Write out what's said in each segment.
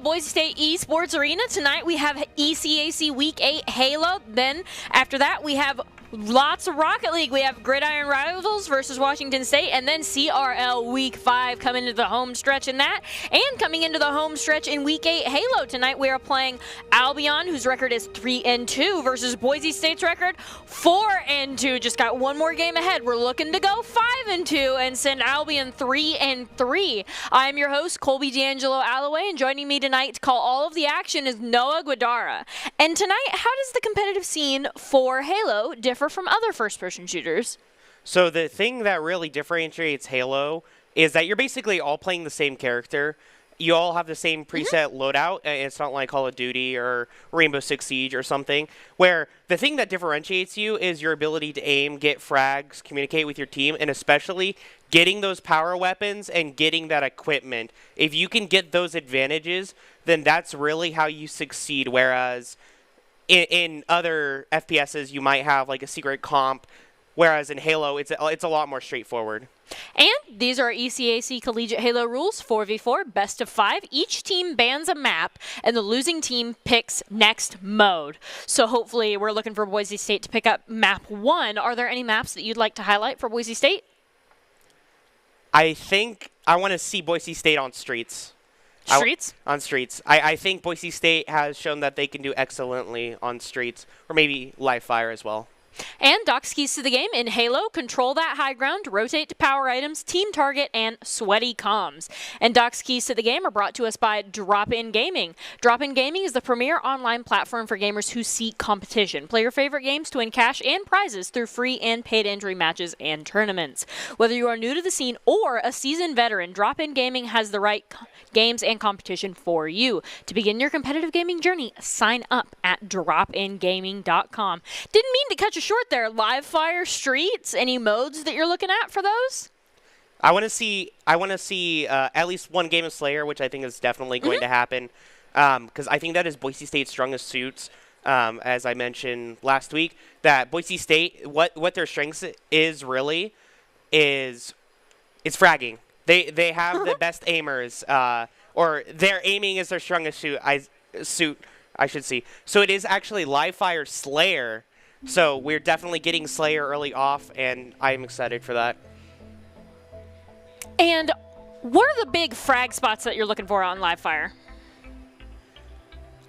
Boise State Esports Arena. Tonight we have ECAC Week 8 Halo. Then after that we have lots of Rocket League. We have Gridiron Rivals versus Washington State, and then CRL Week 5 coming into the home stretch in that. And coming into the home stretch in Week 8 Halo. Tonight we are playing Albion, whose record is 3-2, versus Boise State's record 4-2. Just got one more game ahead. We're looking to go 5-2 and send Albion 3-3. I'm your host, Colby D'Angelo Alloway, and joining me tonight to call all of the action is Noah Guadara. And tonight, how does the competitive scene for Halo differ from other first-person shooters? So the thing that really differentiates Halo is that you're basically all playing the same character. You all have the same preset loadout. It's not like Call of Duty or Rainbow Six Siege or something, where the thing that differentiates you is your ability to aim, get frags, communicate with your team, and especially getting those power weapons and getting that equipment. If you can get those advantages, then that's really how you succeed, whereas in other FPSs, you might have like a secret comp, whereas in Halo, it's a lot more straightforward. And these are ECAC Collegiate Halo rules, 4v4, best of 5. Each team bans a map, and the losing team picks next mode. So hopefully we're looking for Boise State to pick up map 1. Are there any maps that you'd like to highlight for Boise State? I think I want to see Boise State on streets. Streets? On streets. I think Boise State has shown that they can do excellently on streets, or maybe live fire as well. And Doc's keys to the game in Halo: control that high ground, rotate to power items, team target, and sweaty comms. And Doc's keys to the game are brought to us by Drop-In Gaming. Drop-In Gaming is the premier online platform for gamers who seek competition. Play your favorite games to win cash and prizes through free and paid entry matches and tournaments. Whether you are new to the scene or a seasoned veteran, Drop-In Gaming has the right games and competition for you. To begin your competitive gaming journey, sign up at dropingaming.com. Didn't mean to cut you short there. Live fire, streets, any modes that you're looking at for those? I want to see at least one game of Slayer, which I think is definitely going to happen, because I think that is Boise State's strongest suits. As I mentioned last week, that Boise State, what their strengths is really is fragging. They have the best aimers, or their aiming is their strongest suit. I should see. So it is actually live fire Slayer. So we're definitely getting Slayer early off, and I'm excited for that. And what are the big frag spots that you're looking for on live fire?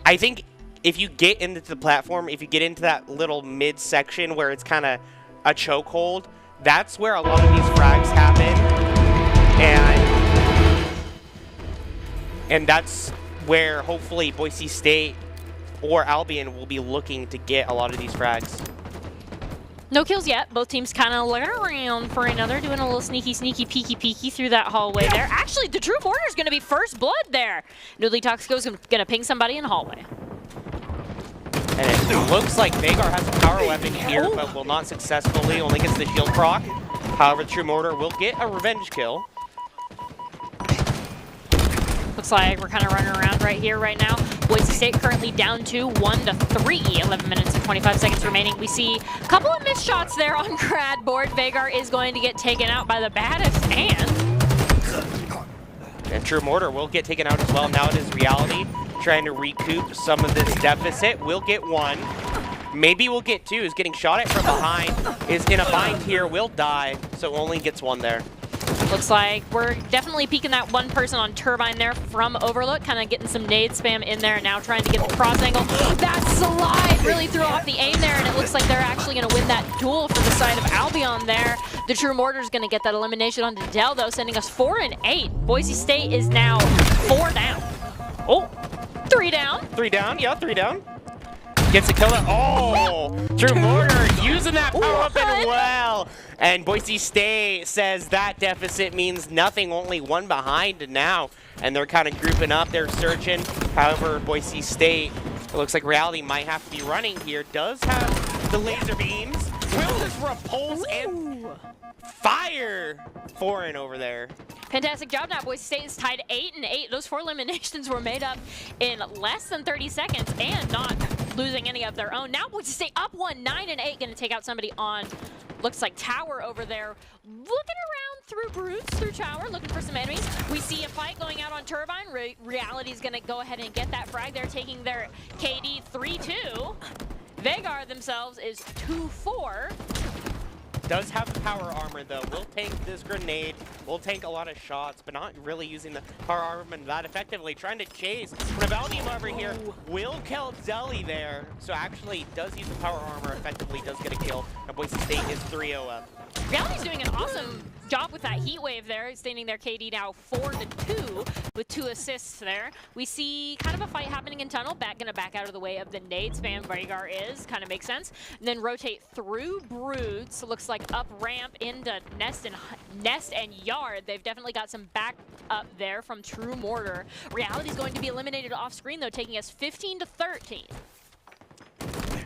I think if you get into the platform, if you get into that little mid section where it's kind of a chokehold, that's where a lot of these frags happen, and that's where hopefully Boise State or Albion will be looking to get a lot of these frags. No kills yet. Both teams kind of looking around for another, doing a little sneaky, peeky through that hallway there. Actually, the True Border is going to be first blood there. Noodly Toxico is going to ping somebody in the hallway. And it looks like Vagar has a power weapon here, but will not successfully, only gets the shield proc. However, True Mortar will get a revenge kill. Looks like we're kind of running around right here right now. Boise State currently down to 1-3, 11 minutes and 25 seconds remaining. We see a couple of missed shots there on Grad board. Vagar is going to get taken out by the baddest and True Mortar will get taken out as well. Now it is Reality trying to recoup some of this deficit. We'll get one. Maybe we'll get two. Is getting shot at from behind. Is in a bind here. Will die. So only gets one there. Looks like we're definitely peeking that one person on Turbine there from Overlook, kind of getting some nade spam in there, now trying to get the cross angle. That slide really threw off the aim there, and it looks like they're actually going to win that duel for the side of Albion there. The True Mortar is going to get that elimination onto Dell, though, sending us 4-8. Boise State is now 4 down. Oh, 3 down. 3 down, yeah, 3 down. Gets a kill. Oh, True Mortar using that power weapon well. And Boise State says that deficit means nothing, only one behind now. And they're kind of grouping up, they're searching. However, Boise State, it looks like Reality might have to be running here. Does have the laser beams. Will this repulse and fire foreign over there. Fantastic job now. Boise State is tied 8-8. Those 4 eliminations were made up in less than 30 seconds and not losing any of their own. Now Boise State up 1, 9 and 8, gonna take out somebody on, looks like Tower over there. Looking around through Brutes, through Tower, looking for some enemies. We see a fight going out on Turbine. Reality's gonna go ahead and get that frag. They're taking their KD 3-2. Vegar themselves is 2-4. Does have the power armor though. Will tank this grenade. Will tank a lot of shots, but not really using the power armor that effectively. Trying to chase. Albion over here will kill Zelly there. So actually does use the power armor effectively. Does get a kill. And Boise State is 3-0 up. Reality's doing an awesome job with that heat wave there, standing their KD now 4-2 with 2 assists there. We see kind of a fight happening in tunnel. Gonna back out of the way of the nade spam. Vegar is, kind of makes sense. And then rotate through Brutes. Looks like up ramp into Nest and Yard. They've definitely got some back up there from True Mortar. Reality's going to be eliminated off screen though, taking us 15-13.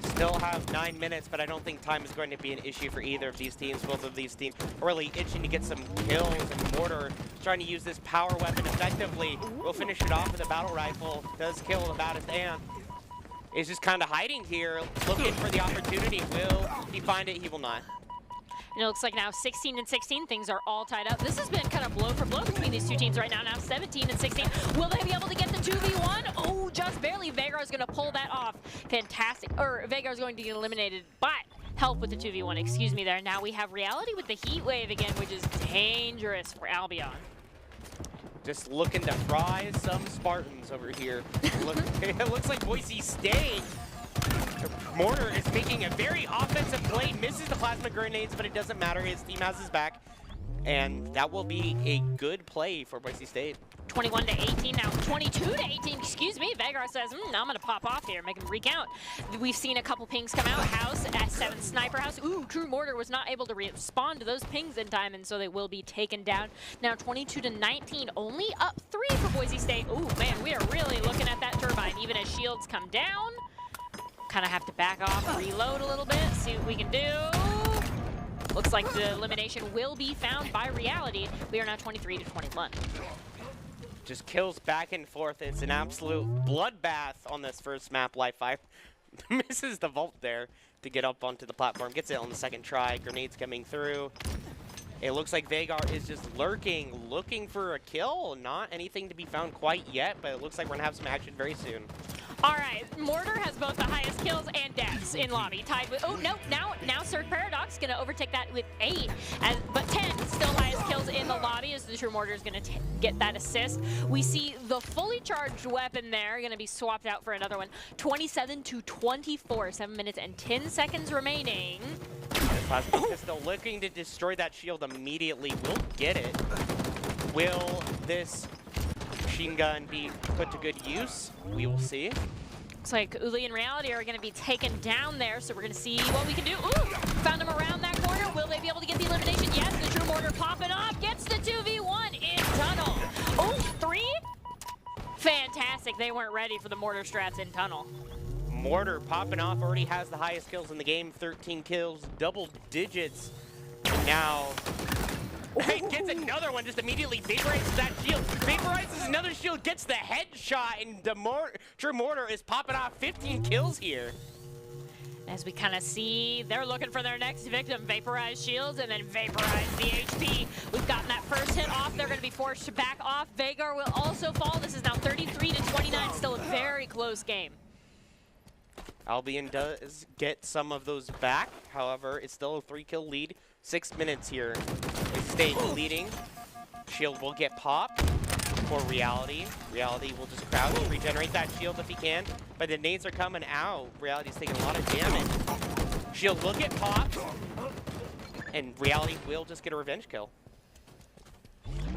Still have 9 minutes, but I don't think time is going to be an issue for either of these teams. Both of these teams are really itching to get some kills, and Mortar trying to use this power weapon effectively. Will finish it off with a battle rifle. Does kill the baddest and is just kind of hiding here, looking for the opportunity. Will he find it? He will not. And it looks like now 16-16, things are all tied up. This has been kind of blow for blow between these two teams right now. Now 17-16. Will they be able to get the 2v1? Oh, just barely. Vegar is going to pull that off. Fantastic. Or Vegar is going to get eliminated, but help with the 2v1. Excuse me there. Now we have Reality with the heat wave again, which is dangerous for Albion. Just looking to fry some Spartans over here. It looks like Boise State. Mortar is making a very offensive play, misses the plasma grenades, but it doesn't matter. His team has his back, and that will be a good play for Boise State. 21-18 now, 22-18, excuse me. Vegar says, I'm gonna pop off here, make him recount. We've seen a couple pings come out. House, S7 Sniper House. Ooh, True Mortar was not able to respond to those pings in time, and so they will be taken down. Now 22-19, only up 3 for Boise State. Ooh, man, we are really looking at that Turbine, even as shields come down. Kind of have to back off, reload a little bit, see what we can do. Looks like the elimination will be found by Reality. We are now 23-21. Just kills back and forth. It's an absolute bloodbath on this first map, Life 5. Misses the vault there to get up onto the platform. Gets it on the second try. Grenades coming through. It looks like Vegar is just lurking, looking for a kill. Not anything to be found quite yet, but it looks like we're going to have some action very soon. All right, Mortar has both the highest kills and deaths in lobby, tied with, oh no, now Sir Paradox gonna overtake that with 8, but 10 still highest kills in the lobby as the True Mortar is gonna get that assist. We see the fully charged weapon there gonna be swapped out for another one. 27-24, 7 minutes and 10 seconds remaining. Plasma Pistol looking to destroy that shield immediately. Will get it. Will this machine gun be put to good use? We will see. Looks like Uli and Reality are going to be taken down there, so we're going to see what we can do. Ooh, found him around that corner. Will they be able to get the elimination? Yes, the True Mortar popping off, gets the 2v1 in tunnel. Oh, 3? Fantastic. They weren't ready for the Mortar strats in tunnel. Mortar popping off, already has the highest kills in the game, 13 kills, double digits. Now, hey, gets another one, just immediately vaporizes that shield. Vaporizes another shield, gets the headshot, and the True Mortar is popping off 15 kills here. As we kind of see, they're looking for their next victim. Vaporize shields and then vaporize the HP. We've gotten that first hit off. They're going to be forced to back off. Vegar will also fall. This is now 33-29, still a very close game. Albion does get some of those back. However, it's still a 3-kill lead. 6 minutes here. They stay leading. Shield will get popped for Reality. Reality will just crouch, regenerate that shield if he can. But the nades are coming out. Reality's taking a lot of damage. Shield will get popped. And Reality will just get a revenge kill.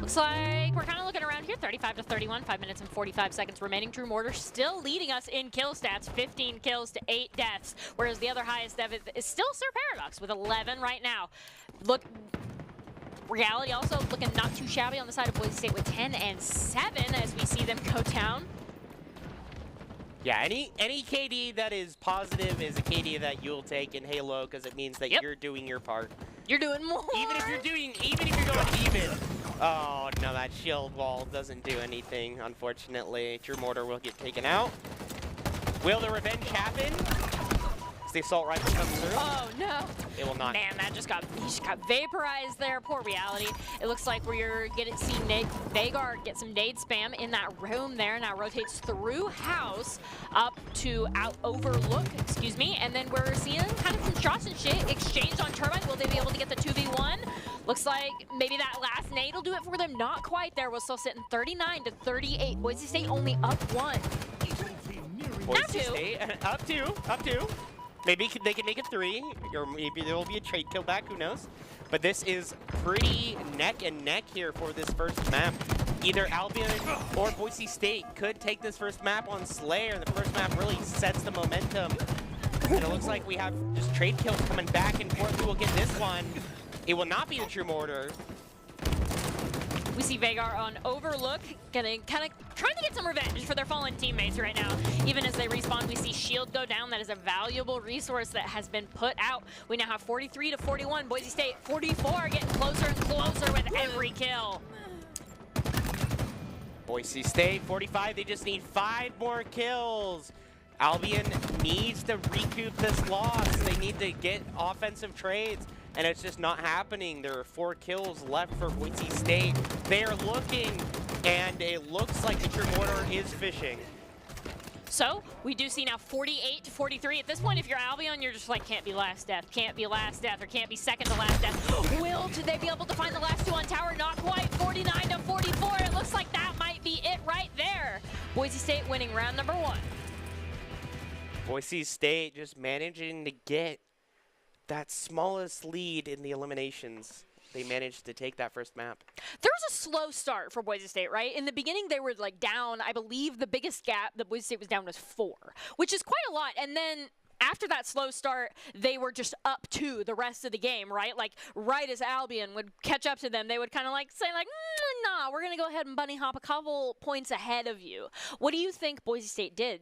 Looks like we're kind of looking around here, 35-31, 5 minutes and 45 seconds remaining. True Mortar still leading us in kill stats, 15 kills to 8 deaths, whereas the other highest death is still Sir Paradox with 11 right now. Look, Reality also looking not too shabby on the side of Boise State with 10 and 7 as we see them go down. Yeah, any KD that is positive is a KD that you'll take in Halo because it means that you're doing your part. You're doing more. Even if you're going even. Oh no, that shield wall doesn't do anything, unfortunately. True Mortar will get taken out. Will the revenge happen? Does the assault rifle come through? Oh, no. It will not. Man, he just got vaporized there. Poor Reality. It looks like we're getting see Vagar get some nade spam in that room there. Now rotates through house up to overlook, excuse me. And then we're seeing kind of some shots and shit exchanged on Turbine. Will they be able to get the 2v1? Looks like maybe that last nade will do it for them. Not quite there. We're still sitting 39 to 38. Boise State only up 1. Boise State up 2. Maybe they can make it 3, or maybe there will be a trade kill back, who knows? But this is pretty neck and neck here for this first map. Either Albion or Boise State could take this first map on Slayer. The first map really sets the momentum. And it looks like we have just trade kills coming back and forth. Who will get this one? It will not be the True Mortar. We see Vagar on Overlook, getting trying to get some revenge for their fallen teammates right now. Even as they respawn, we see Shield go down. That is a valuable resource that has been put out. We now have 43 to 41. Boise State 44, getting closer and closer with every kill. Boise State 45. They just need 5 more kills. Albion needs to recoup this loss. They need to get offensive trades, and it's just not happening. There are 4 kills left for Boise State. They are looking, and it looks like the True Mortar is fishing. So, we do see now 48 to 43. At this point, if you're Albion, you're just like, can't be last death, can't be last death, or can't be second to last death. Will they be able to find the last 2 on tower? Not quite. 49 to 44. It looks like that might be it right there. Boise State winning round number 1. Boise State just managing to get that smallest lead in the eliminations. They managed to take that first map. There was a slow start for Boise State, right? In the beginning, they were like down. I believe the biggest gap that Boise State was down was 4, which is quite a lot. And then after that slow start, they were just up 2 the rest of the game, right? Like right as Albion would catch up to them, they would kind of like say like, nah, we're going to go ahead and bunny hop a couple points ahead of you. What do you think Boise State did?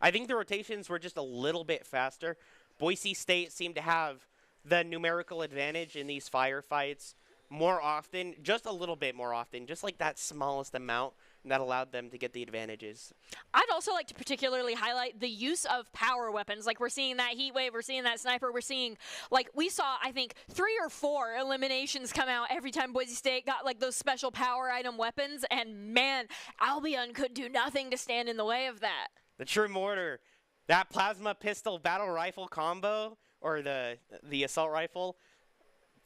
I think the rotations were just a little bit faster. Boise State seemed to have the numerical advantage in these firefights more often, just a little bit more often, just like that smallest amount that allowed them to get the advantages. I'd also like to particularly highlight the use of power weapons. Like we're seeing that heat wave, we're seeing that sniper, we're seeing, like we saw, I think, 3 or 4 eliminations come out every time Boise State got like those special power item weapons, and man, Albion could do nothing to stand in the way of that. The True Mortar, that plasma pistol battle rifle combo, or the assault rifle,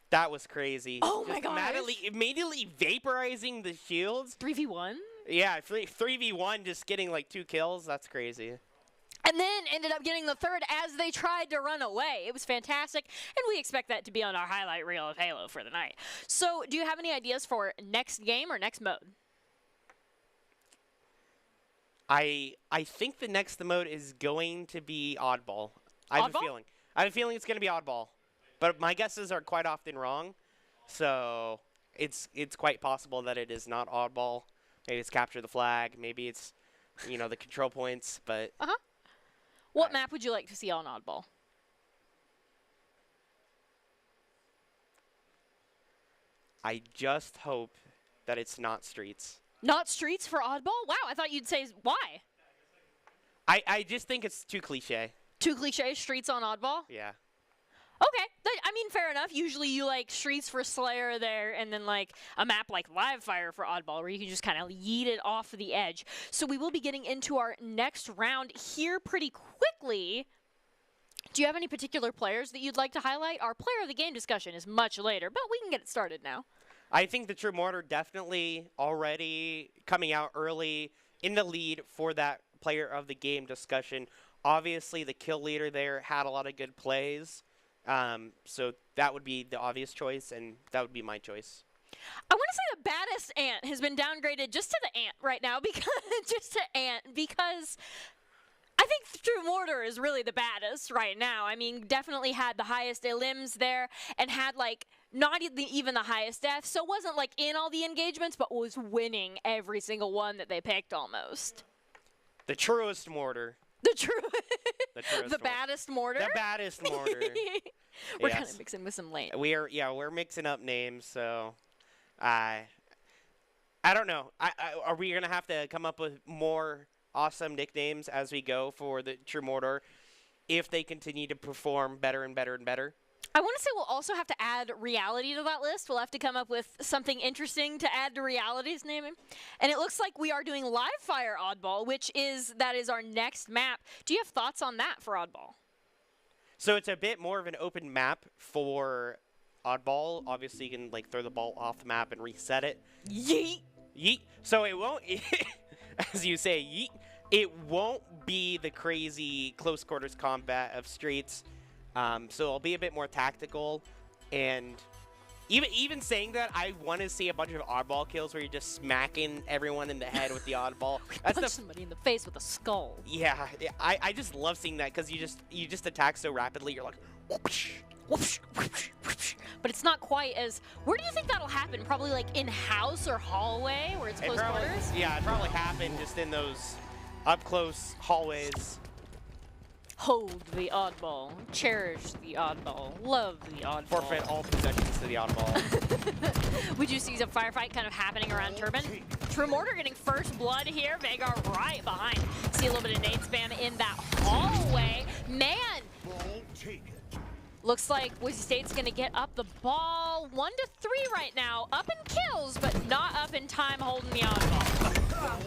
that was crazy. Oh my gosh. Immediately vaporizing the shields. 3v1? Yeah, 3v1 just getting like 2 kills. That's crazy. And then ended up getting the 3rd as they tried to run away. It was fantastic, and we expect that to be on our highlight reel of Halo for the night. So do you have any ideas for next game or next mode? I think the next mode is going to be Oddball. I have a feeling it's going to be Oddball. But my guesses are quite often wrong. So it's quite possible that it is not Oddball. Maybe it's Capture the Flag. Maybe it's, the control points. But What map would you like to see on Oddball? I just hope that it's not Streets. Not Streets for Oddball? Wow, I thought you'd say why? I just think it's too cliche. Too cliche, Streets on Oddball? Yeah. Okay, I mean, fair enough. Usually you like Streets for Slayer there, and then like a map like Live Fire for Oddball, where you can just kind of yeet it off the edge. So we will be getting into our next round here pretty quickly. Do you have any particular players that you'd like to highlight? Our player of the game discussion is much later, but we can get it started now. I think the True Mortar definitely already coming out early in the lead for that player of the game discussion. Obviously, the kill leader there had a lot of good plays. So that would be the obvious choice, and that would be my choice. I want to say the baddest ant has been downgraded just to the ant right now, because because I think the True Mortar is really the baddest right now. I mean, definitely had the highest elims there, and had like not even the highest death, so wasn't like in all the engagements, but was winning every single one that they picked almost. The truest mortar. The baddest mortar? The baddest mortar. We're kind of mixing with some lane. We're mixing up names, so I don't know. Are we going to have to come up with more awesome nicknames as we go for the True Mortar if they continue to perform better and better and better. I want to say we'll also have to add reality to that list. We'll have to come up with something interesting to add to reality's naming. And it looks like we are doing live fire oddball, that is our next map. Do you have thoughts on that for oddball? So it's a bit more of an open map for oddball. Obviously, you can like throw the ball off the map and reset it. Yeet! Yeet. So it won't, as you say, yeet. It won't be the crazy close quarters combat of Streets. So it'll be a bit more tactical, and even saying that, I want to see a bunch of oddball kills where you're just smacking everyone in the head with the oddball. That's Punch somebody in the face with a skull. Yeah, I just love seeing that because you just attack so rapidly. You're like, whoosh, whoosh, whoosh, whoosh. But it's not quite as. Where do you think that'll happen? Probably like in house or hallway where it's close quarters. Yeah, it probably happen just in those up close hallways. Hold the oddball, cherish the oddball, love the oddball. Forfeit all possessions to the oddball. We do see a firefight kind of happening around Turban. True Mortar getting first blood here. Vagar right behind. See a little bit of nade spam in that hallway. Man! Looks like Boise State's going to get up the ball. 1-3 right now. Up in kills, but not up in time holding the oddball.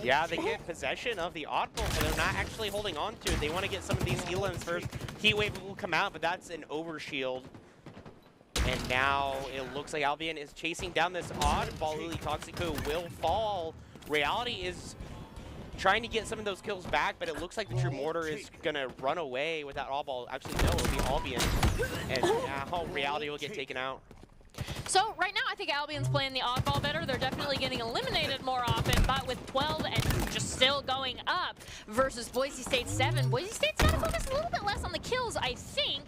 Yeah, they get possession of the oddball, but they're not actually holding on to it. They want to get some of these elims first. Heat Wave will come out, but that's an overshield. And now it looks like Albion is chasing down this oddball. Uli Toxico will fall. Reality is trying to get some of those kills back, but it looks like the True Mortar is going to run away with that oddball. Actually, no, it'll be Albion. And now Reality will get taken out. So right now, I think Albion's playing the oddball better. They're definitely getting eliminated more often, but with 12 and just still going up versus Boise State 7. Boise State's got to focus a little bit less on the kills, I think.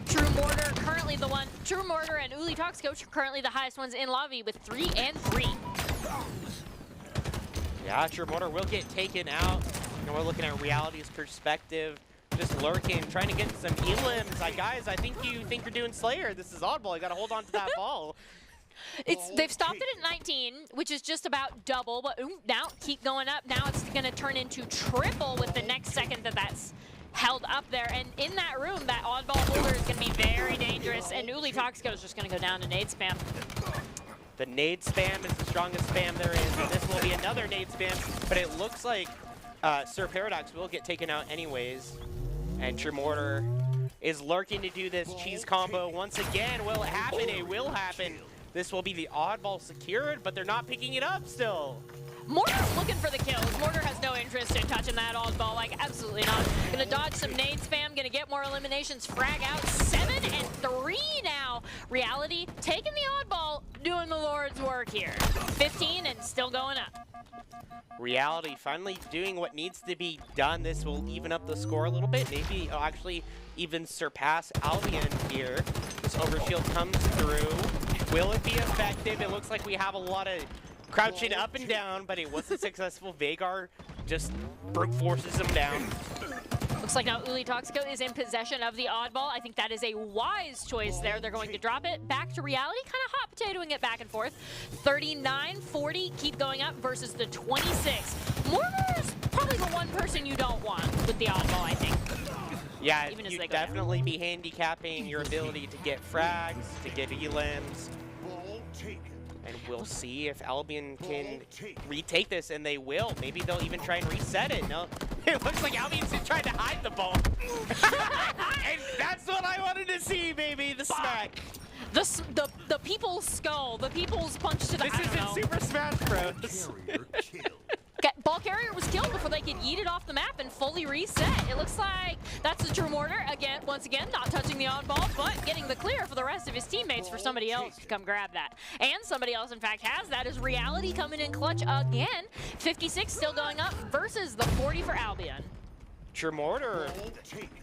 True Mortar currently the one. True Mortar and Uli Toxico currently the highest ones in lobby with 3 and 3. Yeah, True Mortar will get taken out. And we're looking at Reality's perspective. Just lurking, trying to get some elims. Guys, I think you're doing Slayer. This is oddball. You got to hold on to that ball. They've stopped it at 19, which is just about double, but now keep going up. Now it's going to turn into triple with the next second that's held up there. And in that room, that oddball holder is going to be very dangerous, and Uli Toxico is just going to go down to nade spam. The nade spam is the strongest spam there is, and this will be another nade spam, but it looks like Sir Paradox will get taken out anyways. And True Mortar is lurking to do this cheese combo once again. Will it happen? It will happen. This will be the oddball secured, but they're not picking it up still. Mortar's looking for the kills. Mortar has no interest in touching that oddball, like absolutely not. Gonna dodge some nade spam, gonna get more eliminations, frag out. 7 and 3 now. Reality taking the oddball, doing the Lord's work here. 15 and still going up. Reality finally doing what needs to be done. This will even up the score a little bit. Maybe it'll actually even surpass Albion here. This overshield comes through. Will it be effective? It looks like we have a lot of crouching up and down, but it wasn't successful. Vagar just brute forces him down. Looks like now Uli Toxico is in possession of the oddball. I think that is a wise choice there. They're going to drop it back to Reality, kind of hot potatoing it back and forth. 39, 40, keep going up versus the 26. Mortar's probably the one person you don't want with the oddball, I think. Yeah, you'd definitely be handicapping your ability to get frags, to get elims. And we'll see if Albion can retake this, and they will. Maybe they'll even try and reset it. No, it looks like Albion's just trying to hide the ball. And that's what I wanted to see, baby, the smack. The people's skull, the people's punch to the This isn't Super Smash Bros. Ball carrier was killed before they could yeet it off the map and fully reset. It looks like that's the True Mortar, once again, not touching the oddball, but getting the clear for the rest of his teammates for somebody else to come grab that. And somebody else, in fact, has that is Reality coming in clutch again. 56 still going up versus the 40 for Albion. True Mortar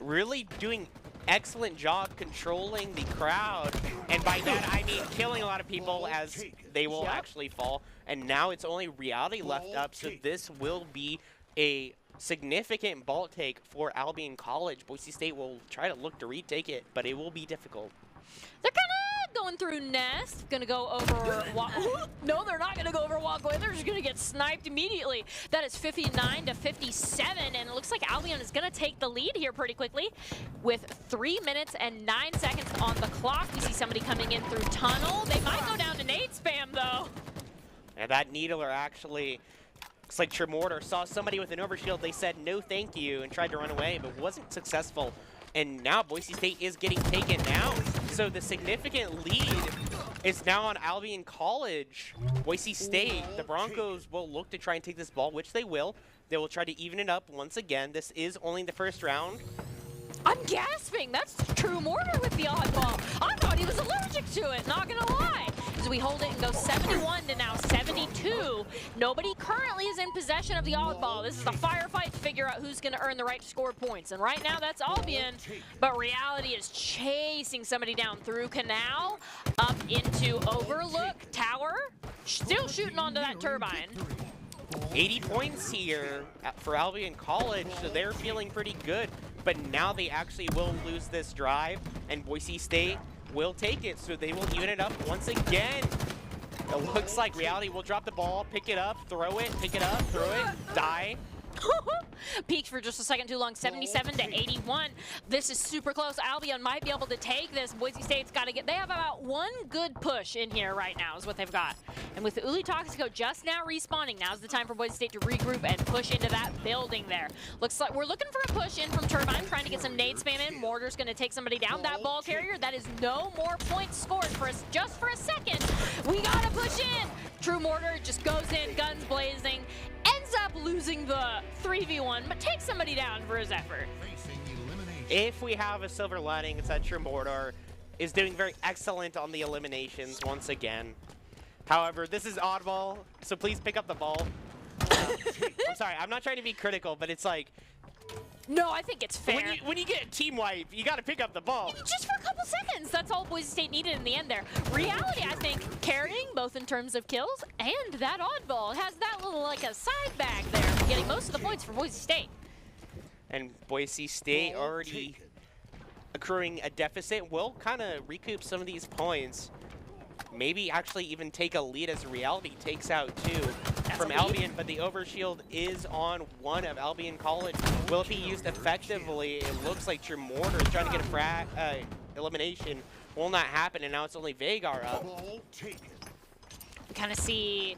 really doing excellent job controlling the crowd, and by that I mean killing a lot of people as they will actually fall. And now it's only Reality left up, so this will be a significant ball take for Albion College. Boise State will try to look to retake it, but it will be difficult. They're kind of going one through Nest. Gonna go over no, they're not gonna go over walkway. They're just gonna get sniped immediately. That is 59 to 57, and it looks like Albion is gonna take the lead here pretty quickly with 3 minutes and 9 seconds on the clock. We see somebody coming in through tunnel. They might go down to nade spam though. And that Needler actually, looks like Tremortar saw somebody with an overshield. They said no thank you and tried to run away, but wasn't successful. And now Boise State is getting taken out. So the significant lead is now on Albion College. Boise State, the Broncos will look to try and take this ball, which they will. They will try to even it up once again. This is only the first round. I'm gasping. That's True Mortar with the oddball. I thought he was allergic to it, not gonna lie. As we hold it and go 71 to now 72. Nobody currently is in possession of the oddball. This is the firefight to figure out who's gonna earn the right to score points. And right now that's Albion, but Reality is chasing somebody down through Canal, up into Overlook Tower, still shooting onto that turbine. 80 points here for Albion College, so they're feeling pretty good. But now they actually will lose this drive, and Boise State will take it, so they will even it up once again. It looks like Reality will drop the ball, pick it up, throw it, pick it up, throw it, die. Peaked for just a second too long, 77 to 81. This is super close. Albion might be able to take this. Boise State's got to get, they have about one good push in here right now is what they've got. And with Uli Toxico just now respawning, now's the time for Boise State to regroup and push into that building there. Looks like we're looking for a push in from Turbine, trying to get some nade spam in. Mortar's going to take somebody down. That ball carrier, that is no more points scored for us just for a second. We got to push in. True Mortar just goes in, guns blazing, ends up losing the 3v1, but takes somebody down for his effort. If we have a silver lining, it's that True Mortar is doing very excellent on the eliminations once again. However, this is oddball, so please pick up the ball. I'm sorry, I'm not trying to be critical, but it's like... No, I think it's fair. When you get a team wipe, you got to pick up the ball. Just for a couple seconds. That's all Boise State needed in the end there. Reality, I think, carrying both in terms of kills and that oddball. It has that little, like, a side bag there, getting most of the points for Boise State. And Boise State already accruing a deficit will kind of recoup some of these points. Maybe actually even take a lead as Reality takes out two from Albion, but the overshield is on one of Albion College. Will it be used effectively? It looks like True Mortar is trying to get a elimination. Will not happen, and now it's only Vagar up. We kind of see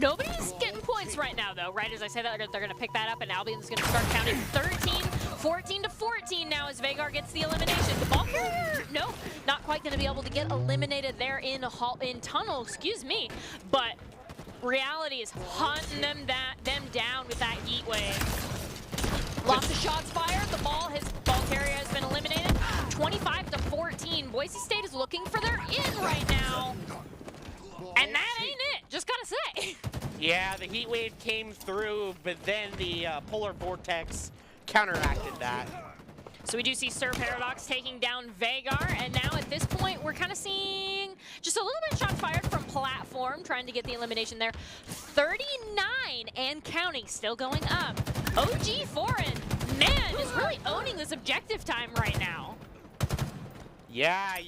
nobody's getting points right now, though. Right as I say that, they're going to pick that up, and Albion's going to start counting 13, 14 to 14 now as Vagar gets the elimination. The ball carrier, no, not quite going to be able to get eliminated there in tunnel, excuse me, but Reality is hunting them down with that heat wave. Lots of shots fired. The ball carrier has been eliminated. 25 to 14. Boise State is looking for their in right now. And that ain't it, just gotta say. Yeah, the heat wave came through, but then the polar vortex counteracted that. So we do see Sir Paradox taking down Vagar, and now at this point we're kind of seeing just a little bit of shots fired from Platform, trying to get the elimination there. 39 and counting, still going up. OG Foreign, man, is really owning this objective time right now. Yeah,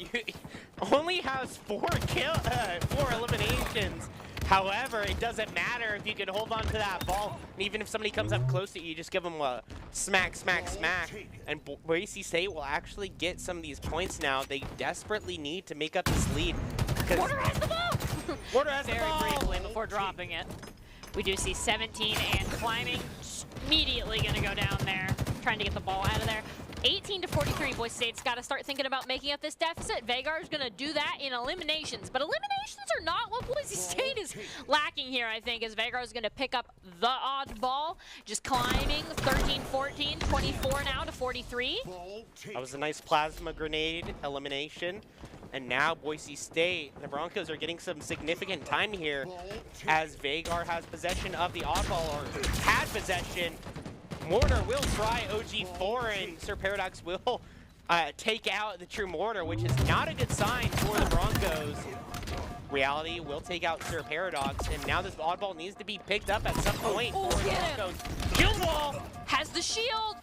only has four eliminations. However, it doesn't matter if you can hold on to that ball. And even if somebody comes up close to you, just give them a smack, smack, smack. And Boise State will actually get some of these points now. They desperately need to make up this lead. Mortar has the ball! Mortar has the ball! Very briefly before dropping it. We do see 17 and climbing. Immediately going to go down there, trying to get the ball out of there. 18 to 43, Boise State's got to start thinking about making up this deficit. Vagar's going to do that in eliminations, but eliminations are not what Boise State is lacking here, I think, as Vagar's going to pick up the oddball, just climbing 13, 14, 24 now to 43. That was a nice plasma grenade elimination. And now Boise State, the Broncos are getting some significant time here as Vagar has possession of the oddball, or had possession. Mortar will try OG4, and Sir Paradox will take out the True Mortar, which is not a good sign for the Broncos. Reality will take out Sir Paradox, and now this oddball needs to be picked up at some point for the Broncos. Kill wall! Has the shield!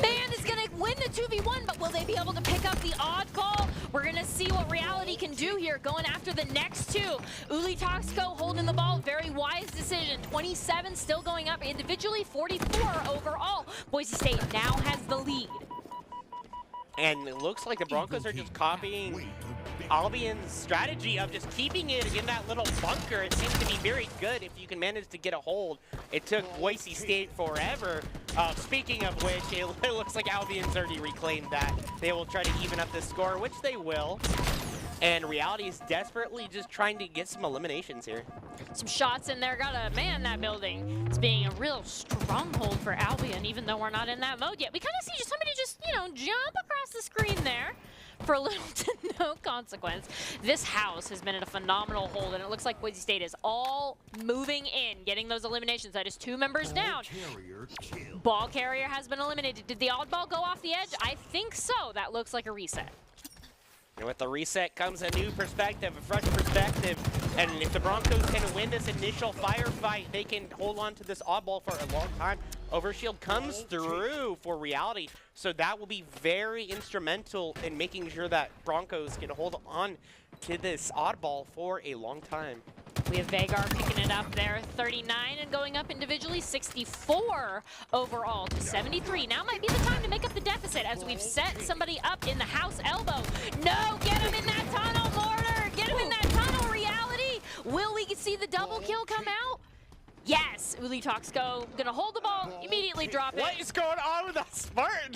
Man is going to win the 2v1, but will they be able to pick up the oddball? We're going to see what Reality can do here, going after the next two. Uli Toxico holding the ball, very wise decision. 27 still going up individually, 44 overall. Boise State now has the lead. And it looks like the Broncos are just copying Albion's strategy of just keeping it in that little bunker. It seems to be very good if you can manage to get a hold. It took Boise State forever. Speaking of which, it looks like Albion's already reclaimed that. They will try to even up the score, which they will. And Reality is desperately just trying to get some eliminations here. Some shots in there, gotta man that building. It's being a real stronghold for Albion, even though we're not in that mode yet. We kind of see somebody just, you know, jump across the screen there for a little to no consequence. This house has been in a phenomenal hold, and it looks like Boise State is all moving in, getting those eliminations. That is 2 members down. Ball carrier has been eliminated. Did the oddball go off the edge? I think so. That looks like a reset. And with the reset comes a new perspective, a fresh perspective. And if the Broncos can win this initial firefight, they can hold on to this oddball for a long time. Overshield comes through for Reality, so that will be very instrumental in making sure that Broncos can hold on to this oddball for a long time. We have Vagar picking it up there, 39, and going up individually, 64 overall to 73. Now might be the time to make up the deficit as we've set somebody up in the house elbow. No, get him in that tunnel, Mortar! Get him in that tunnel, Reality! Will we see the double kill come out? Yes, Uli Toxico gonna hold the ball, immediately drop it. What is going on with that Spartan?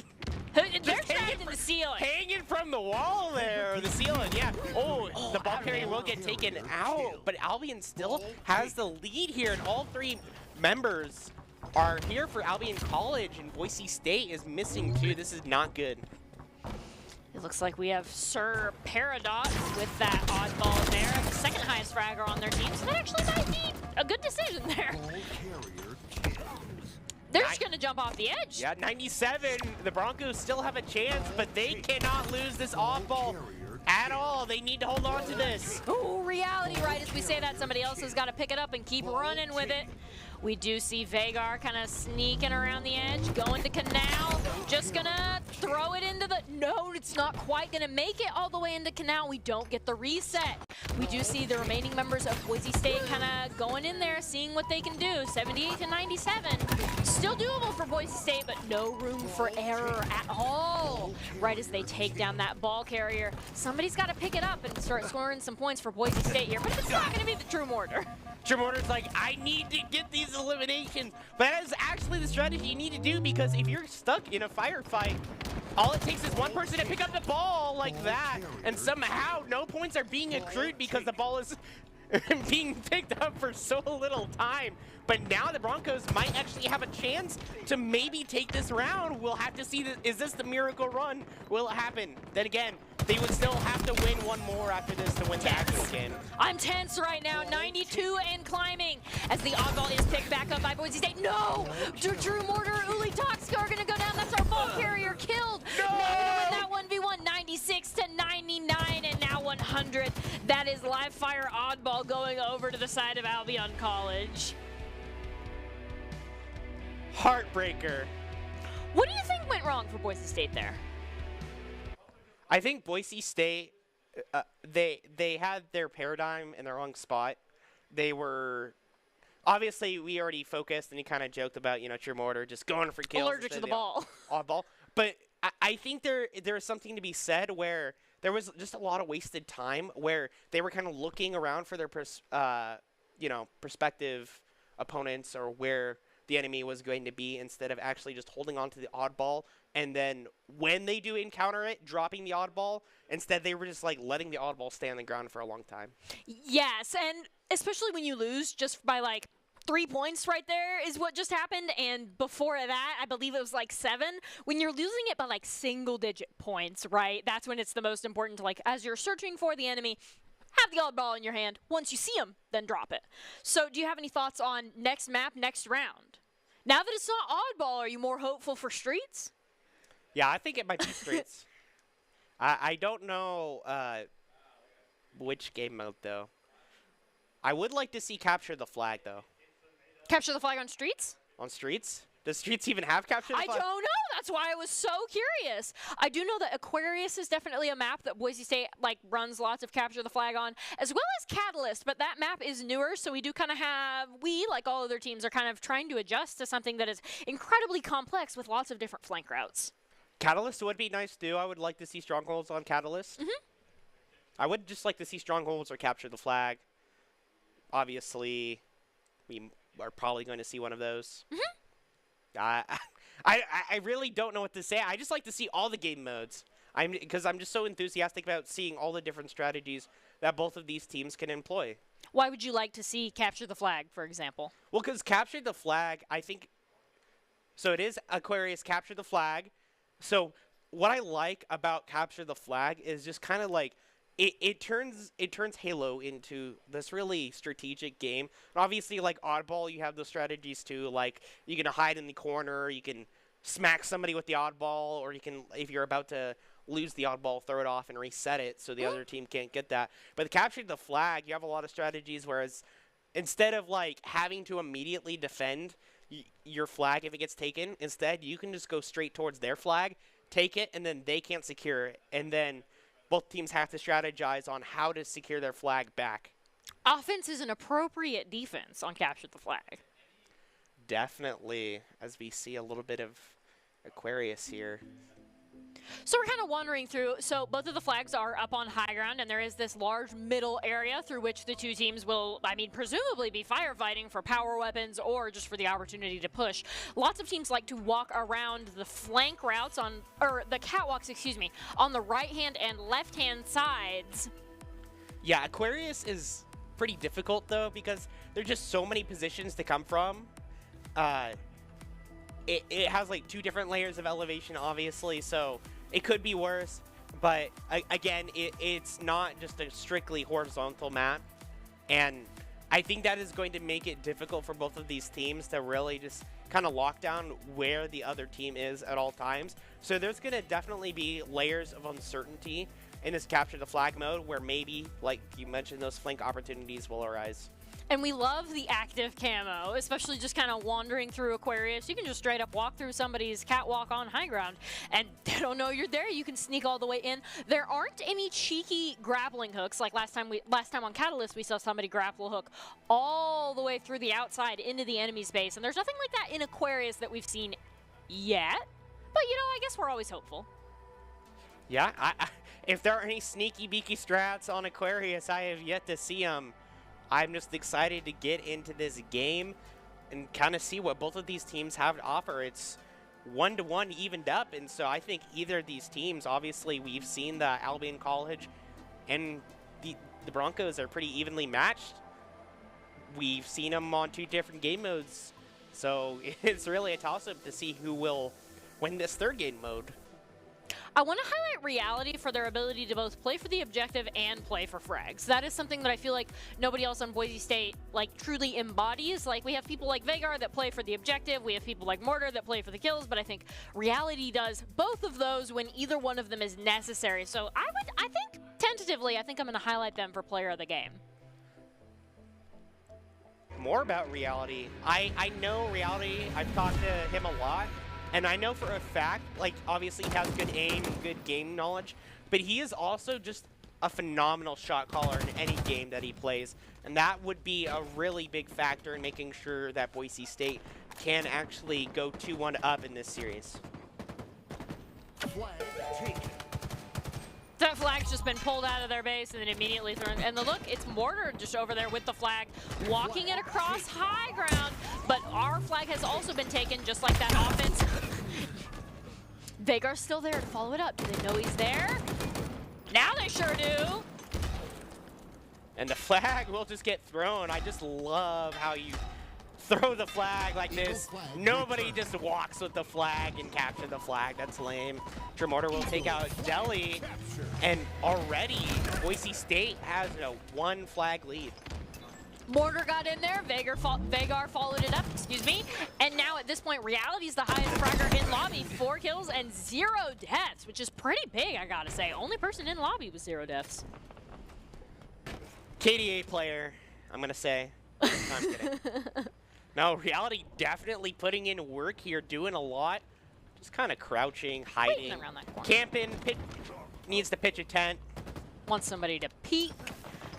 They're trapped in the ceiling. Hanging from the wall there, the ceiling, yeah. Oh, the ball carrier will get taken out, but Albion still has the lead here, and all 3 members are here for Albion College, and Boise State is missing 2. This is not good. It looks like we have Sir Paradox with that oddball there, the second highest fragger on their team, so that actually might be a good decision there. They're just going to jump off the edge. Yeah, 97. The Broncos still have a chance, but they cannot lose this off-ball at all. They need to hold on to this. Ooh, Reality, right as we say that, somebody else has got to pick it up and keep running with it. We do see Vagar kind of sneaking around the edge, going to Canal, just gonna throw it into the, no, it's not quite gonna make it all the way into Canal. We don't get the reset. We do see the remaining members of Boise State kind of going in there, seeing what they can do. 78 to 97, still doable for Boise State, but no room for error at all. Right as they take down that ball carrier, somebody's got to pick it up and start scoring some points for Boise State here, but it's not gonna be the True Mortar. True Mortar's like, I need to get these eliminations. But that is actually the strategy you need to do, because if you're stuck in a firefight, all it takes is one person to pick up the ball like that, and somehow no points are being accrued because the ball is being picked up for so little time. But now the Broncos might actually have a chance to maybe take this round. We'll have to see, is this the miracle run? Will it happen? Then again, they would still have to win one more after this to win the actual game. I'm tense right now, 92 and climbing as the oddball is picked back up by Boise State. No! True Mortar, Uli Toxico are gonna go down. That's our ball carrier killed. No! That 1v1, 96 to 99, and now 100. That is live fire oddball going over to the side of Albion College. Heartbreaker. What do you think went wrong for Boise State there? I think Boise State, they had their paradigm in the wrong spot. They were, obviously we already focused and he kind of joked about, you know, True Mortar just going for kills. Allergic to the ball. Oddball. But I think there is something to be said where there was just a lot of wasted time where they were kind of looking around for their, prospective opponents or where the enemy was going to be instead of actually just holding on to the oddball, and then when they do encounter it, dropping the oddball. Instead, they were just like letting the oddball stay on the ground for a long time. Yes, and especially when you lose just by like 3 points right there is what just happened, and before that, I believe it was like 7. When you're losing it by like single-digit points, right, that's when it's the most important to, like, as you're searching for the enemy, have the oddball in your hand. Once you see them, then drop it. So do you have any thoughts on next map, next round? Now that it's not oddball, are you more hopeful for Streets? Yeah, I think it might be Streets. I don't know which game mode, though. I would like to see Capture the Flag, though. Capture the Flag on Streets? On Streets? Does Streets even have Capture the Flag? I don't know. That's why I was so curious. I do know that Aquarius is definitely a map that Boise State like runs lots of capture the flag on, as well as Catalyst, but that map is newer, so we do kind of like all other teams, are kind of trying to adjust to something that is incredibly complex with lots of different flank routes. Catalyst would be nice too. I would like to see strongholds on Catalyst. I would just like to see strongholds or capture the flag. Obviously, we are probably going to see one of those. I really don't know what to say. I just like to see all the game modes. Because I'm just so enthusiastic about seeing all the different strategies that both of these teams can employ. Why would you like to see capture the flag, for example? Well, because capture the flag, I think. So it is Aquarius capture the flag. So what I like about capture the flag is just kind of like it turns Halo into this really strategic game. And obviously, like Oddball, you have those strategies too. Like you can hide in the corner, you can smack somebody with the oddball, or you can, if you're about to lose the oddball, throw it off and reset it so the other team can't get that. But capturing the flag, you have a lot of strategies, whereas instead of like having to immediately defend your flag if it gets taken, instead you can just go straight towards their flag, take it, and then they can't secure it. And then both teams have to strategize on how to secure their flag back. Offense is an appropriate defense on capture the flag. Definitely, as we see a little bit of Aquarius here. So we're kind of wandering through. So both of the flags are up on high ground, and there is this large middle area through which the two teams will, presumably be firefighting for power weapons or just for the opportunity to push. Lots of teams like to walk around the flank routes or the catwalks, excuse me, on the right-hand and left-hand sides. Yeah, Aquarius is pretty difficult, though, because there's just so many positions to come from. It has like 2 different layers of elevation, obviously, so it could be worse. But again, it's not just a strictly horizontal map, and I think that is going to make it difficult for both of these teams to really just kind of lock down where the other team is at all times. So there's going to definitely be layers of uncertainty in this capture the flag mode, where maybe, like you mentioned, those flank opportunities will arise. And we love the active camo, especially just kind of wandering through Aquarius. You can just straight up walk through somebody's catwalk on high ground, and they don't know you're there. You can sneak all the way in. There aren't any cheeky grappling hooks like last time on Catalyst. We saw somebody grapple hook all the way through the outside into the enemy space, and there's nothing like that in Aquarius that we've seen yet. But you know, I guess we're always hopeful. Yeah, if there are any sneaky beaky strats on Aquarius, I have yet to see them. I'm just excited to get into this game and kind of see what both of these teams have to offer. It's 1-1 evened up, and so I think either of these teams, obviously we've seen the Albion College and the Broncos are pretty evenly matched. We've seen them on 2 different game modes, so it's really a toss-up to see who will win this 3rd game mode. I want to highlight Reality for their ability to both play for the objective and play for frags. That is something that I feel like nobody else on Boise State like truly embodies. Like, we have people like Vagar that play for the objective, we have people like Mortar that play for the kills, but I think Reality does both of those when either one of them is necessary. So I think tentatively, I think I'm going to highlight them for player of the game. More about Reality. I know Reality. I've talked to him a lot. And I know for a fact, like, obviously he has good aim and good game knowledge, but he is also just a phenomenal shot caller in any game that he plays. And that would be a really big factor in making sure that Boise State can actually go 2-1 up in this series. That flag's just been pulled out of their base and then immediately thrown. And the look, it's Mortar just over there with the flag, walking it across high ground. But our flag has also been taken, just like that offense. Vagar's still there to follow it up. Do they know he's there? Now they sure do. And the flag will just get thrown. I just love how you throw the flag like this. Nobody just walks with the flag and capture the flag. That's lame. Mortar will take out Delhi, and already Boise State has a 1 flag lead. Mortar got in there, Vagar followed it up, excuse me, and now at this point, Reality's the highest fragger in lobby, 4 kills and 0 deaths, which is pretty big, I gotta say. Only person in lobby with 0 deaths. KDA player, I'm gonna say. I'm kidding. No, Reality definitely putting in work here, doing a lot. Just kind of crouching, hiding, Waiting around that corner. camping, needs to pitch a tent. Wants somebody to peek.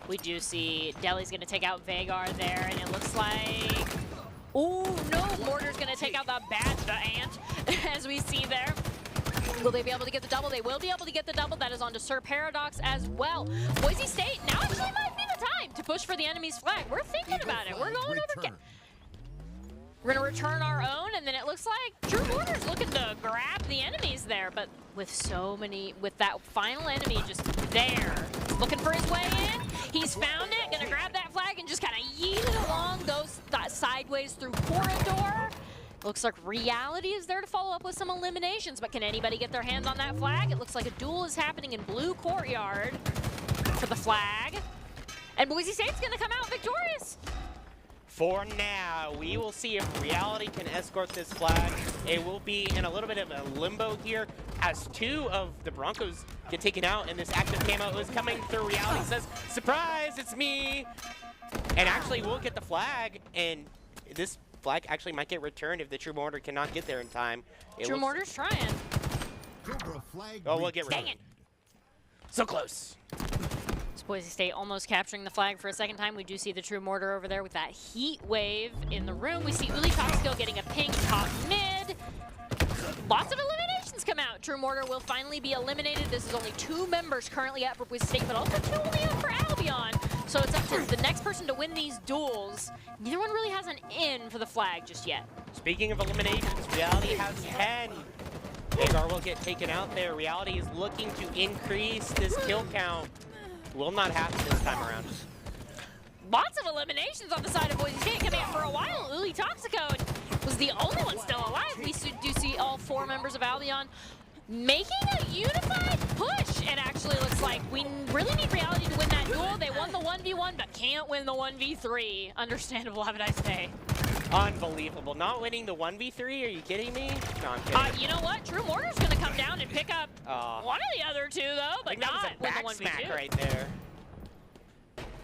We do see Deli's going to take out Vagar there, and it looks like... Ooh, no! Mortar's going to take out the ant, as we see there. Will they be able to get the double? They will be able to get the double. That is on to Sir Paradox as well. Boise State now actually might be the time to push for the enemy's flag. We're thinking about it. We're going over... We're going to return our own, and then it looks like True Mortar's looking to grab the enemies there, but with so many, with that final enemy just there, looking for his way in. He's found it, going to grab that flag and just kind of yeet it along, goes sideways through corridor. Looks like Reality is there to follow up with some eliminations, but can anybody get their hands on that flag? It looks like a duel is happening in blue courtyard for the flag, and Boise State's going to come out victorious. For now, we will see if Reality can escort this flag. It will be in a little bit of a limbo here as two of the Broncos get taken out, and this active camo is coming through. Reality says, surprise, it's me! And actually, we'll get the flag, and this flag actually might get returned if the True Mortar cannot get there in time. True Mortar's trying. Oh, we'll get returned. Dang it. So close. Boise State almost capturing the flag for a second time. We do see the True Mortar over there with that heat wave in the room. We see Uli Toxico getting a pink top mid. Lots of eliminations come out. True Mortar will finally be eliminated. This is only 2 members currently at Boise State, but also 2 only up for Albion. So it's up to the next person to win these duels. Neither one really has an in for the flag just yet. Speaking of eliminations, Reality has 10. Vagar will get taken out there. Reality is looking to increase this kill count. Will not happen this time around. Lots of eliminations on the side of Boise State coming up for a while. Uli Toxico was the only one still alive. We do see all 4 members of Albion making a unified push. It actually looks like we really need Reality to win that duel. They won the 1v1, but can't win the 1v3. Understandable, have a nice day. Unbelievable. Not winning the 1v3? Are you kidding me? No, I'm kidding. You know what? True Mortar's going to come down and pick up one of the other 2, though, but not win the 1v2. Smack right there.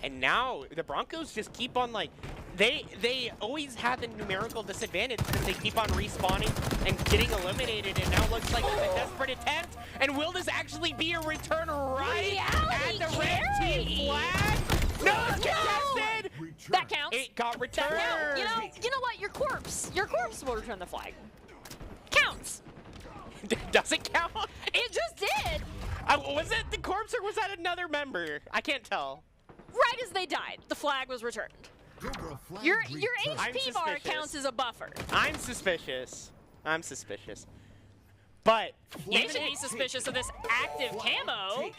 And now the Broncos just keep on, like, they always have the numerical disadvantage because they keep on respawning and getting eliminated, and now it looks like it's a desperate attempt. And will this actually be a return right at the red team flag? No, it's contested! That counts. It got returned. That counts. You know what? Your corpse will return the flag. Counts. Does it count? It just did. Was it the corpse or was that another member? I can't tell. Right as they died, the flag was returned. Your HP bar counts as a buffer. I'm suspicious. I'm suspicious. But you should be suspicious of this active camo.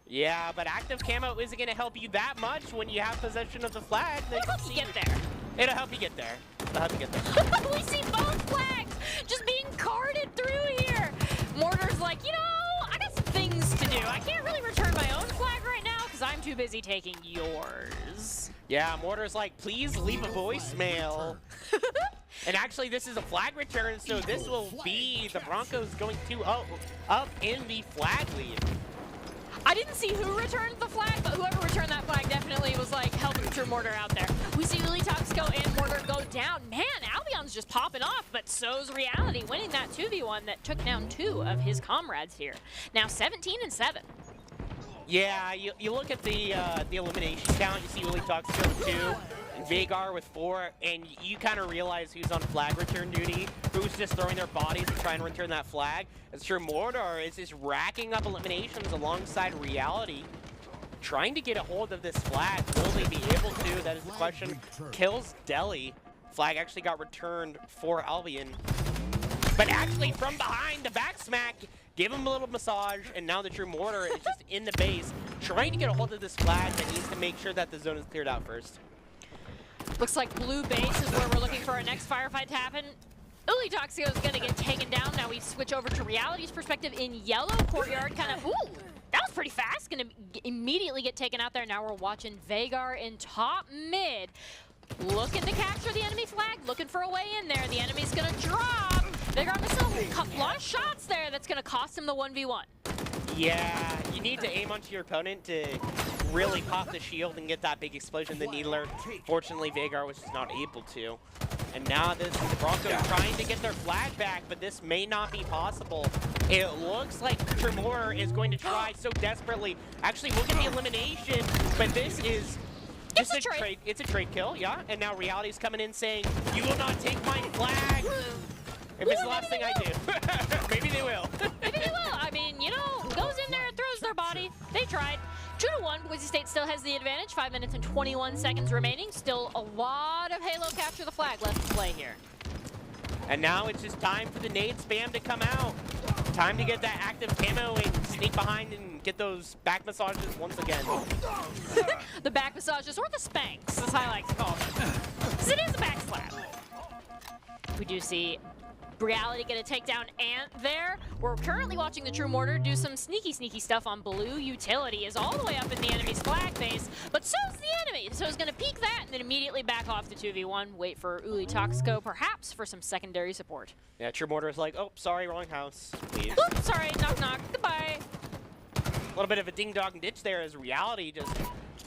Yeah, but active camo isn't going to help you that much when you have possession of the flag. It'll help you get there. It'll help you get there. It'll help you get there. We see both flags just being carted through here. Mortar's like, you know, I got some things to do. I can't really return my own flag right now because I'm too busy taking yours. Yeah, Mortar's like, please leave a voicemail. And actually, this is a flag return, so this will be the Broncos going up in the flag lead. I didn't see who returned the flag, but whoever returned that flag definitely was like helping True Mortar out there. We see Uli Toxico and Mortar go down. Man, Albion's just popping off, but so's Reality, winning that 2v1 that took down 2 of his comrades here. Now 17-7. Yeah, you look at the elimination count, you see Uli Toxico with 2, and Vagar with 4, and you kind of realize who's on flag return duty, who's just throwing their bodies to try and return that flag. As True Mortar is just racking up eliminations alongside Reality, trying to get a hold of this flag. Will they be able to? That is the question. Kills Deli. Flag actually got returned for Albion. But actually from behind, the back smack, give him a little massage, and now the True Mortar is just in the base, trying to get a hold of this flag that needs to make sure that the zone is cleared out first. Looks like blue base is where we're looking for our next firefight to happen. Uli Toxico is going to get taken down. Now we switch over to Reality's perspective in yellow courtyard. Kind of, ooh, that was pretty fast. Going to immediately get taken out there. Now we're watching Vagar in top mid. Looking to capture the enemy flag, looking for a way in there. The enemy's going to drop. Vagar missing a lot of shots there. That's going to cost him the 1v1. Yeah, you need to aim onto your opponent to really pop the shield and get that big explosion, the Needler. Fortunately, Vagar was just not able to. And now the Broncos trying to get their flag back, but this may not be possible. It looks like Tremor is going to try so desperately. Actually, we'll get the elimination, but this is just a trade. It's a trade kill, yeah. And now Reality's coming in saying, "You will not take my flag." If it's the last thing I do. Maybe they will. Maybe they will. I mean, you know, goes in there and throws their body. They tried. 2-1, Boise State still has the advantage. 5 minutes and 21 seconds remaining. Still a lot of Halo capture the flag left to play here. And now it's just time for the nade spam to come out. Time to get that active camo and sneak behind and get those back massages once again. The back massages, or the spanks, as I like to call them. Because it is a back slap. We do see Reality gonna take down Ant there. We're currently watching the True Mortar do some sneaky stuff on blue. Utility is all the way up in the enemy's flag base, but so's the enemy. So he's gonna peek that and then immediately back off the 2v1. Wait for Uli Toxico, perhaps for some secondary support. Yeah, True Mortar is like, oh, sorry, wrong house, please. Oops, sorry, knock knock, goodbye. A little bit of a ding-dong ditch there as Reality just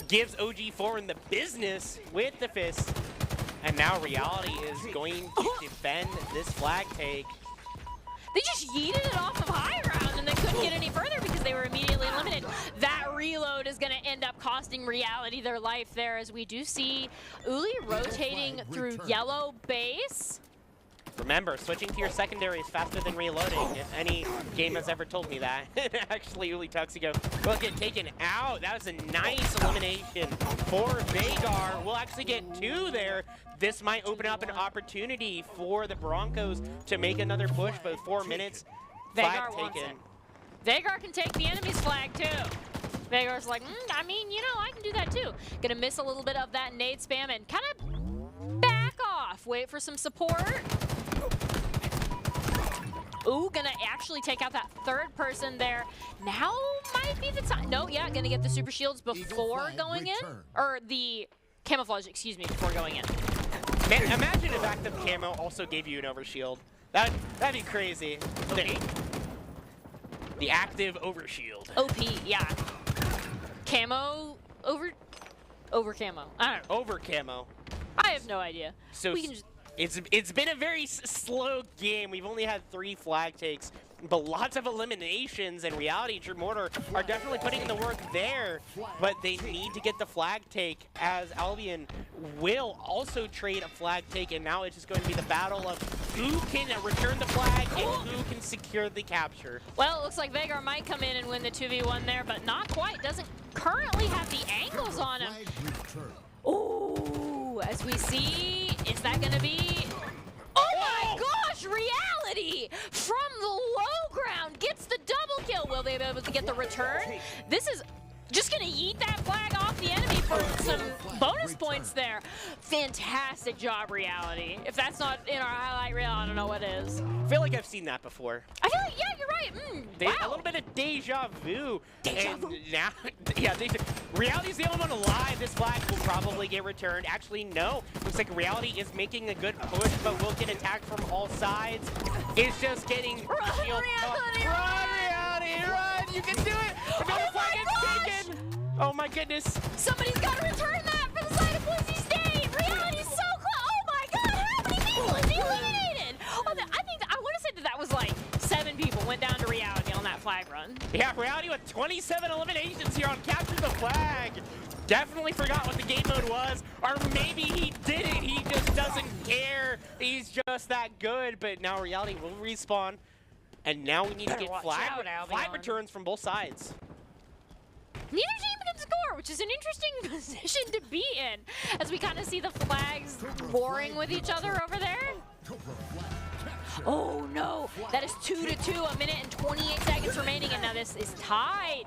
gives OG4 in the business with the fist. And now Reality is going to defend this flag take. They just yeeted it off of high ground and they couldn't get any further because they were immediately eliminated. That reload is going to end up costing Reality their life there, as we do see Uli rotating through yellow base. Remember, switching to your secondary is faster than reloading, if any game has ever told me that. Actually, Uli Tuxigo will get taken out. That was a nice elimination for Vagar. We'll actually get 2 there. This might open up an opportunity for the Broncos to make another push, but 4 minutes, flag taken. Vagar can take the enemy's flag too. Vagar's like, I mean, you know, I can do that too. Gonna miss a little bit of that nade spam and kind of back off. Wait for some support. Ooh, gonna actually take out that third person there. Now might be the time. No, yeah, gonna get the super shields before going in. Or the camouflage, excuse me, before going in. Man, imagine if active camo also gave you an overshield. That'd be crazy. The active overshield. OP, yeah. Camo over camo. I don't know. Over camo. I have no idea. So we can just it's been a very slow game. We've only had 3 flag takes, but lots of eliminations, and Reality and True Mortar are definitely putting in the work there, but they need to get the flag take, as Albion will also trade a flag take, and now it's just going to be the battle of who can return the flag and who can secure the capture. Well, it looks like Vagar might come in and win the 2v1 there, but not quite. Doesn't currently have the angles on him. Ooh, as we see, is that going to be... Oh my gosh, Reality from the low ground gets the double kill. Will they be able to get the return? This is just going to yeet that flag off the enemy for some bonus points there. Fantastic job, Reality. If that's not in our highlight reel, I don't know what is. I feel like I've seen that before. I feel like, yeah, you're right. Wow. A little bit of deja vu. Deja vu. Now, yeah, Reality's the only one alive. This flag will probably get returned. Actually, no. Looks like Reality is making a good push, but will get attacked from all sides. It's just getting... Run, Reality, run, Reality, run! You can do it! Another flag gets taken! Oh my goodness. Somebody's got to return that for the side of Boise State. Reality's so close. Oh my god, how many people is he eliminated? Oh, I want to say that was like 7 people went down to Reality on that flag run. Yeah, Reality with 27 eliminations here on Capture the Flag. Definitely forgot what the game mode was, or maybe he didn't. He just doesn't care. He's just that good, but now Reality will respawn, and now we need to get flag returns from both sides. Neither team can score, which is an interesting position to be in, as we kind of see the flags warring with each other over there. Oh no, that is 2-2, 1 minute and 28 seconds remaining, and now this is tied.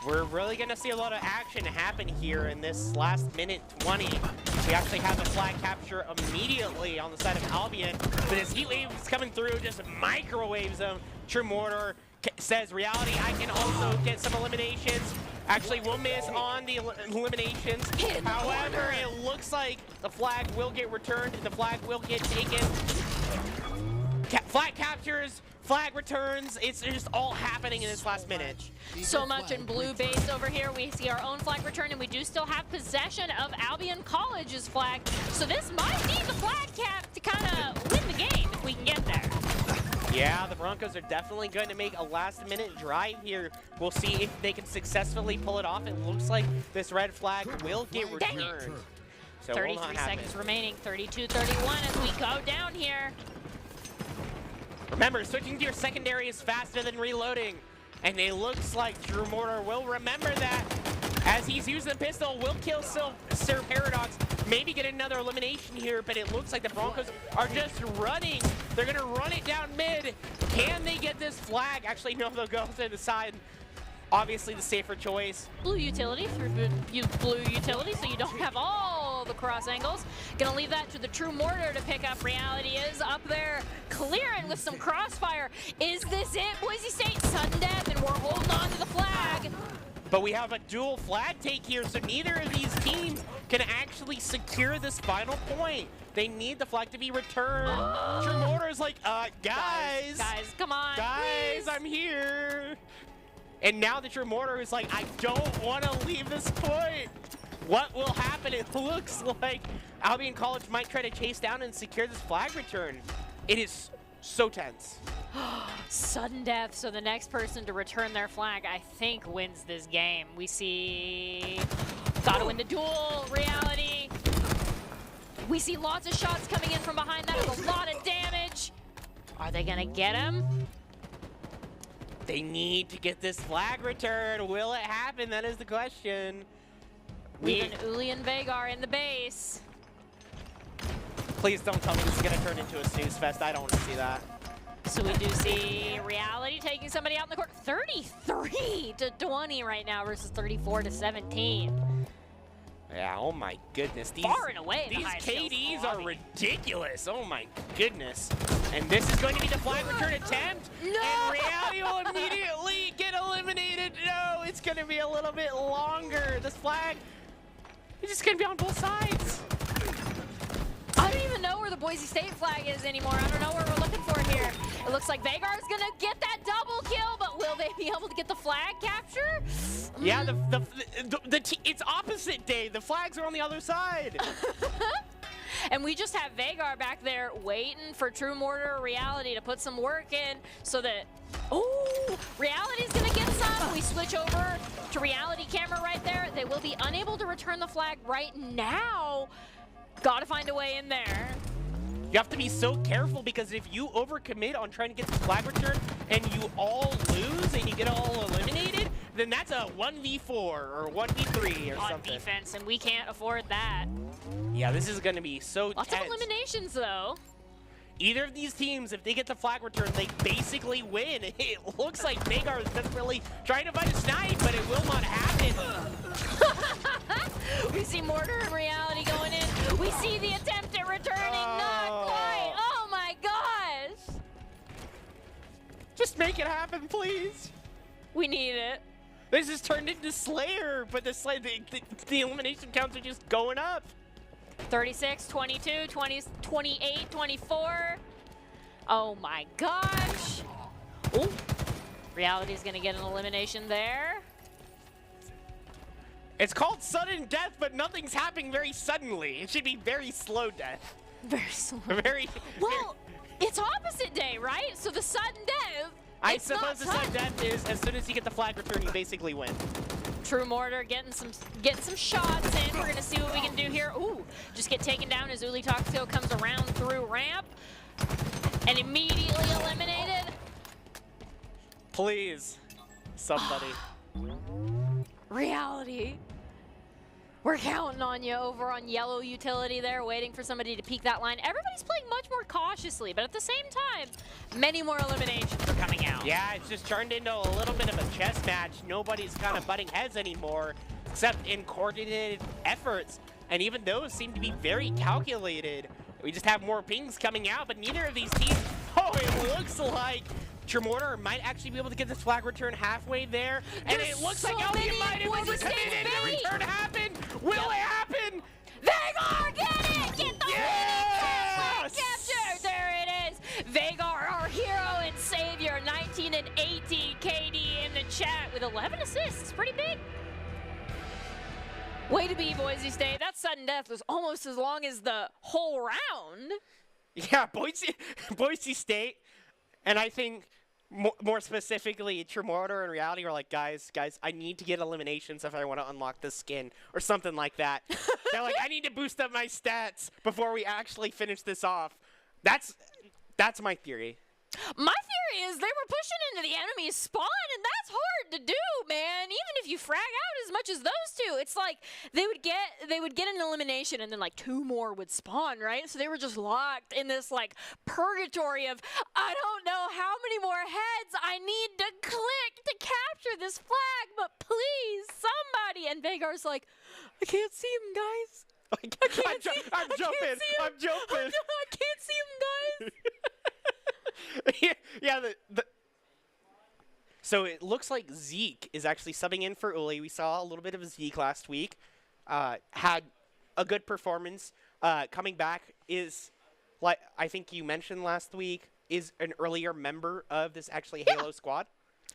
We're really going to see a lot of action happen here in this last minute 20. We actually have the flag capture immediately on the side of Albion, but as Heat Wave is coming through, just microwaves them. True Mortar says, Reality, I can also get some eliminations. Actually, we'll miss on the eliminations. However, it looks like the flag will get returned. The flag will get taken. Flag captures flag returns. It's just all happening in this last minute. So much in blue base over here. We see our own flag return, and we do still have possession of Albion College's flag. So this might be the flag cap to kind of win the game if we can get there. Yeah, the Broncos are definitely going to make a last-minute drive here. We'll see if they can successfully pull it off. It looks like this red flag will get returned. So 33 seconds remaining, 32-31 as we go down here. Remember, switching to your secondary is faster than reloading. And it looks like True Mortar will remember that. As he's using the pistol, will kill Sir Paradox. Maybe get another elimination here, but it looks like the Broncos are just running. They're going to run it down mid. Can they get this flag? Actually, no, they'll go to the side. Obviously, the safer choice. Blue utility, use blue utility so you don't have all the cross angles. Gonna leave that to the True Mortar to pick up. Reality is up there, clearing with some crossfire. Is this it, Boise State? Sudden death, and we're holding on to the flag. But we have a dual flag take here, so neither of these teams can actually secure this final point. They need the flag to be returned. True Mortar is like, guys, come on, guys, please. I'm here. And now the True Mortar is like, I don't want to leave this point. What will happen? It looks like Albion College might try to chase down and secure this flag return. It is so tense. Sudden death, so the next person to return their flag, I think, wins this game. We see gotta win the duel. Reality. We see lots of shots coming in from behind. That is a lot of damage. Are they gonna get him? They need to get this flag returned. Will it happen? That is the question. Leaving Uli and Vagar in the base. Please don't tell me this is going to turn into a snooze fest. I don't want to see that. So we do see Reality taking somebody out in the court. 33-20 right now versus 34-17. Yeah, oh my goodness. Far and away These KDs are ridiculous. Oh my goodness. And this is going to be the flag return attempt. No! And Reality will immediately get eliminated. No, it's going to be a little bit longer. This flag is just going to be on both sides. I don't even know where the Boise State flag is anymore. I don't know where we're looking for here. It looks like Vagar's going to get that double kill, but will they be able to get the flag capture? Yeah, it's opposite day. The flags are on the other side. And we just have Vagar back there waiting for True Mortar Reality to put some work in so that, oh, Reality's going to get some. We switch over to Reality camera right there. They will be unable to return the flag right now. Got to find a way in there. You have to be so careful because if you overcommit on trying to get the flag return and you all lose and you get all eliminated, then that's a 1v4 or 1v3 or something. On defense, and we can't afford that. Yeah, this is going to be so Lots tense. of eliminations, though. Either of these teams, if they get the flag return, they basically win. It looks like Vagar is desperately trying to find a snipe, but it will not happen. We see Mortar and Reality going in. We see the attempt at returning. Not quite. Oh, my gosh. Just make it happen, please. We need it. This has turned into Slayer, but the elimination counts are just going up. 36, 22, 20, 28, 24. Oh my gosh. Oh, Reality's gonna get an elimination there. It's called sudden death, but nothing's happening very suddenly. It should be very slow death. Very slow. Well, it's opposite day, right? So the sudden death. I suppose the sudden death is as soon as you get the flag return, you basically win. True Mortar getting some shots in. We're gonna see what we can do here. Ooh, just get taken down as Uli Toxio comes around through ramp and immediately eliminated. Please, somebody. Reality. We're counting on you over on yellow utility there, waiting for somebody to peek that line. Everybody's playing much more cautiously, but at the same time, many more eliminations are coming out. Yeah, it's just turned into a little bit of a chess match. Nobody's kind of butting heads anymore, except in coordinated efforts. And even those seem to be very calculated. We just have more pings coming out, but neither of these teams, oh, it looks like True Mortar might actually be able to get this flag return halfway there. And it looks like Albion might have overcommitted and the return happened. Will it happen? Vagar, get it! Get the yes! winning flag capture! There it is! Vagar, our hero and savior. assists. Pretty big. Way to be, Boise State. That sudden death was almost as long as the whole round. Yeah, Boise State, and I think more specifically, Tremorder and Reality were like, guys, I need to get eliminations if I want to unlock this skin or something like that. They're like, I need to boost up my stats before we actually finish this off. That's my theory. My theory is they were pushing into the enemy's spawn, and that's hard to do, man. Even if you frag out as much as those two, it's like they would get an elimination, and then like 2 more would spawn, right? So they were just locked in this like purgatory of, I don't know how many more heads I need to click to capture this flag, but please, somebody. And Vagar's like, I can't see him, guys. I'm jumping. I can't see him, guys. Yeah, so it looks like Zeke is actually subbing in for Uli. We saw a little bit of Zeke last week. Had a good performance. Coming back is, like I think you mentioned last week, is an earlier member of this actually Halo squad.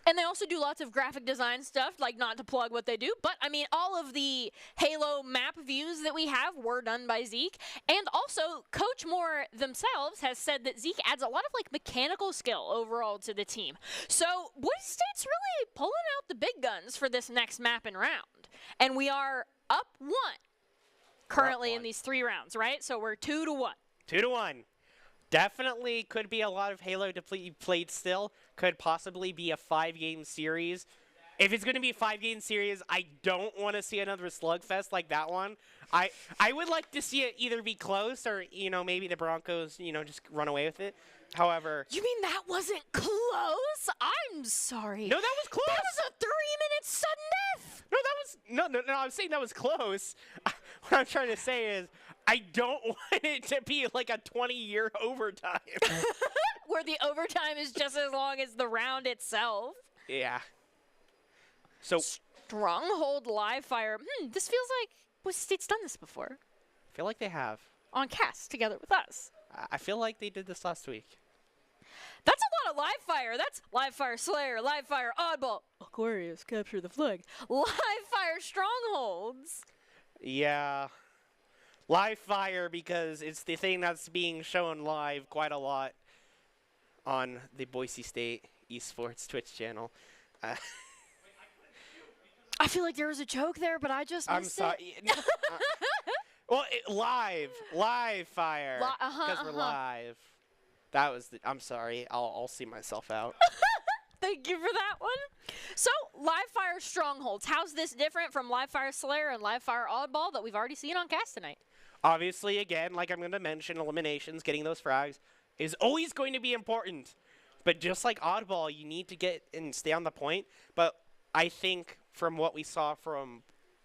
And they also do lots of graphic design stuff, like not to plug what they do, but I mean, all of the Halo map views that we have were done by Zeke. And also, Coach Moore themselves has said that Zeke adds a lot of like mechanical skill overall to the team. So Boise State's really pulling out the big guns for this next map and round. And we are up 1 currently in these 3 rounds, right? So we're 2-1. 2-1. Definitely could be a lot of Halo to be played still. Could possibly be a 5-game series. If it's going to be a 5-game series, I don't want to see another slugfest like that one. I would like to see it either be close or, maybe the Broncos, just run away with it. However... You mean that wasn't close? I'm sorry. No, that was close. That was a 3-minute sudden death. No, that was... No, I'm saying that was close. What I'm trying to say is I don't want it to be like a 20-year overtime. Where the overtime is just as long as the round itself. Yeah. So Stronghold live fire. This feels like Boise State's done this before. I feel like they have. On cast together with us. I feel like they did this last week. That's a lot of live fire. That's live fire Slayer, live fire Oddball, Aquarius, capture the flag, live fire Strongholds. Yeah. Live fire because it's the thing that's being shown live quite a lot on the Boise State Esports Twitch channel. I feel like there was a joke there, but I just missed it. Well, live fire, because we're live. That was I'm sorry. I'll see myself out. Thank you for that one. So, live fire Strongholds. How's this different from live fire Slayer and live fire Oddball that we've already seen on cast tonight? Obviously, again, like I'm going to mention, eliminations, getting those frags is always going to be important. But just like Oddball, you need to get and stay on the point. But I think from what we saw from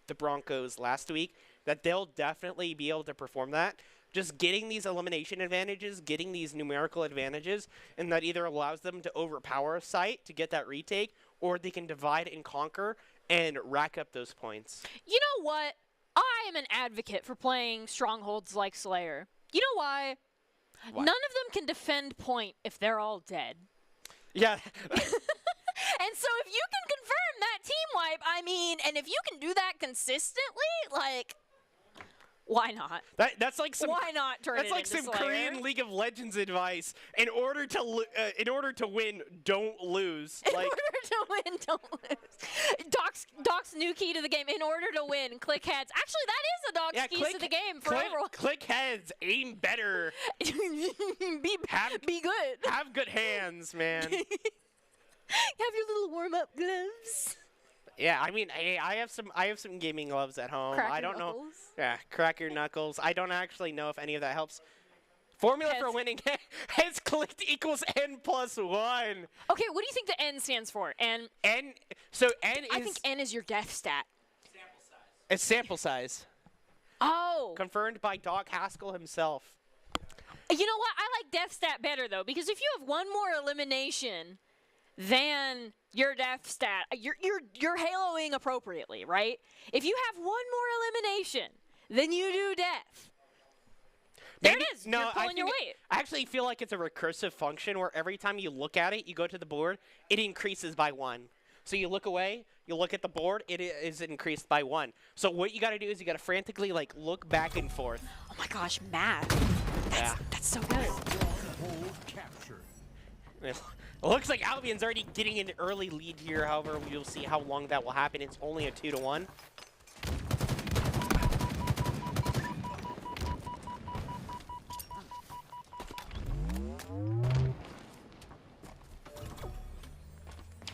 the Broncos last week, that they'll definitely be able to perform that. Just getting these elimination advantages, getting these numerical advantages, and that either allows them to overpower a site to get that retake, or they can divide and conquer and rack up those points. You know what? I am an advocate for playing Strongholds like Slayer. You know why? None of them can defend point if they're all dead. Yeah. And so if you can confirm that team wipe, and if you can do that consistently, like, why not? That's like some. Why not turn it into That's like some Slayer? Korean League of Legends advice. In order to win, don't lose. In order to win, don't lose. Doc's new key to the game. In order to win, click heads. Actually, that is a Doc's key to the game for everyone. Click heads. Aim better. Be good. Have good hands, man. Have your little warm-up gloves. Yeah, I have some gaming gloves at home. Crack I your don't knuckles. know. Yeah, crack your knuckles. I don't actually know if any of that helps. Formula for winning heads clicked equals N+1. Okay, what do you think the N stands for? N is. I think N is your death stat. Sample size. It's sample size. Oh. Confirmed by Doc Haskell himself. You know what? I like death stat better though, because if you have one more elimination than your death stat, you're haloing appropriately, right? If you have one more elimination, then you do death. There it is. You're pulling your weight. I actually feel like it's a recursive function where every time you look at it, you go to the board, it increases by 1. So you look away, you look at the board, it is increased by 1. So what you got to do is you got to frantically like look back and forth. Oh my gosh, math. That's so good. It looks like Albion's already getting an early lead here. However, we'll see how long that will happen. It's only a 2-1.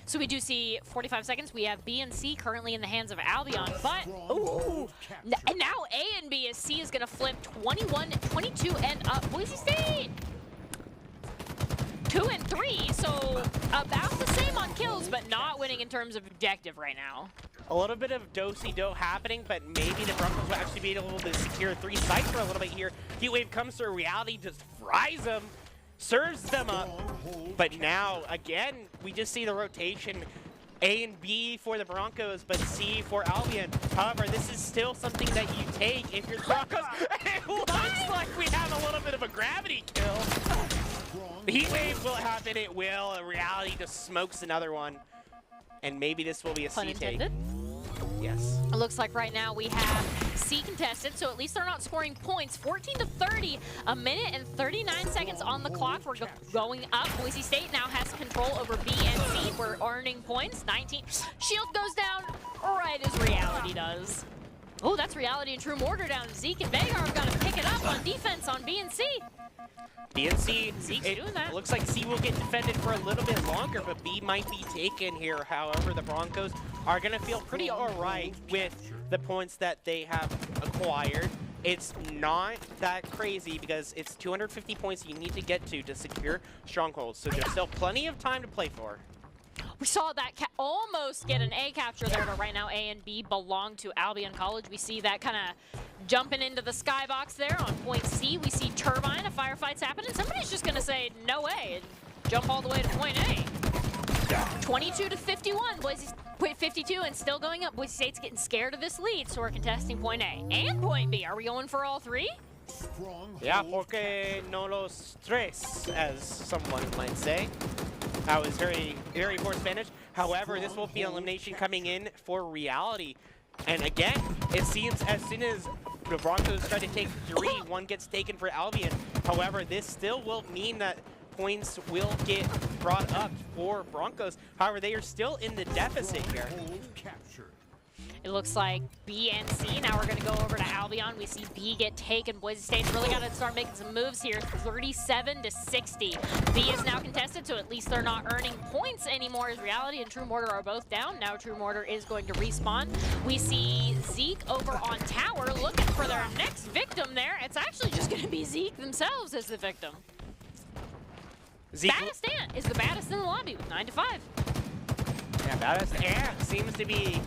So we do see 45 seconds. We have B and C currently in the hands of Albion, but and now A and B as C is going to flip 21, 22, and up. Boise State 2 and 3, so about the same on kills, but not winning in terms of objective right now. A little bit of do-si-do happening, but maybe the Broncos will actually be able to secure 3 sites for a little bit here. Heatwave comes through, Reality just fries them, serves them up. But now, again, we just see the rotation. A and B for the Broncos, but C for Albion. However, this is still something that you take if you're the Broncos. It looks like we have a little bit of a gravity kill. The Heatwave will happen, it will. A Reality just smokes another one. And maybe this will be a C take. Yes. It looks like right now we have C contested, so at least they're not scoring points. 14-30, a minute and 39 seconds on the clock. We're going up. Boise State now has control over B and C. We're earning points. 19. Shield goes down right as Reality does. Oh, that's Reality and True Mortar down. Zeke and Vagar have got to pick it up on defense on B and C. B and C, Zeke's doing that. Looks like C will get defended for a little bit longer, but B might be taken here. However, the Broncos are going to feel pretty all right with the points that they have acquired. It's not that crazy because it's 250 points you need to get to secure strongholds, so there's still plenty of time to play for. We saw that almost get an A capture there, but right now A and B belong to Albion College. We see that kind of jumping into the skybox there on point C. We see Turbine, a firefight's happening. Somebody's just going to say no way and jump all the way to point A. 22-51, Boise 52 and still going up. Boise State's getting scared of this lead, so we're contesting point A and point B. Are we going for all 3? Yeah, porque no los tres, as someone might say. That was very, very poor Spanish. However, this will be an elimination coming in for Reality. And again, it seems as soon as the Broncos try to take 3, 1 gets taken for Albion. However, this still will mean that points will get brought up for Broncos. However, they are still in the deficit here. It looks like B and C. Now we're going to go over to Albion. We see B get taken. Boise State's really got to start making some moves here. 37-60. B is now contested, so at least they're not earning points anymore as Reality and True Mortar are both down. Now True Mortar is going to respawn. We see Zeke over on Tower looking for their next victim there. It's actually just going to be Zeke themselves as the victim. Zeke Baddest Ant is the baddest in the lobby with 9-5. Yeah, Baddest Ant seems to be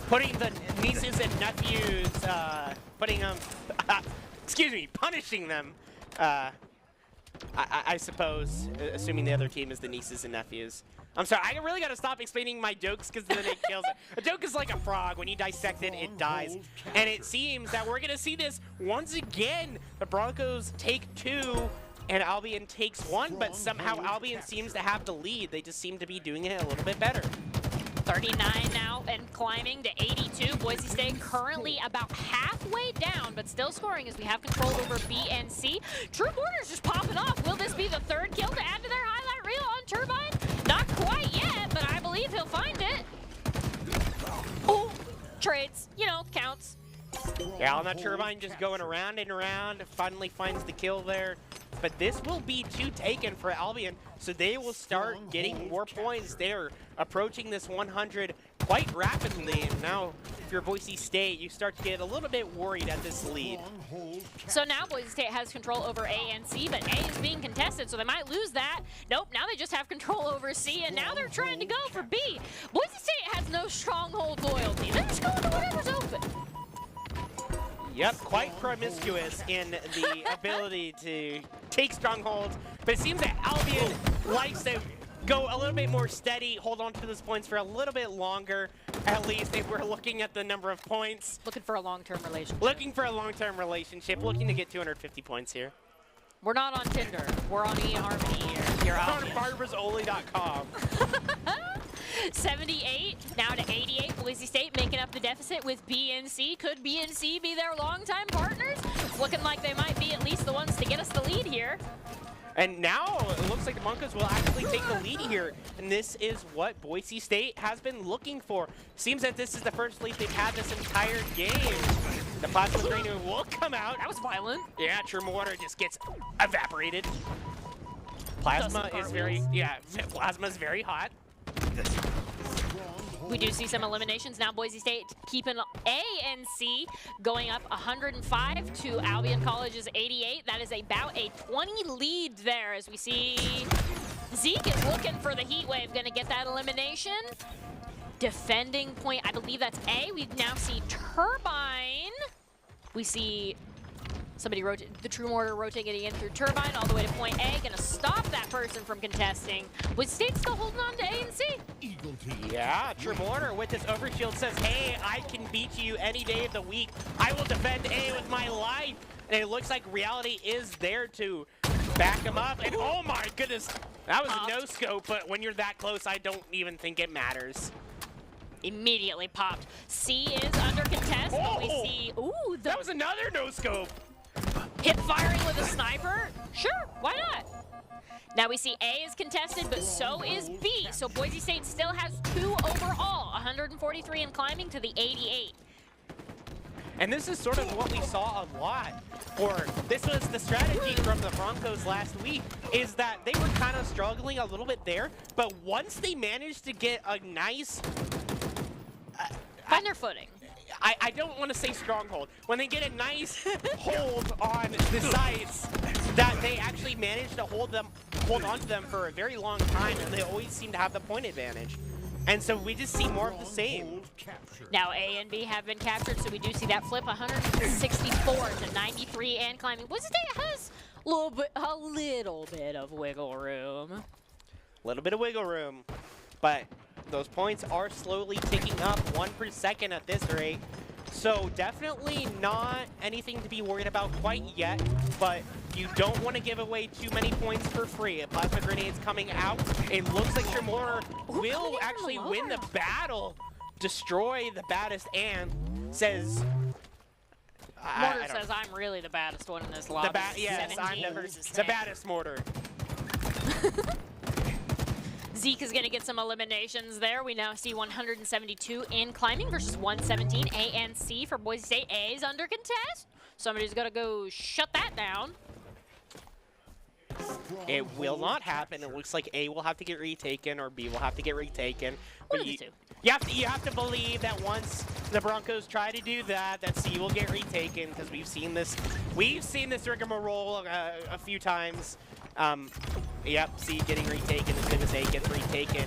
putting the nieces and nephews, punishing them, I suppose, assuming the other team is the nieces and nephews. I'm sorry, I really gotta stop explaining my jokes because then it kills it. A joke is like a frog. When you dissect it, it dies. And it seems that we're gonna see this once again. The Broncos take 2 and Albion takes 1, but somehow Albion seems to have the lead. They just seem to be doing it a little bit better. 39 now and climbing to 82. Boise State currently about halfway down, but still scoring as we have control over B and C. True Mortar's just popping off. Will this be the 3rd kill to add to their highlight reel on Turbine? Not quite yet, but I believe he'll find it. Oh, trades, you know, counts. Yeah, on that Turbine just going around and around, finally finds the kill there. But this will be 2 taken for Albion, so they will start getting more points. They're approaching this 100 quite rapidly, and now if you're Boise State, you start to get a little bit worried at this lead. So now Boise State has control over A and C, but A is being contested, so they might lose that. Nope, now they just have control over C, and now they're trying to go for B. Boise State has no stronghold loyalty. They're just going to whatever's open. Yep, quite promiscuous in the ability to take strongholds, but it seems that Albion likes to go a little bit more steady, hold on to those points for a little bit longer, at least if we're looking at the number of points. Looking for a long-term relationship. Looking for a long-term relationship, looking to get 250 points here. We're not on Tinder. We're on eHarmony here. You're on barbersonly.com. 78 now to 88. Boise State making up the deficit with BNC. Could BNC be their longtime partners? It's looking like they might be at least the ones to get us the lead here. And now it looks like the Broncos will actually take the lead here. And this is what Boise State has been looking for. Seems that this is the first lead they've had this entire game. The Plasma Grenade will come out. That was violent. Yeah, True Mortar just gets evaporated. Plasma is Plasma is very hot. We do see some eliminations now. Boise State keeping A and C, going up 105 to Albion College's 88. That is about a 20 lead there as we see Zeke is looking for the heat wave, gonna get that elimination. Defending point, I believe that's A. We now see Turbine. We see somebody rotate, the True Mortar rotating in through Turbine all the way to point A, gonna stop that person from contesting. Boise State still holding on to A and C. Yeah, True Mortar with this overshield says, hey, I can beat you any day of the week. I will defend A with my life. And it looks like reality is there to back him up. And oh my goodness, that was a no-scope, but when you're that close, I don't even think it matters. Immediately popped. C is under contest, but we see, that was another no-scope. Hip firing with a sniper? Sure, why not? Now we see A is contested, but so is B. So Boise State still has 2 overall, 143 in climbing to the 88. And this is sort of what we saw a lot, or this was the strategy from the Broncos last week, is that they were kind of struggling a little bit there, but once they managed to get a nice... find their footing. I don't want to say stronghold. When they get a nice hold on the sites, that they actually manage to hold on to them for a very long time, and they always seem to have the point advantage. And so we just see more of the same. Now A and B have been captured, so we do see that flip 164 to 93 and climbing. Boise State has a little bit of wiggle room. A little bit of wiggle room, but those points are slowly ticking up 1 per second at this rate. So definitely not anything to be worried about quite yet, but you don't want to give away too many points for free. A Plasma Grenade's coming out. It looks like True Mortar will actually win the battle, destroy the baddest, and says... Mortar says, I'm really the baddest one in this lobby. Yes, I'm the baddest Mortar. Zeke is going to get some eliminations there. We now see 172 in climbing versus 117 A and C for Boise State. A is under contest. Somebody's got to go shut that down. It will not happen. It looks like A will have to get retaken or B will have to get retaken. But you have to believe that once the Broncos try to do that, that C will get retaken, because we've seen this rigmarole a few times. Yep, C getting retaken as soon as A gets retaken.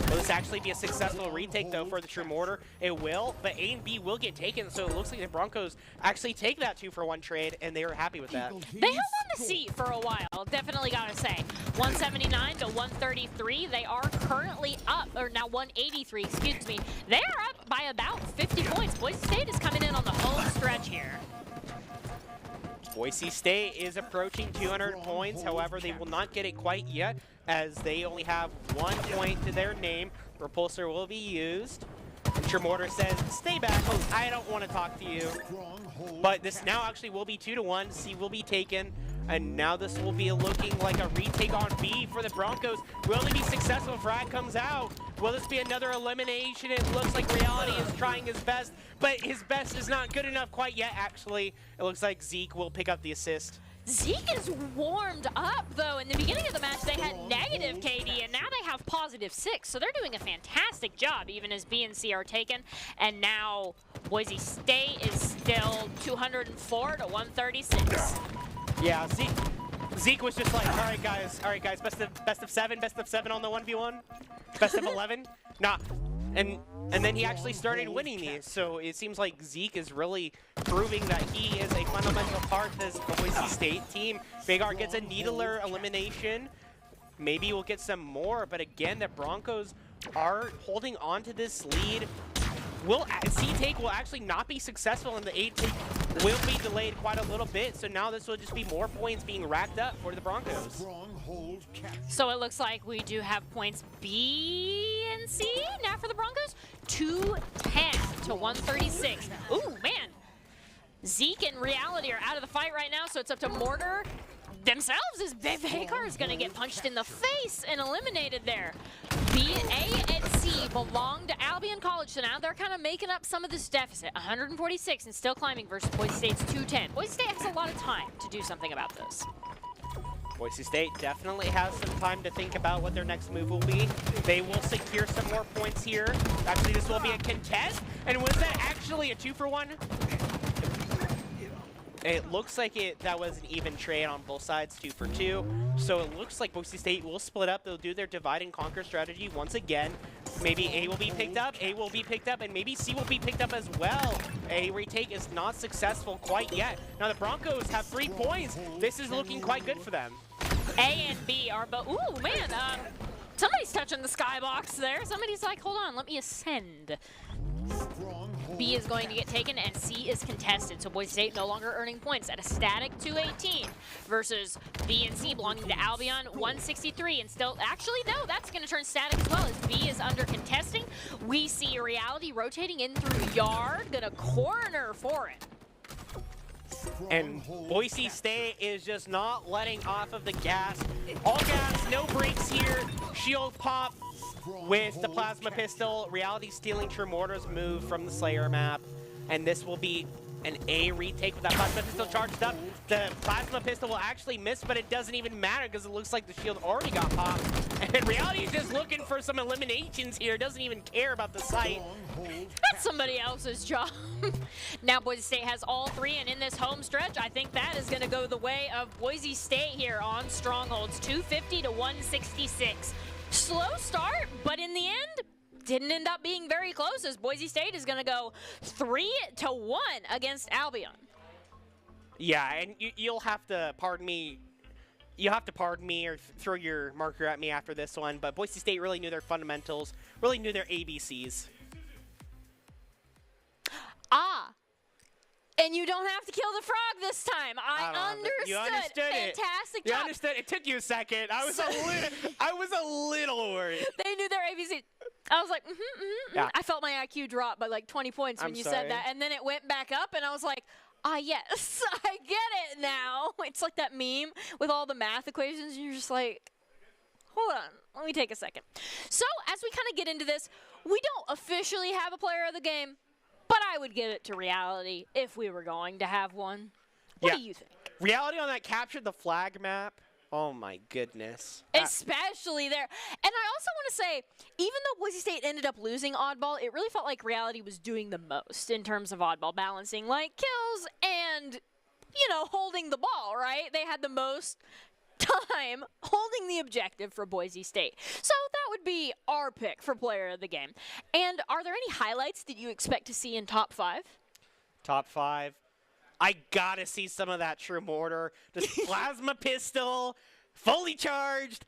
Will this actually be a successful retake, though, for the True Mortar? It will, but A and B will get taken, so it looks like the Broncos actually take that 2-for-1 trade, and they were happy with that. They held on to C for a while, definitely gotta say. 179 to 133, they are currently up, or now 183, excuse me. They are up by about 50 points. Boise State is coming in on the home stretch here. Boise State is approaching 200 points, however, they will not get it quite yet, as they only have 1 point to their name. Repulsor will be used. And True Mortar says, stay back, I don't want to talk to you. But this now actually will be 2-1, C will be taken, and now this will be looking like a retake on B for the Broncos. Will they be successful? Frag comes out. Will this be another elimination? It looks like Reality is trying his best, but his best is not good enough quite yet, actually. It looks like Zeke will pick up the assist. Zeke is warmed up, though. In the beginning of the match, they had negative KD, and now they have positive 6. So they're doing a fantastic job, even as B and C are taken. And now Boise State is still 204 to 136. Yeah, Zeke was just like, all right, guys, best of 7 on the 1v1, best of 11. Nah, and then he actually started winning these. So it seems like Zeke is really proving that he is a fundamental part of this Boise State team. Big R gets a needler elimination. Maybe we'll get some more, but again, the Broncos are holding on to this lead. C-Take will actually not be successful, and the A-Take will be delayed quite a little bit, so now this will just be more points being racked up for the Broncos. So it looks like we do have points B ANC. Now for the Broncos, 210 to 136. Ooh, man. Zeke and Reality are out of the fight right now, so it's up to Mortar themselves as Vagar is going to get punched in the face and eliminated there. B, A, and C belong to Albion College, so now they're kind of making up some of this deficit. 146 and still climbing versus Boise State's 210. Boise State has a lot of time to do something about this. Boise State definitely has some time to think about what their next move will be. They will secure some more points here. Actually, this will be a contest. And was that actually a 2-for-1? It looks like that was an even trade on both sides, 2-for-2. So it looks like Boise State will split up. They'll do their divide and conquer strategy once again. Maybe A will be picked up, A will be picked up, and maybe C will be picked up as well. A retake is not successful quite yet. Now the Broncos have 3 points. This is looking quite good for them. A and B are both. Ooh, man. Somebody's touching the skybox there. Somebody's like, hold on, let me ascend. B is going to get taken, and C is contested. So Boise State no longer earning points at a static 218 versus B and C belonging to Albion 163. And still, actually, no, that's going to turn static as well as B is under contesting. We see Reality rotating in through Yard, going to corner for it. And Boise State is just not letting off of the gas. All gas, no brakes here. Shield pop with the plasma pistol. Reality stealing True Mortar's move from the Slayer map. And this will be an A retake with that plasma pistol charged up. The plasma pistol will actually miss, but it doesn't even matter because it looks like the shield already got popped. And Reality is just looking for some eliminations here. Doesn't even care about the site. That's somebody else's job. Now Boise State has all 3, and in this home stretch, I think that is going to go the way of Boise State here on Strongholds, 250 to 166. Slow start, but in the end, didn't end up being very close as Boise State is going to go 3-1 against Albion. Yeah, and you'll have to pardon me. You have to pardon me or throw your marker at me after this one, but Boise State really knew their fundamentals, really knew their ABCs. And you don't have to kill the frog this time. I understood. You understood it. Fantastic job. job. You understood. It took you a second. I was a little worried. They knew their ABC. I was like, Yeah. I felt my IQ drop by like 20 points when you said that, and then it went back up, and I was like, yes, I get it now. It's like that meme with all the math equations, and you're just like, hold on, let me take a second. So as we kind of get into this, we don't officially have a player of the game, but I would give it to Reality if we were going to have one. What do you think? Reality on that captured the flag map. Oh my goodness. Especially there. And I also want to say, even though Boise State ended up losing oddball, it really felt like Reality was doing the most in terms of oddball balancing, like kills and, holding the ball, right? They had the most time holding the objective for Boise State. So that would be our pick for player of the game. And are there any highlights that you expect to see in top 5? Top 5. I gotta see some of that True Mortar. Just plasma pistol, fully charged,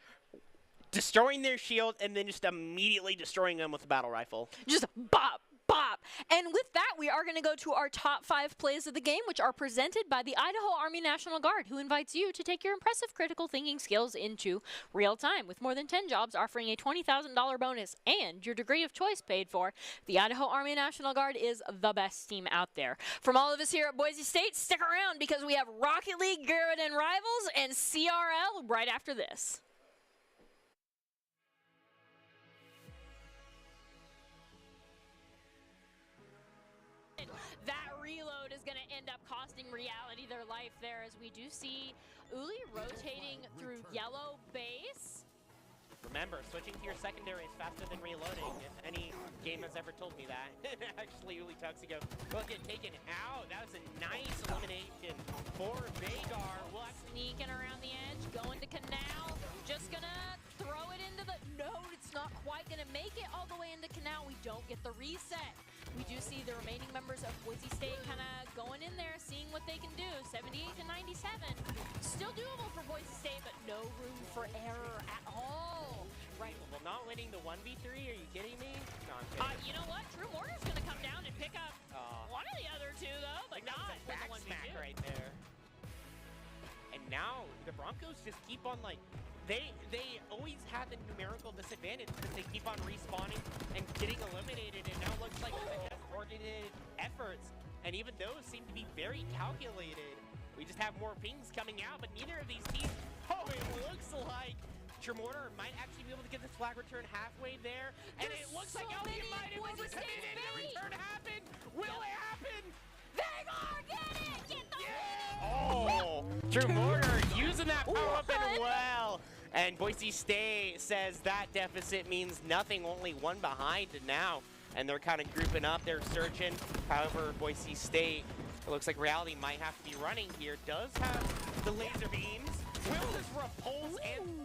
destroying their shield, and then just immediately destroying them with a battle rifle. Just bop, bop. And with that, we are going to go to our top 5 plays of the game, which are presented by the Idaho Army National Guard, who invites you to take your impressive critical thinking skills into real time. With more than 10 jobs offering a $20,000 bonus and your degree of choice paid for, the Idaho Army National Guard is the best team out there. From all of us here at Boise State, stick around because we have Rocket League, Garrett and Rivals, and CRL right after this. That reload is going to end up costing Reality their life there, as we do see Uli rotating through yellow base. Remember, switching to your secondary is faster than reloading, if any game has ever told me that. Actually, Uli Tuxico will get taken out. That was a nice elimination for Vagar. Well, sneaking around the edge, going to Canal, just going to throw it into the... No, it's not quite going to make it all the way into Canal. We don't get the reset. We do see the remaining members of Boise State kind of going in there, seeing what they can do. 78 to 97. Still doable for Boise State, but no room for error at all. Right. Well, not winning the 1v3, are you kidding me? No, I'm kidding. You know what? True Mortar's going to come down and pick up one of the other two, though, but not with the 1v2. Right there. And now the Broncos just keep on, like, they always have the numerical disadvantage because they keep on respawning and getting eliminated, and now it looks like the best coordinated efforts, and even those seem to be very calculated. We just have more pings coming out, but neither of these teams, oh, it looks like Tremortar might actually be able to get this flag return halfway there, and it looks like Albion might have overcommitted, and the return happened. Will it happen? They are getting it! Get the Yeah! Oh, Tremortar using that power-up and well. And Boise State says that deficit means nothing, only one behind now. And they're kind of grouping up, they're searching. However, Boise State, it looks like Reality might have to be running here. Does have the laser beams. Will this repulse and...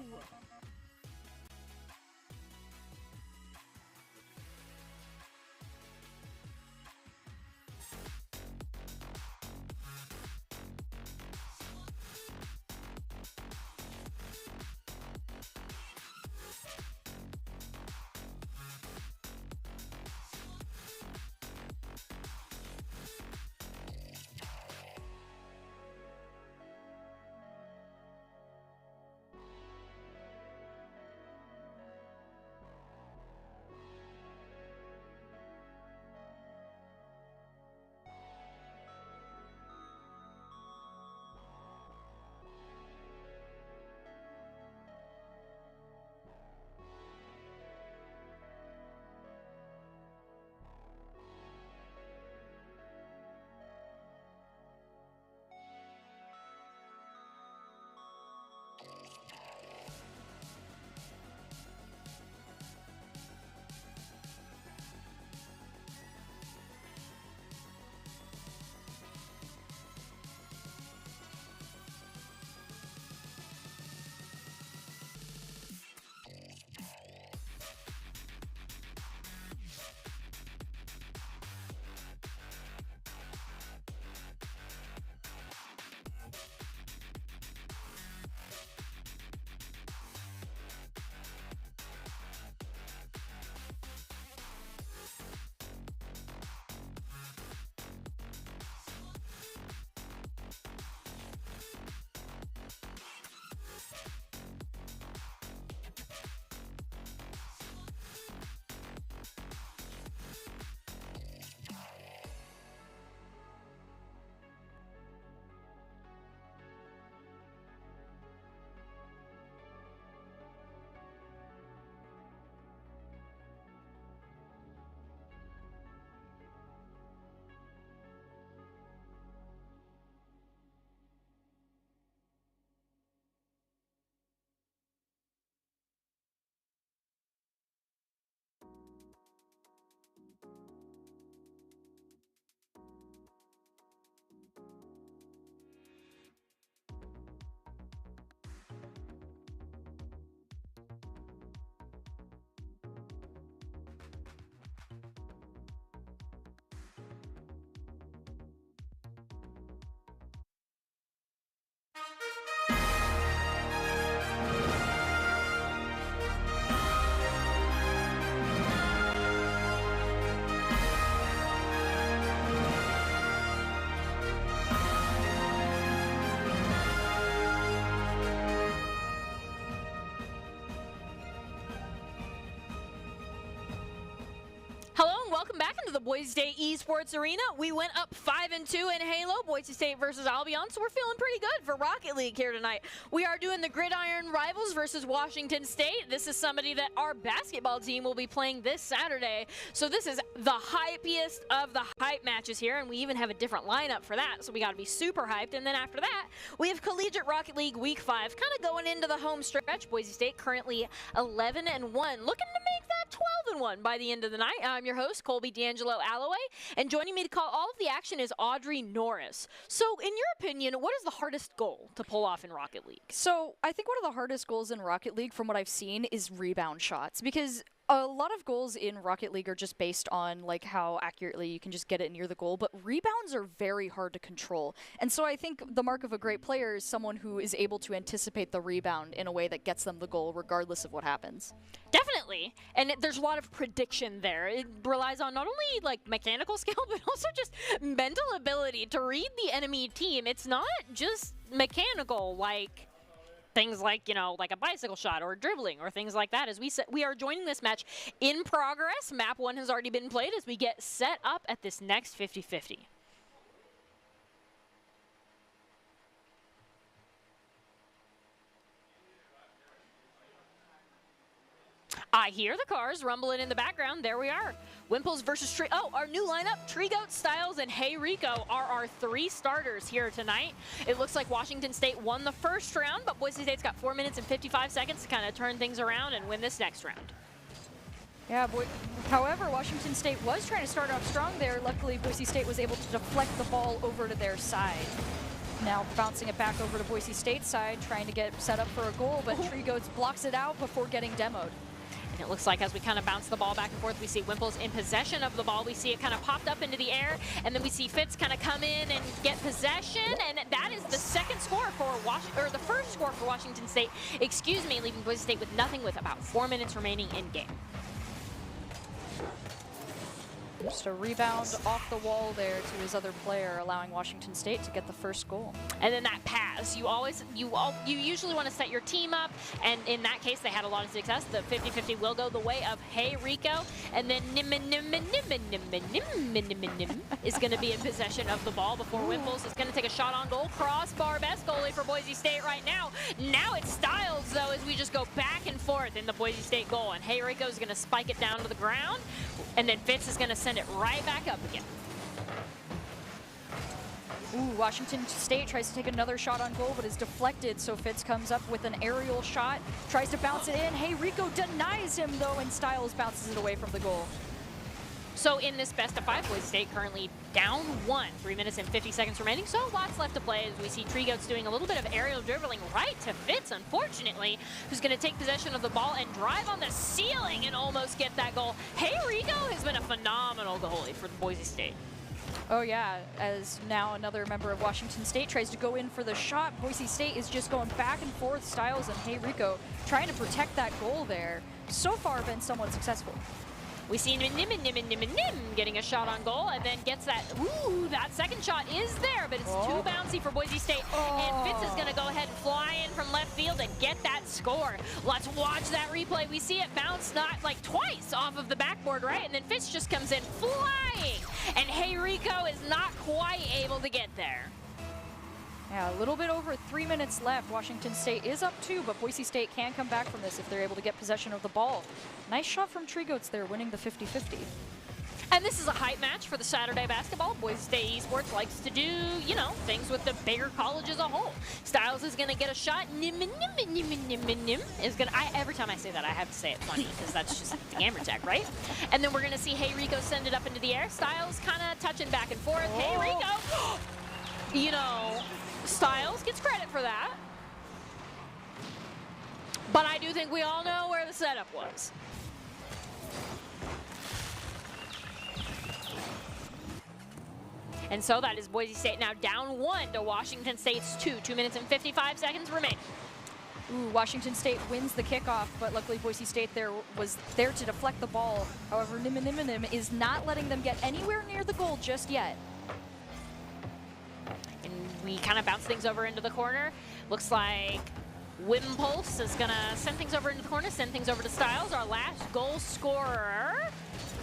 Welcome back into the Boise State Esports Arena. We went up 5-2 in Halo, Boise State versus Albion, so we're feeling pretty good for Rocket League here tonight. We are doing the Gridiron Rivals versus Washington State. This is somebody that our basketball team will be playing this Saturday, so this is the hypiest of the hype matches here, and we even have a different lineup for that, so we got to be super hyped. And then after that, we have Collegiate Rocket League Week 5, kind of going into the home stretch. Boise State currently 11-1, looking to make that 12-1 by the end of the night. I'm your host, Colby D'Angelo Alloway, and joining me to call all of the action is Audrey Norris. So, in your opinion, what is the hardest goal to pull off in Rocket League? So, I think one of the hardest goals in Rocket League, from what I've seen, is rebound shots, because a lot of goals in Rocket League are just based on like how accurately you can just get it near the goal, but rebounds are very hard to control. And so I think the mark of a great player is someone who is able to anticipate the rebound in a way that gets them the goal regardless of what happens. Definitely. And there's a lot of prediction there. It relies on not only like mechanical skill, but also just mental ability to read the enemy team. It's not just mechanical, like things like, you know, like a bicycle shot or dribbling or things like that. As we are joining this match in progress. Map 1 has already been played as we get set up at this next 50-50. I hear the cars rumbling in the background. There we are. Wimples versus Tree. Oh, our new lineup. Trigoat, Styles, and Hey Rico are our 3 starters here tonight. It looks like Washington State won the first round, but Boise State's got 4 minutes and 55 seconds to kind of turn things around and win this next round. Yeah, however, Washington State was trying to start off strong there. Luckily, Boise State was able to deflect the ball over to their side. Now bouncing it back over to Boise State's side, trying to get set up for a goal, but Trigoats blocks it out before getting demoed. And it looks like as we kind of bounce the ball back and forth, we see Wimples in possession of the ball. We see it kind of popped up into the air, and then we see Fitz kind of come in and get possession, and that is the second score for the first score for Washington State, excuse me, leaving Boise State with nothing with about 4 minutes remaining in game. Just a rebound off the wall there to his other player, allowing Washington State to get the first goal. And then that pass, you usually want to set your team up, and in that case, they had a lot of success. The 50-50 will go the way of Hey Rico, and then Nim is going to be in possession of the ball before Wimples is going to take a shot on goal. Crossbar, best goalie for Boise State right now. Now it's Styles, though, as we just go back and forth in the Boise State goal, and Hey Rico is going to spike it down to the ground, and then Fitz is going to send it right back up again. Ooh, Washington State tries to take another shot on goal, but is deflected, so Fitz comes up with an aerial shot, tries to bounce it in. Hey Rico denies him, though, and Styles bounces it away from the goal. So in this best of 5, Boise State currently down 1, 3 minutes and 50 seconds remaining, so lots left to play as we see Trigoats doing a little bit of aerial dribbling right to Fitz, unfortunately, who's going to take possession of the ball and drive on the ceiling and almost get that goal. Hey Rico has been a phenomenal goalie for Boise State. Oh yeah, as now another member of Washington State tries to go in for the shot. Boise State is just going back and forth. Styles and Hey Rico trying to protect that goal there. So far been somewhat successful. We see Nim getting a shot on goal and then gets that, ooh, that second shot is there, but it's too bouncy for Boise State. And Fitz is going to go ahead and fly in from left field and get that score. Let's watch that replay. We see it bounce not like twice off of the backboard, right? And then Fitz just comes in flying. And Hey Rico is not quite able to get there. Yeah, a little bit over 3 minutes left. Washington State is up 2, but Boise State can come back from this if they're able to get possession of the ball. Nice shot from Trigoats there, winning the 50-50. And this is a hype match for the Saturday basketball. Boise State Esports likes to do, you know, things with the bigger college as a whole. Styles is going to get a shot. Is gonna. Every time I say that, I have to say it funny because that's just the gamer tag, right? And then we're going to see Hey Rico send it up into the air. Styles kind of touching back and forth. Hey Rico, you know, Styles gets credit for that. But I do think we all know where the setup was. And so that is Boise State now down 1 to Washington State's 2. 2 minutes and 55 seconds remaining. Ooh, Washington State wins the kickoff, but luckily Boise State was there to deflect the ball. However, Nim is not letting them get anywhere near the goal just yet. And we kind of bounce things over into the corner. Looks like Wimpulse is going to send things over into the corner, send things over to Styles, our last goal scorer.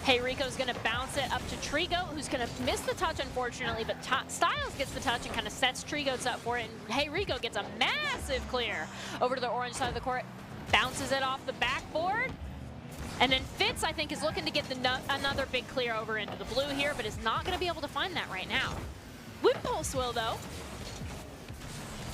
Hey Rico's going to bounce it up to Trigo, who's going to miss the touch, unfortunately, but Styles gets the touch and kind of sets Trigoats up for it. And Hey Rico gets a massive clear over to the orange side of the court, bounces it off the backboard. And then Fitz, I think, is looking to get another big clear over into the blue here, but is not going to be able to find that right now. Wimpulse will, though.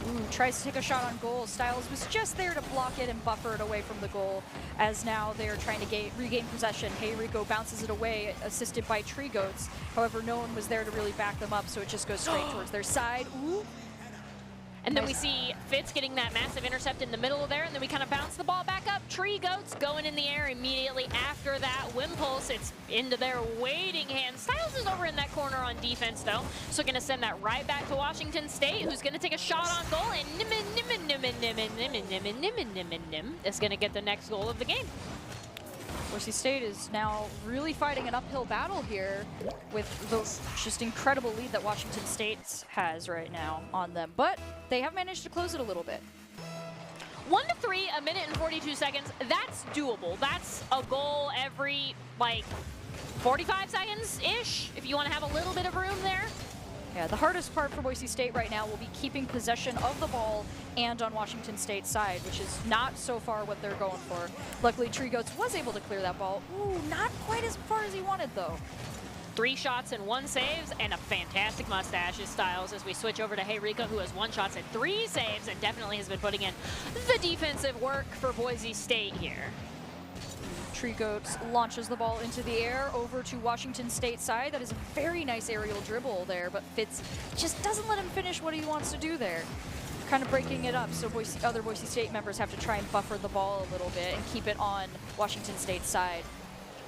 Ooh, tries to take a shot on goal. Styles was just there to block it and buffer it away from the goal, as now they're trying to regain possession. Hey Rico bounces it away, assisted by Trigoats. However, no one was there to really back them up, so it just goes straight towards their side. Ooh. And then we see Fitz getting that massive intercept in the middle of there, and then we kind of bounce the ball back up. Trigoats going in the air immediately after that. Wimpulse, it's into their waiting hands. Styles is over in that corner on defense, though, so going to send that right back to Washington State, who's going to take a shot on goal, and Nim is going to get the next goal of the game. Boise State is now really fighting an uphill battle here with the just incredible lead that Washington State has right now on them. But they have managed to close it a little bit. 1 to 3, a minute and 42 seconds. That's doable. That's a goal every, like, 45 seconds-ish, if you want to have a little bit of room there. Yeah, the hardest part for Boise State right now will be keeping possession of the ball and on Washington State's side, which is not so far what they're going for. Luckily, Tree Goats was able to clear that ball. Ooh, not quite as far as he wanted, though. 3 shots and 1 saves, and a fantastic mustache is Styles as we switch over to Hey Rico, who has 1 shot and 3 saves and definitely has been putting in the defensive work for Boise State here. Tree Goats launches the ball into the air over to Washington State side. That is a very nice aerial dribble there, but Fitz just doesn't let him finish what he wants to do there. Kind of breaking it up, so other Boise State members have to try and buffer the ball a little bit and keep it on Washington State's side.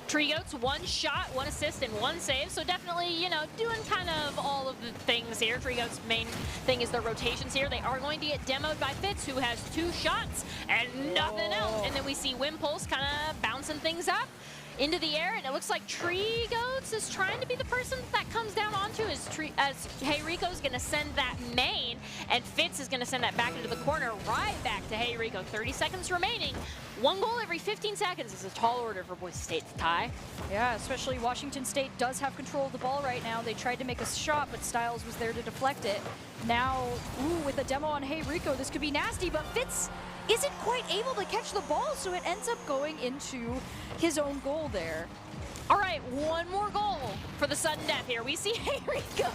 Tree Goats, 1 shot, 1 assist, and 1 save. So definitely, you know, doing kind of all of the things here. Tree Goats' main thing is their rotations here. They are going to get demoed by Fitz, who has 2 shots and nothing else. And then we see Wimpulse kind of bouncing things up into the air, and it looks like Tree Goats is trying to be the person that comes down onto as Hey Rico's going to send that main, and Fitz is going to send that back into the corner, right back to Hey Rico. 30 seconds remaining. 1 goal every 15 seconds is a tall order for Boise State to tie. Yeah, especially Washington State does have control of the ball right now. They tried to make a shot, but Styles was there to deflect it. Now, ooh, with a demo on Hey Rico, this could be nasty, but Fitz isn't quite able to catch the ball, so it ends up going into his own goal there. All right, 1 more goal for the sudden death here. We see Hey Rico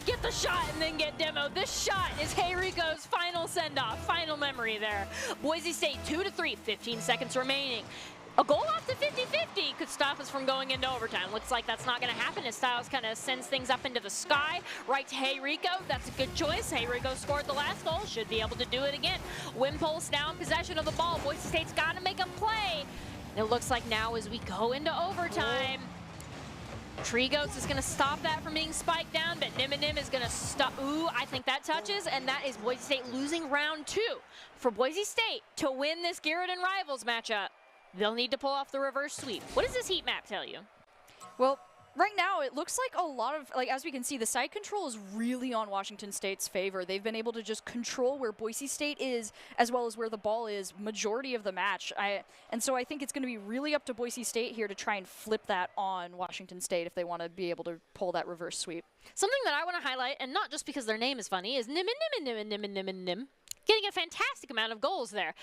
get the shot and then get demoed. This shot is Hey Rico's final send-off, final memory there. Boise State 2 to 3, 15 seconds remaining. A goal off the 50-50 could stop us from going into overtime. Looks like that's not going to happen as Styles kind of sends things up into the sky. Right to Hey Rico. That's a good choice. Hey Rico scored the last goal. Should be able to do it again. Wimpulse now in possession of the ball. Boise State's got to make a play. And it looks like now as we go into overtime, Tree Goats is going to stop that from being spiked down, but Nim is going to stop. Ooh, I think that touches, and that is Boise State losing round 2. For Boise State to win this Garrett and Rivals matchup, they'll need to pull off the reverse sweep. What does this heat map tell you? Well, right now it looks like a lot of, like, as we can see, the side control is really on Washington State's favor. They've been able to just control where Boise State is as well as where the ball is majority of the match. And so I think it's going to be really up to Boise State here to try and flip that on Washington State if they want to be able to pull that reverse sweep. Something that I want to highlight, and not just because their name is funny, is Nim. Getting a fantastic amount of goals there.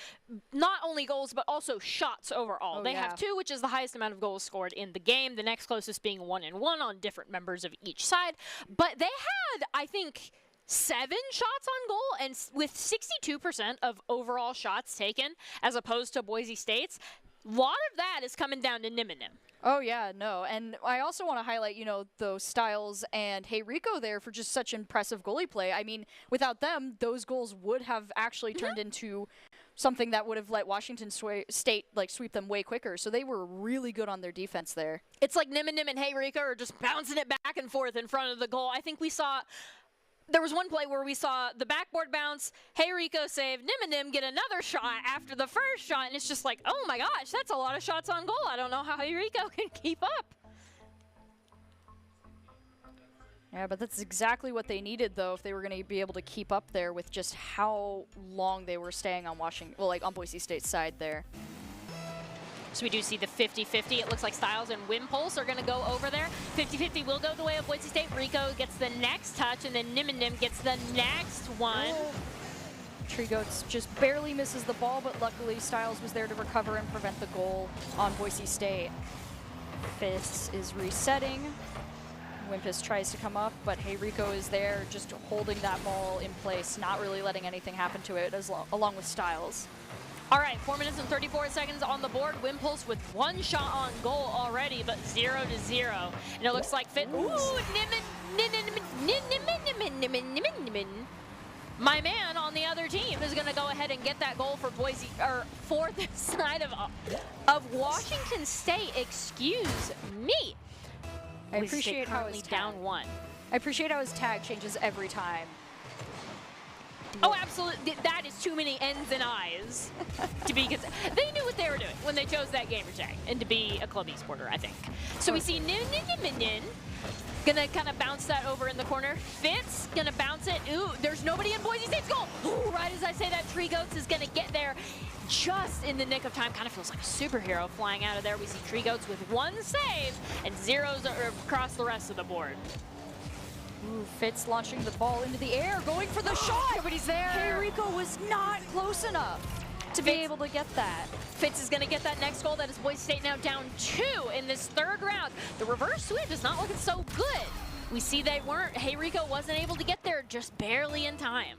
Not only goals, but also shots overall. They have 2, which is the highest amount of goals scored in the game. The next closest being 1 and 1 on different members of each side. But they had, I think, 7 shots on goal, and with 62% of overall shots taken, as opposed to Boise State's, a lot of that is coming down to Nim. Oh, yeah, no. And I also want to highlight, you know, those Styles and Hey Rico there for just such impressive goalie play. I mean, without them, those goals would have actually turned into something that would have let Washington State, like, sweep them way quicker. So they were really good on their defense there. It's like Nim and Hey Rico are just bouncing it back and forth in front of the goal. I think we saw... There was one play where we saw the backboard bounce, Hey Rico save, Nim get another shot after the first shot, and it's just like, oh my gosh, that's a lot of shots on goal. I don't know how Hey Rico can keep up. Yeah, but that's exactly what they needed, though, if they were going to be able to keep up there with just how long they were staying on on Boise State's side there. So we do see the 50-50. It looks like Styles and Wimpulse are going to go over there. 50-50 will go the way of Boise State. Rico gets the next touch, and then Nim gets the next one. Tree Goats just barely misses the ball, but luckily Styles was there to recover and prevent the goal on Boise State. Fitz is resetting. Wimpus tries to come up, but Hey Rico is there just holding that ball in place, not really letting anything happen to it, along with Styles. All right, 4 minutes and 34 seconds on the board. Wimpulse with 1 shot on goal already, but 0 to 0. And it looks like Fit. Ooh, my man on the other team is going to go ahead and get that goal for Boise, or for the side of Washington State. Excuse me. I appreciate how it's down 1. I appreciate how his tag changes every time. Oh, absolutely. That is too many N's and I's to be considered. They knew what they were doing when they chose that gamer tag and to be a club esporter, I think. So we see Nin Gonna kind of bounce that over in the corner. Fitz gonna bounce it. Ooh, there's nobody in Boise State's goal. Ooh, right as I say that, Tree Goats is gonna get there just in the nick of time. Kind of feels like a superhero flying out of there. We see Tree Goats with 1 save and zeros across the rest of the board. Ooh, Fitz launching the ball into the air, going for the shot. Nobody's there. Hey Rico was not close enough to be able to get that. Fitz is going to get that next goal. That is Boise State now down 2 in this third round. The reverse sweep is not looking so good. We see they weren't. Hey Rico wasn't able to get there, just barely in time.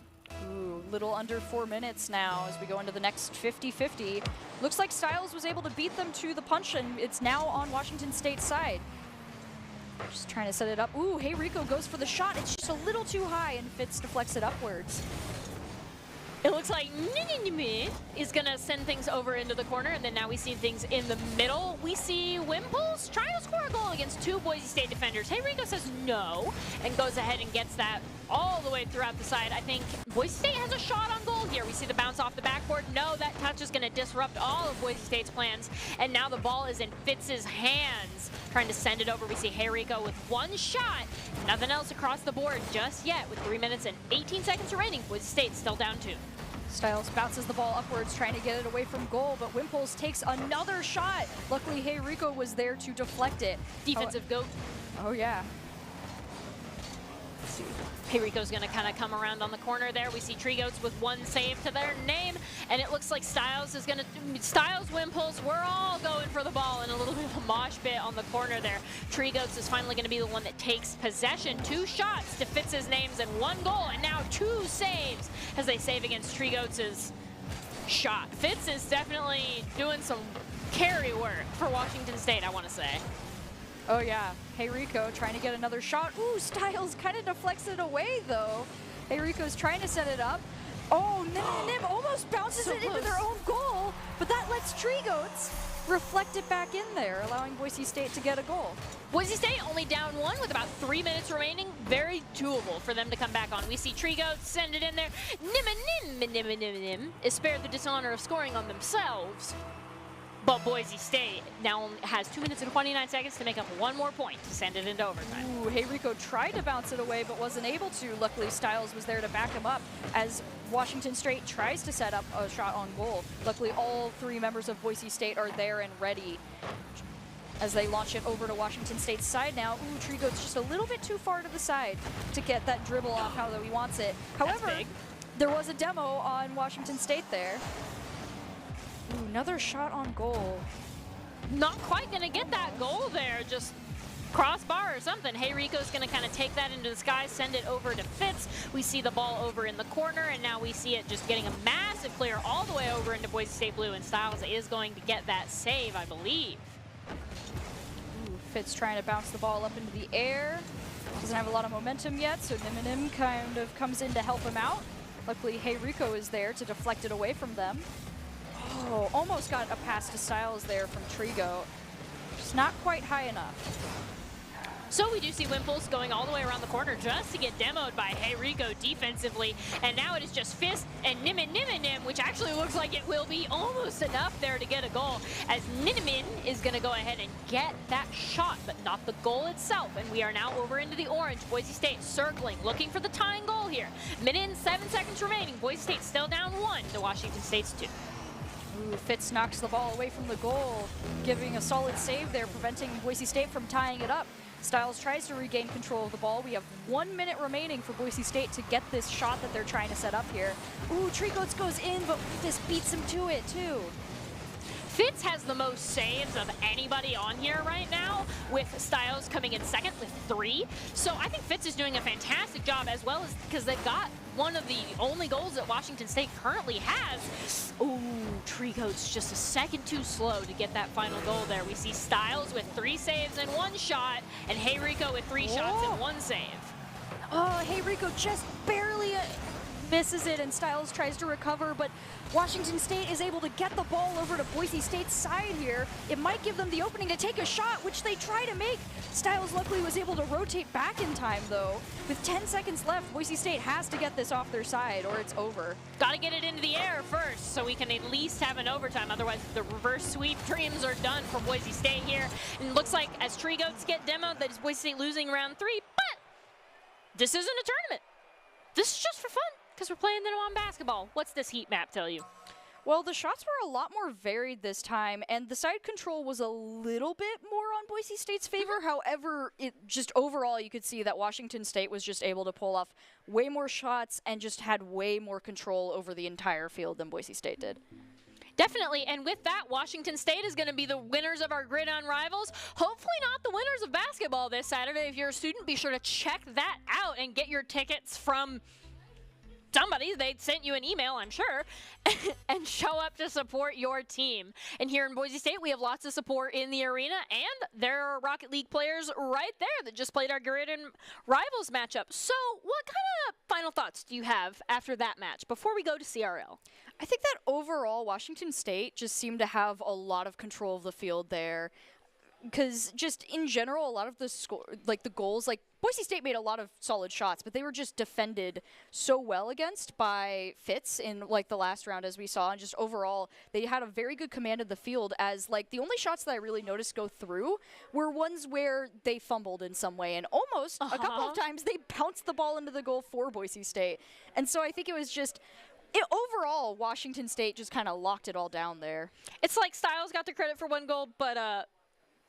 Ooh, little under 4 minutes now as we go into the next 50-50. Looks like Styles was able to beat them to the punch, and it's now on Washington State's side. Just trying to set it up. Ooh, Hey Rico goes for the shot. It's just a little too high, and Fitz deflects it upwards. It looks like Ninimi is going to send things over into the corner, and then now we see things in the middle. We see Wimples try to score a goal against 2 Boise State defenders. Hey Rico says no and goes ahead and gets that all the way throughout the side. I think Boise State has a shot on goal here. We see the bounce off the backboard. No, that touch is going to disrupt all of Boise State's plans, and now the ball is in Fitz's hands, trying to send it over. We see Hey Rico with 1 shot, nothing else across the board just yet. With 3 minutes and 18 seconds remaining, Boise State still down 2. Styles bounces the ball upwards, trying to get it away from goal, but Wimples takes another shot. Luckily, Hey Rico was there to deflect it. Defensive goat. Oh, yeah. Let's see. Hey Rico's going to kind of come around on the corner there. We see Tree Goats with 1 save to their name, and it looks like Styles is going to... Styles, Wimples, we're all going for the ball in a little bit of a mosh pit on the corner there. Tree Goats is finally going to be the one that takes possession. 2 shots to Fitz's names and 1 goal, and now 2 saves as they save against Tree Goats' shot. Fitz is definitely doing some carry work for Washington State, I want to say. Oh, yeah. Hey Rico trying to get another shot. Ooh, Styles kind of deflects it away, though. Hey Rico's trying to set it up. Oh, Nim almost bounces it into their own goal, but that lets Tree Goats reflect it back in there, allowing Boise State to get a goal. Boise State only down 1 with about 3 minutes remaining. Very doable for them to come back on. We see Tree Goats send it in there. Nim is spared the dishonor of scoring on themselves. But Boise State now has 2 minutes and 29 seconds to make up 1 more point to send it into overtime. Ooh, Hey Rico tried to bounce it away, but wasn't able to. Luckily, Styles was there to back him up as Washington State tries to set up a shot on goal. Luckily, all 3 members of Boise State are there and ready as they launch it over to Washington State's side now. Ooh, Tree Goats just a little bit too far to the side to get that dribble off how he wants it. However, there was a demo on Washington State there. Ooh, another shot on goal. Not quite going to get that goal there, just crossbar or something. Hey Rico's going to kind of take that into the sky, send it over to Fitz. We see the ball over in the corner, and now we see it just getting a massive clear all the way over into Boise State blue, and Styles is going to get that save, I believe. Ooh, Fitz trying to bounce the ball up into the air. Doesn't have a lot of momentum yet, so Nim kind of comes in to help him out. Luckily, Hey Rico is there to deflect it away from them. Oh, almost got a pass to Styles there from Tree Goat. Just not quite high enough. So we do see Wimples going all the way around the corner just to get demoed by Hey Rico defensively. And now it is just Fist and Nim, which actually looks like it will be almost enough there to get a goal, as Ninimin is going to go ahead and get that shot, but not the goal itself. And we are now over into the orange. Boise State circling, looking for the tying goal here. Minute and 7 seconds remaining. Boise State still down 1 to Washington State's 2. Ooh, Fitz knocks the ball away from the goal, giving a solid save there, preventing Boise State from tying it up. Styles tries to regain control of the ball. We have 1 minute remaining for Boise State to get this shot that they're trying to set up here. Ooh, Tree Goats goes in, but this beats him to it too. Fitz has the most saves of anybody on here right now, with Styles coming in second with 3. So I think Fitz is doing a fantastic job, as well as because they've got one of the only goals that Washington State currently has. Ooh, Tree Goats just a second too slow to get that final goal there. We see Styles with 3 saves and 1 shot, and Hey Rico with 3 shots and 1 save. Oh, Hey Rico just barely misses it, and Styles tries to recover, but Washington State is able to get the ball over to Boise State's side here. It might give them the opening to take a shot, which they try to make. Styles luckily was able to rotate back in time, though. With 10 seconds left, Boise State has to get this off their side, or it's over. Got to get it into the air first so we can at least have an overtime. Otherwise, the reverse sweep dreams are done for Boise State here. And it looks like as Tree Goats get demoed, that is Boise State losing round 3. But this isn't a tournament. This is just for fun because we're playing the on basketball. What's this heat map tell you? Well, the shots were a lot more varied this time, and the side control was a little bit more on Boise State's favor. However, it just overall, you could see that Washington State was just able to pull off way more shots and just had way more control over the entire field than Boise State did. Definitely, and with that, Washington State is going to be the winners of our Gridiron Rivals. Hopefully not the winners of basketball this Saturday. If you're a student, be sure to check that out and get your tickets from somebody. They sent you an email, I'm sure, and show up to support your team. And here in Boise State, we have lots of support in the arena, and there are Rocket League players right there that just played our Gridiron Rivals matchup. So what kind of final thoughts do you have after that match before we go to CRL? I think that overall, Washington State just seemed to have a lot of control of the field there. Because just in general, a lot of the the goals, like Boise State made a lot of solid shots, but they were just defended so well against by Fitz in like the last round, as we saw. And just overall, they had a very good command of the field. As like the only shots that I really noticed go through were ones where they fumbled in some way, and almost a couple of times they bounced the ball into the goal for Boise State. And so I think it was just. Overall, Washington State just kind of locked it all down there. It's like Styles got the credit for one goal, but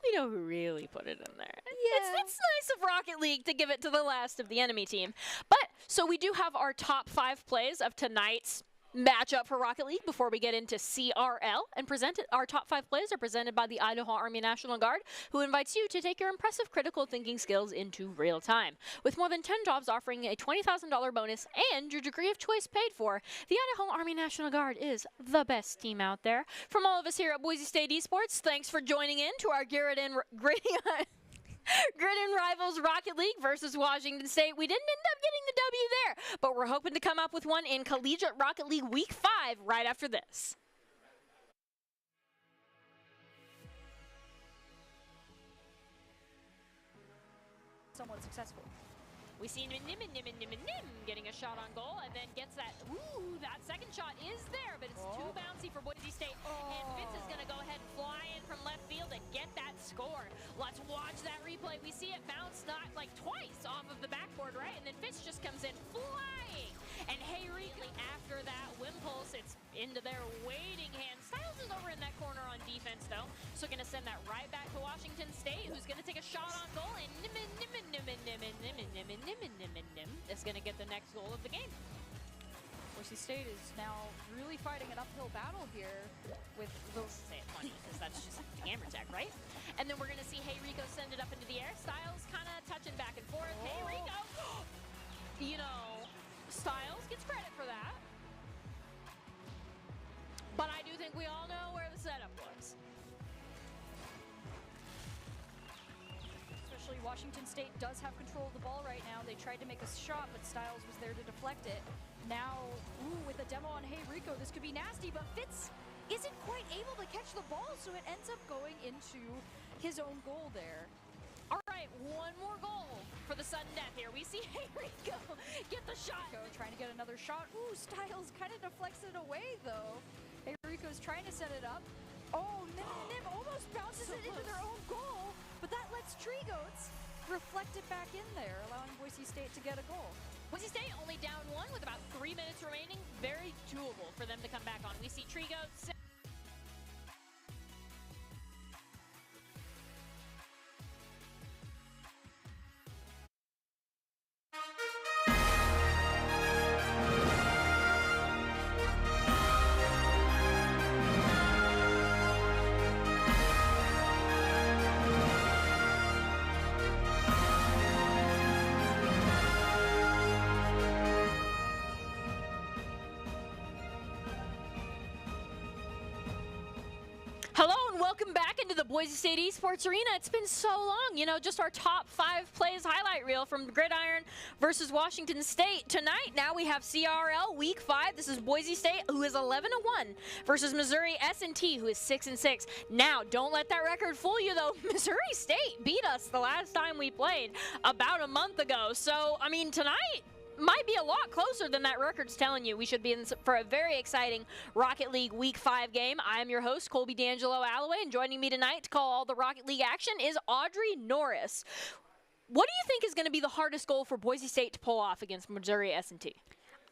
we know who really put it in there. Yeah. It's nice of Rocket League to give it to the last of the enemy team. But, so we do have our top 5 plays of tonight's matchup for Rocket League before we get into CRL. And our top 5 plays are presented by the Idaho Army National Guard, who invites you to take your impressive critical thinking skills into real time. With more than 10 jobs offering a $20,000 bonus and your degree of choice paid for, the Idaho Army National Guard is the best team out there. From all of us here at Boise State Esports, thanks for joining in to our Gridiron Rivals Rocket League versus Washington State. We didn't end up getting the W there, but we're hoping to come up with one in Collegiate Rocket League Week 5 right after this. Somewhat successful. We see Nim getting a shot on goal and then gets that. Ooh, that second shot is there, but it's too bouncy for Boise State. And Fitz is going to go ahead and fly in from left field and get that score. Let's watch that replay. We see it bounce not like twice off of the backboard, right? And then Fitz just comes in flying. And Hayreatley after that Wimpulse, it's into their waiting hand. Styles is over in that corner on defense though, so going to send that right back to Washington State, who's going to take a shot on goal, and is going to get the next goal of the game. Boise State is now really fighting an uphill battle here with the... Say it funny, because that's just the gamer tag, right? And then we're going to see Hayrico send it up into the air. Styles kind of touching back and forth. Hayrico, you know, Styles gets credit for that. But I do think we all know where the setup was. Especially Washington State does have control of the ball right now. They tried to make a shot, but Styles was there to deflect it. Now, with a demo on Hayrico, this could be nasty, but Fitz isn't quite able to catch the ball, so it ends up going into his own goal there. All right, one more goal for the sudden death here. We see Hayrico get the shot. Trying to get another shot. Ooh, Styles kind of deflects it away, though. Hayrico's trying to set it up. Oh, Nim almost bounces it into their own goal, but that lets Tree Goats reflect it back in there, allowing Boise State to get a goal. Boise State only down 1 with about 3 minutes remaining. Very doable for them to come back on. We see Tree Goats. welcome back into the Boise State Esports Arena. It's been so long, you know, just our top 5 plays highlight reel from Gridiron versus Washington State. Tonight, now we have CRL Week 5. This is Boise State, who is 11-1, versus Missouri S&T, who is 6-6. Now, don't let that record fool you, though. Missouri State beat us the last time we played about a month ago. So, I mean, tonight might be a lot closer than that record's telling you. We should be in for a very exciting Rocket League Week 5 game. I am your host, Colby D'Angelo Alloway, and joining me tonight to call all the Rocket League action is Audrey Norris. What do you think is going to be the hardest goal for Boise State to pull off against Missouri S&T?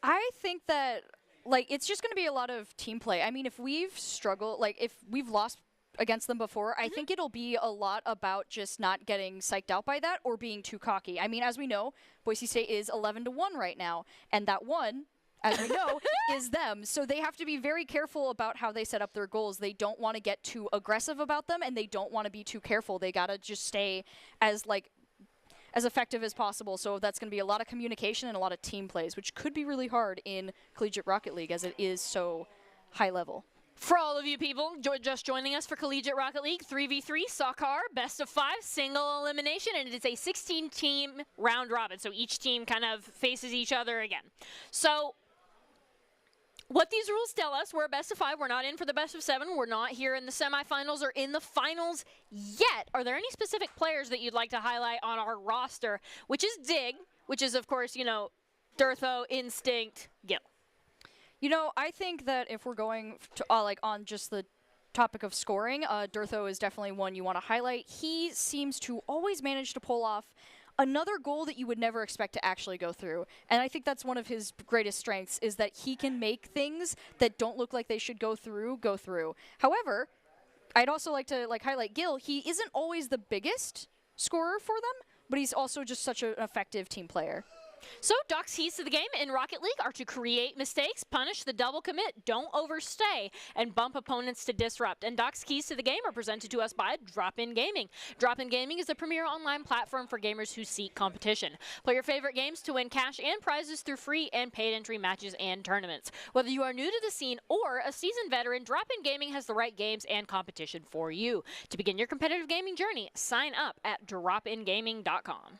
I think that, like, it's just going to be a lot of team play. I mean, if we've struggled, like, if we've lost against them before, I think it'll be a lot about just not getting psyched out by that or being too cocky. I mean, as we know, Boise State is 11-1 right now, and that one, as we know, is them. So they have to be very careful about how they set up their goals. They don't want to get too aggressive about them, and they don't want to be too careful. They got to just stay as effective as possible. So that's going to be a lot of communication and a lot of team plays, which could be really hard in Collegiate Rocket League as it is so high level. For all of you people just joining us for Collegiate Rocket League, 3v3 soccer, best of 5, single elimination, and it is a 16-team round robin. So each team kind of faces each other again. So what these rules tell us, we're a best of 5. We're not in for the best of 7. We're not here in the semifinals or in the finals yet. Are there any specific players that you'd like to highlight on our roster, which is Dig, which is, of course, you know, Durtho, Instinct, Gil? You know, I think that if we're going to, on just the topic of scoring, Durtho is definitely one you want to highlight. He seems to always manage to pull off another goal that you would never expect to actually go through. And I think that's one of his greatest strengths, is that he can make things that don't look like they should go through. However, I'd also like to highlight Gil. He isn't always the biggest scorer for them, but he's also just such an effective team player. So, Doc's keys to the game in Rocket League are to create mistakes, punish the double commit, don't overstay, and bump opponents to disrupt. And Doc's keys to the game are presented to us by Drop-In Gaming. Drop-In Gaming is the premier online platform for gamers who seek competition. Play your favorite games to win cash and prizes through free and paid entry matches and tournaments. Whether you are new to the scene or a seasoned veteran, Drop-In Gaming has the right games and competition for you. To begin your competitive gaming journey, sign up at dropingaming.com.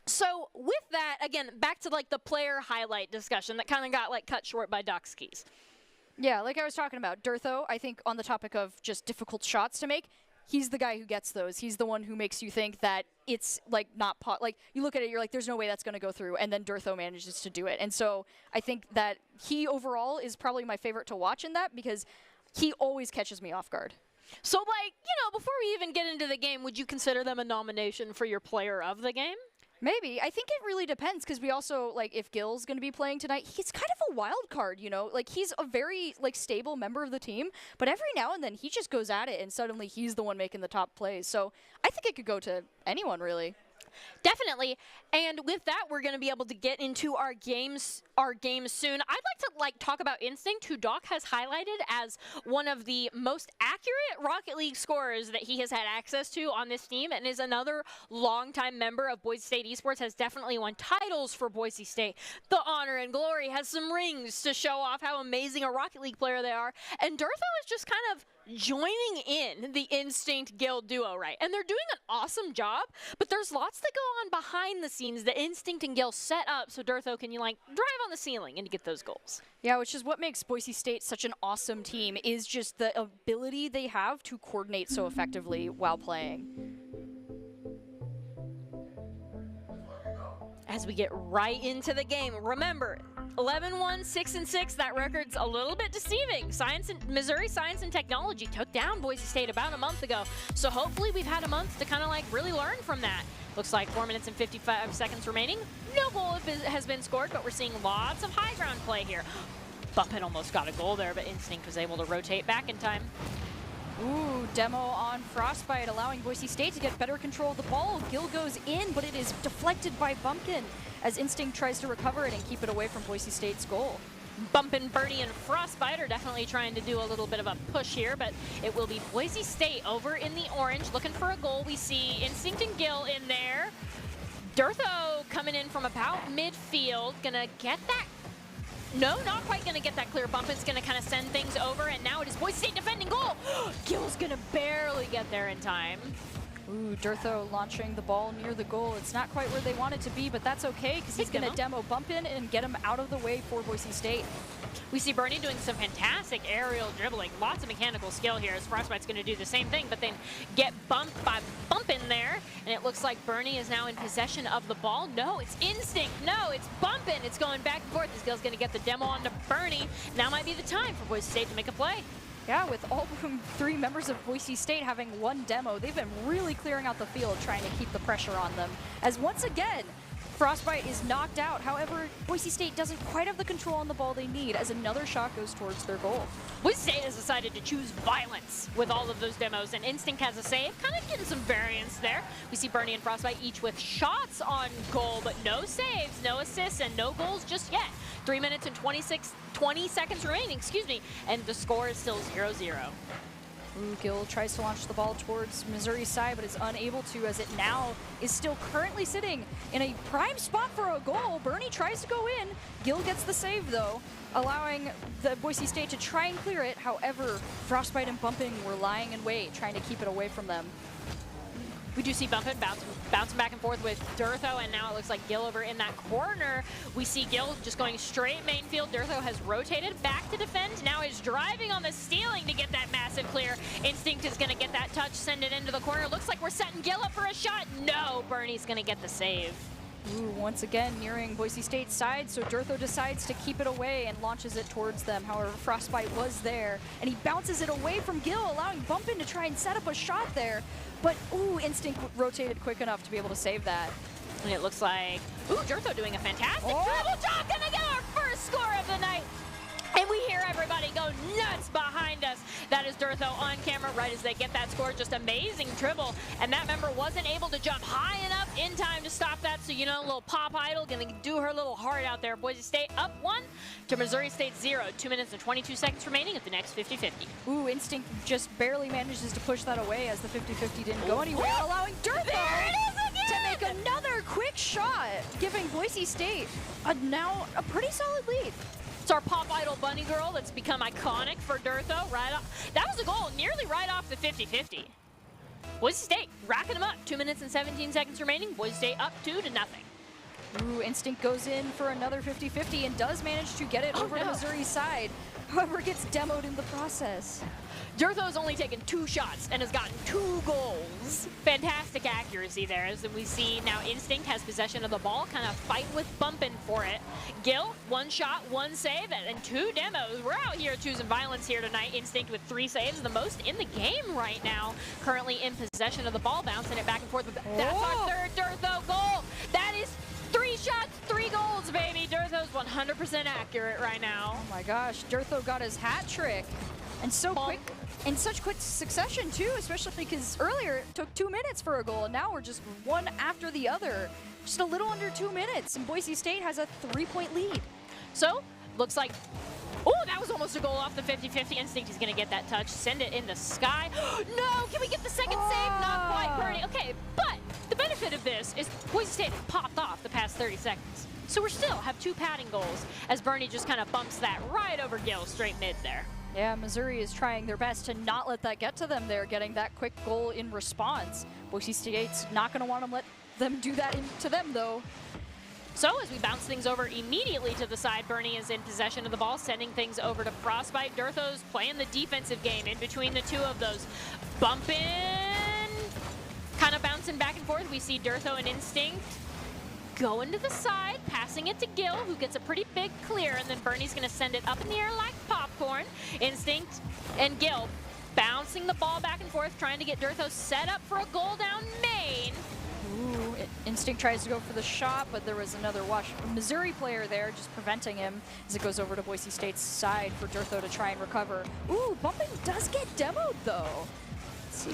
So with that, again, back to the player highlight discussion that kind of got cut short by Doc's keys. Yeah, like I was talking about, Durtho, I think on the topic of just difficult shots to make, he's the guy who gets those. He's the one who makes you think that it's not you look at it, you're like, there's no way that's going to go through, and then Durtho manages to do it. And so I think that he overall is probably my favorite to watch in that, because he always catches me off guard. So before we even get into the game, would you consider them a nomination for your player of the game? Maybe. I think it really depends, because we also, if Gil's going to be playing tonight, he's kind of a wild card, you know? He's a very, stable member of the team, but every now and then he just goes at it, and suddenly he's the one making the top plays. So I think it could go to anyone, really. Definitely. And with that, we're going to be able to get into our games soon. I'd like to talk about Instinct, who Doc has highlighted as one of the most accurate Rocket League scorers that he has had access to on this team, and is another longtime member of Boise State Esports, has definitely won titles for Boise State. The Honor and Glory has some rings to show off how amazing a Rocket League player they are. And Durtho is just kind of joining in the Instinct Gil duo, right? And they're doing an awesome job, but there's lots that go on behind the scenes that Instinct and Gil set up so Durtho can drive on the ceiling and get those goals. Yeah, which is what makes Boise State such an awesome team, is just the ability they have to coordinate so effectively while playing. As we get right into the game, remember, 11-1, 6-6, that record's a little bit deceiving. Missouri Science and Technology took down Boise State about a month ago, so hopefully we've had a month to kind of really learn from that. Looks like 4 minutes and 55 seconds remaining. No goal has been scored, but we're seeing lots of high ground play here. Bumpin almost got a goal there, but Instinct was able to rotate back in time. Ooh, demo on Frostbite, allowing Boise State to get better control of the ball. Gil goes in, but it is deflected by Bumpkin as Instinct tries to recover it and keep it away from Boise State's goal. Bumpin, Birdie, and Frostbite are definitely trying to do a little bit of a push here, but it will be Boise State over in the orange looking for a goal. We see Instinct and Gil in there. Durtho coming in from about midfield, gonna get that No, not quite going to get that clear bump. It's going to kind of send things over, and now it is Boise State defending goal. Gil's going to barely get there in time. Ooh, Durtho launching the ball near the goal. It's not quite where they want it to be, but that's okay because he's going to demo bump in and get him out of the way for Boise State. We see Bernie doing some fantastic aerial dribbling. Lots of mechanical skill here as Frostbite's going to do the same thing, but then get bumped by Bump in there. And it looks like Bernie is now in possession of the ball. No, it's Instinct. No, it's Bumpin'. It's going back and forth. This guy's going to get the demo onto Bernie. Now might be the time for Boise State to make a play. Yeah, with all 3 members of Boise State having 1 demo, they've been really clearing out the field, trying to keep the pressure on them. As once again, Frostbite is knocked out. However, Boise State doesn't quite have the control on the ball they need as another shot goes towards their goal. Boise State has decided to choose violence with all of those demos, and Instinct has a save, kind of getting some variance there. We see Bernie and Frostbite each with shots on goal, but no saves, no assists, and no goals just yet. 3 minutes and 20 seconds remaining, and the score is still 0-0. Ooh, Gil tries to launch the ball towards Missouri's side, but is unable to as it now is still currently sitting in a prime spot for a goal. Bernie tries to go in. Gil gets the save, though, allowing the Boise State to try and clear it. However, Frostbite and Bumping were lying in wait, trying to keep it away from them. We do see Bumpin' bouncing back and forth with Durtho, and now it looks like Gil over in that corner. We see Gil just going straight main field. Durtho has rotated back to defend. Now is driving on the stealing to get that massive clear. Instinct is going to get that touch, send it into the corner. Looks like we're setting Gil up for a shot. No, Bernie's going to get the save. Ooh, once again nearing Boise State's side, so Durtho decides to keep it away and launches it towards them. However, Frostbite was there, and he bounces it away from Gil, allowing Bumpin' to try and set up a shot there. But, ooh, Instinct rotated quick enough to be able to save that. And it looks like, ooh, Durtho doing a fantastic dribble job, gonna get our first score of the night. And we hear everybody go nuts behind us. That is Durtho on camera right as they get that score. Just amazing dribble. And that member wasn't able to jump high enough in time to stop that. So, you know, a little pop idol gonna do her little heart out there. Boise State up 1 to Missouri State 0. 2 minutes and 22 seconds remaining at the next 50-50. Ooh, Instinct just barely manages to push that away as the 50-50 didn't go anywhere, allowing Durtho to make another quick shot, giving Boise State now a pretty solid lead. It's our pop idol bunny girl that's become iconic for Durtho. Right off, that was a goal nearly right off the 50-50. Boise State racking them up. 2 minutes and 17 seconds remaining. Boise State up 2-0. Ooh, Instinct goes in for another 50-50 and does manage to get it over to Missouri's side. However, gets demoed in the process. Durtho's only taken 2 shots and has gotten 2 goals. Fantastic accuracy there as we see now Instinct has possession of the ball, kind of fighting with Bumpin' for it. Gil, 1 shot, 1 save, and 2 demos. We're out here choosing violence here tonight. Instinct with 3 saves, the most in the game right now. Currently in possession of the ball, bouncing it back and forth. That's our 3rd Durtho goal. That is 3 shots, 3 goals, baby. Durtho's 100% accurate right now. Oh my gosh, Durtho got his hat trick. And so quick, in such quick succession too, especially because earlier it took 2 minutes for a goal, and now we're just one after the other. Just a little under 2 minutes, and Boise State has a 3-point lead. So, looks like, oh, that was almost a goal off the 50-50. Instinct is going to get that touch, send it in the sky. No, can we get the second save? Not quite, Bernie. Okay, but the benefit of this is Boise State popped off the past 30 seconds. So we still have 2 padding goals as Bernie just kind of bumps that right over Gil, straight mid there. Yeah, Missouri is trying their best to not let that get to them there, getting that quick goal in response. Boise State's not going to want to let them do that to them, though. So as we bounce things over immediately to the side, Bernie is in possession of the ball, sending things over to Frostbite. Durtho's playing the defensive game in between the 2 of those. Bumpin', kind of bouncing back and forth. We see Durtho and Instinct going to the side, passing it to Gil, who gets a pretty big clear, and then Bernie's going to send it up in the air like popcorn. Instinct and Gil bouncing the ball back and forth, trying to get Durtho set up for a goal down main. Ooh, Instinct tries to go for the shot, but there was another Missouri player there just preventing him as it goes over to Boise State's side for Durtho to try and recover. Ooh, Bumping does get demoed, though. Let's see.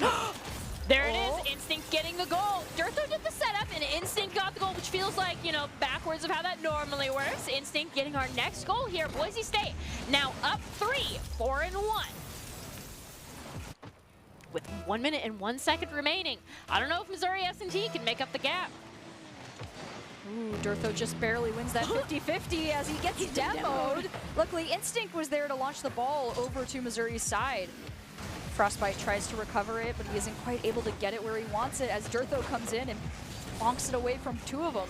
There it is, Instinct getting the goal. Durtho did the setup, and Instinct got the goal, which feels like, you know, backwards of how that normally works. Instinct getting our next goal here. Boise State now up 3, 4-1. With 1 minute and 1 second remaining. I don't know if Missouri S&T can make up the gap. Ooh, Durtho just barely wins that 50-50 as he gets demoed. Luckily, Instinct was there to launch the ball over to Missouri's side. Frostbite tries to recover it, but he isn't quite able to get it where he wants it as Durtho comes in and bonks it away from two of them.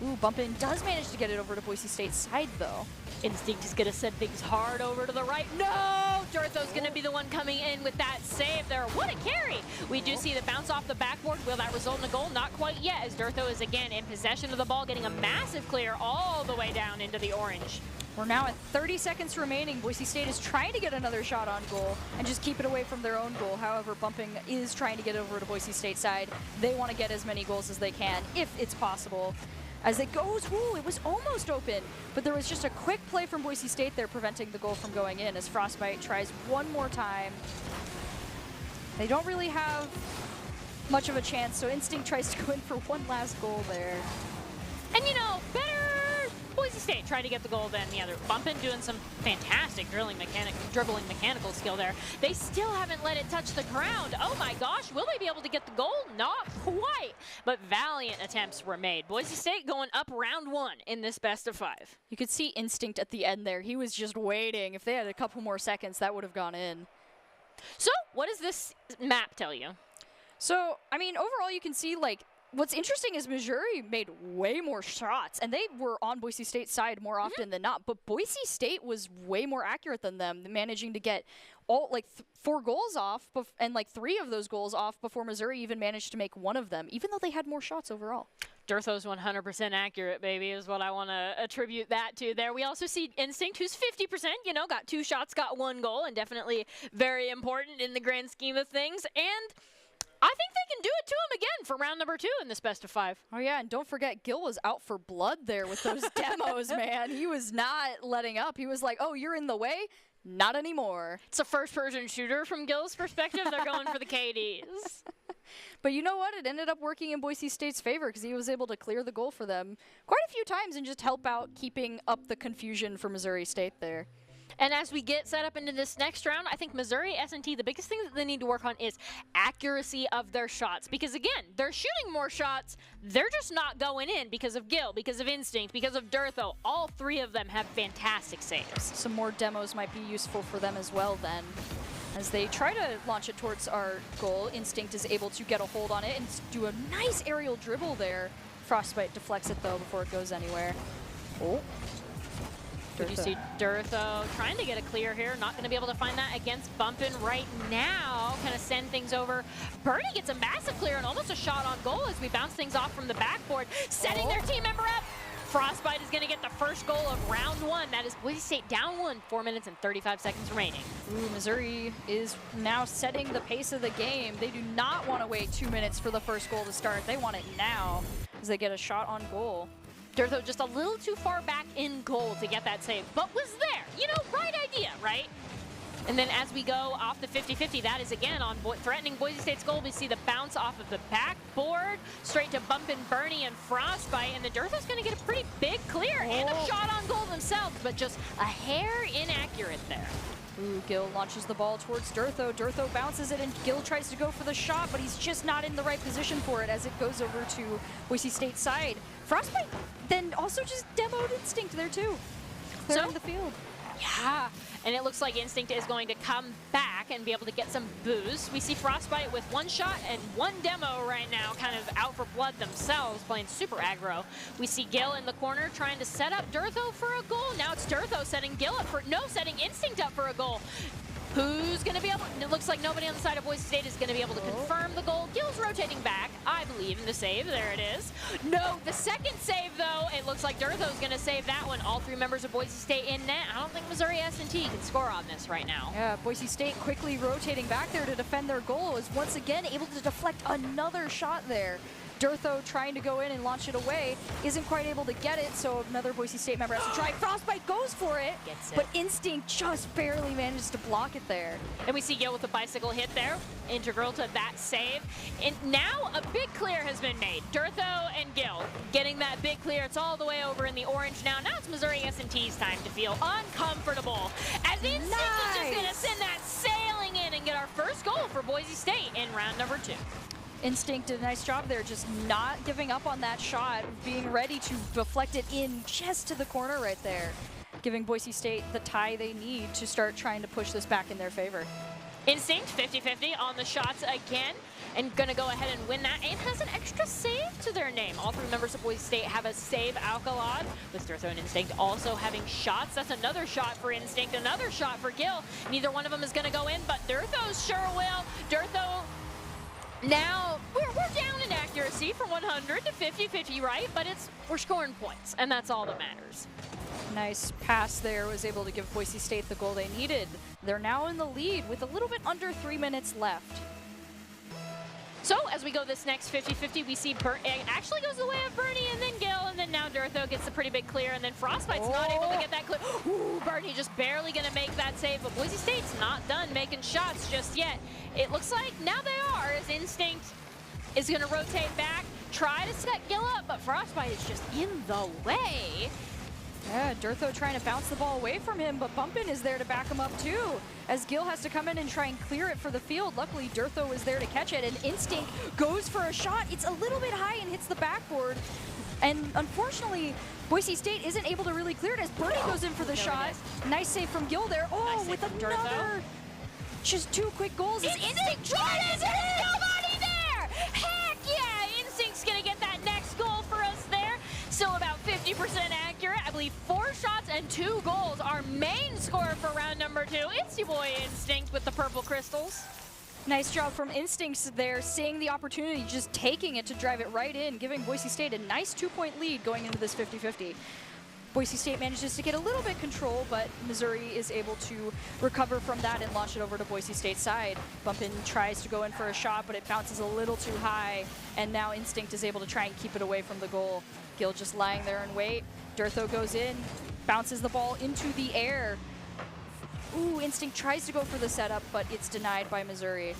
Ooh, Bumpin does manage to get it over to Boise State's side, though. Instinct is going to send things hard over to the right. No! Durtho's going to be the one coming in with that save there. What a carry! We do see the bounce off the backboard. Will that result in a goal? Not quite yet, as Durtho is again in possession of the ball, getting a massive clear all the way down into the orange. We're now at 30 seconds remaining. Boise State is trying to get another shot on goal and just keep it away from their own goal. However, Bumping is trying to get over to Boise State's side. They want to get as many goals as they can, if it's possible. As it goes, ooh, it was almost open, but there was just a quick play from Boise State there preventing the goal from going in as Frostbite tries one more time. They don't really have much of a chance, so Instinct tries to go in for one last goal there. And you know, better Boise State trying to get the goal than the other. Bumpin doing some fantastic dribbling mechanical skill there. They still haven't let it touch the ground. Oh my gosh, will they be able to get the goal? Not quite, but valiant attempts were made. Boise State going up round one in this best of 5. You could see Instinct at the end there. He was just waiting. If they had a couple more seconds, that would have gone in. So, what does this map tell you? So, I mean, overall you can see, like, what's interesting is Missouri made way more shots, and they were on Boise State's side more often than not, but Boise State was way more accurate than them, managing to get all, like, 4 goals off, and, like, 3 of those goals off before Missouri even managed to make one of them, even though they had more shots overall. Durtho's 100% accurate, baby, is what I want to attribute that to there. We also see Instinct, who's 50%, you know, got 2 shots, got 1 goal, and definitely very important in the grand scheme of things, and I think they can do it to him again for round number 2 in this best of 5. Oh, yeah, and don't forget, Gil was out for blood there with those demos, man. He was not letting up. He was like, oh, you're in the way? Not anymore. It's a first-person shooter from Gil's perspective. They're going for the KDs. But you know what? It ended up working in Boise State's favor because he was able to clear the goal for them quite a few times and just help out keeping up the confusion for Missouri State there. And as we get set up into this next round, I think Missouri S&T, the biggest thing that they need to work on is accuracy of their shots. Because again, they're shooting more shots, they're just not going in because of Gil, because of Instinct, because of Durtho. All 3 of them have fantastic saves. Some more demos might be useful for them as well then. As they try to launch it towards our goal, Instinct is able to get a hold on it and do a nice aerial dribble there. Frostbite deflects it though before it goes anywhere. Oh. Did you see Durtho trying to get a clear here? Not going to be able to find that against Bumpin right now. Kind of send things over. Bernie gets a massive clear and almost a shot on goal as we bounce things off from the backboard. Setting their team member up. Frostbite is going to get the first goal of round 1. That is Boise State down 1, 4 minutes and 35 seconds remaining. Ooh, Missouri is now setting the pace of the game. They do not want to wait 2 minutes for the first goal to start. They want it now as they get a shot on goal. Durtho just a little too far back in goal to get that save, but was there. You know, right idea, right? And then as we go off the 50-50, that is again on threatening Boise State's goal. We see the bounce off of the backboard, straight to Bumpin, Bernie, and Frostbite, and the Durtho's going to get a pretty big clear and a shot on goal themselves, but just a hair inaccurate there. Ooh, Gil launches the ball towards Durtho. Durtho bounces it, and Gil tries to go for the shot, but he's just not in the right position for it as it goes over to Boise State's side. Frostbite then also just demoed Instinct there too, clearing the field. Yeah, and it looks like Instinct is going to come back and be able to get some boost. We see Frostbite with 1 shot and 1 demo right now, kind of out for blood themselves, playing super aggro. We see Gil in the corner trying to set up Durtho for a goal. Now it's Durtho setting Gil up for, setting Instinct up for a goal. Who's going to be able, it looks like nobody on the side of Boise State is going to be able to confirm the goal. Gil's rotating back, I believe, in the save. There it is. No, the second save, though, it looks like Durtho's going to save that one. All 3 members of Boise State in net. I don't think Missouri S&T can score on this right now. Yeah, Boise State quickly rotating back there to defend their goal is once again able to deflect another shot there. Durtho trying to go in and launch it away, isn't quite able to get it, so another Boise State member has to try. Frostbite goes for it, but Instinct just barely manages to block it there. And we see Gil with a bicycle hit there, integral to that save. And now a big clear has been made. Durtho and Gil getting that big clear. It's all the way over in the orange now. Now it's Missouri S&T's time to feel uncomfortable, as Instinct is just going to send that sailing in and get our first goal for Boise State in round number 2. Instinct did a nice job there, just not giving up on that shot, being ready to deflect it in just to the corner right there, giving Boise State the tie they need to start trying to push this back in their favor. Instinct 50-50 on the shots again, and gonna go ahead and win that, and has an extra save to their name. All three members of Boise State have a save Alcalad, with Durtho and Instinct also having shots. That's another shot for Instinct, another shot for Gil. Neither one of them is gonna go in, but Durtho sure will. Durtho, now we're down in accuracy from 100 to 50-50, right? But we're scoring points, and that's all that matters. Nice pass there, was able to give Boise State the goal they needed. They're now in the lead with a little bit under 3 minutes left. So as we go this next 50-50, we see it actually goes the way of Bernie and then Gil, and then now Durtho gets a pretty big clear, and then Frostbite's not able to get that clear. Ooh, Bernie just barely gonna make that save, but Boise State's not done making shots just yet. It looks like now they are, as Instinct is gonna rotate back, try to set Gil up, but Frostbite is just in the way. Yeah, Durtho trying to bounce the ball away from him, but Bumpin is there to back him up too, as Gil has to come in and try and clear it for the field. Luckily, Durtho was there to catch it, and Instinct goes for a shot. It's a little bit high and hits the backboard, and unfortunately, Boise State isn't able to really clear it as Bernie goes in for the shot. Nice save from Gil there. Oh, nice with another, just 2 quick goals. Instinct tries it! Nobody there! Heck yeah! Instinct's gonna get that next goal for us there. Still about 50% accurate. I believe 4 shots and 2 goals. Our main score for round number 2. It's your boy Instinct with the purple crystals. Nice job from Instincts there, seeing the opportunity, just taking it to drive it right in, giving Boise State a nice 2-point lead going into this 50-50. Boise State manages to get a little bit control, but Missouri is able to recover from that and launch it over to Boise State's side. Bumpin tries to go in for a shot, but it bounces a little too high, and now Instinct is able to try and keep it away from the goal. Gil just lying there and wait. Durtho goes in, bounces the ball into the air. Ooh, Instinct tries to go for the setup, but it's denied by Missouri.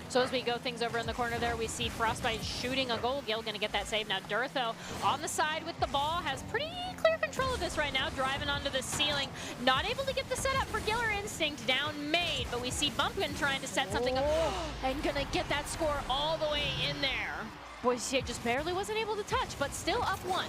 So as we go things over in the corner there, we see Frostbite shooting a goal. Gil gonna get that save. Now Durtho on the side with the ball, has pretty clear control of this right now, driving onto the ceiling. Not able to get the setup for Gil or Instinct, down made, but we see Bumpkin trying to set something up and gonna get that score all the way in there. Boise State just barely wasn't able to touch, but still up 1.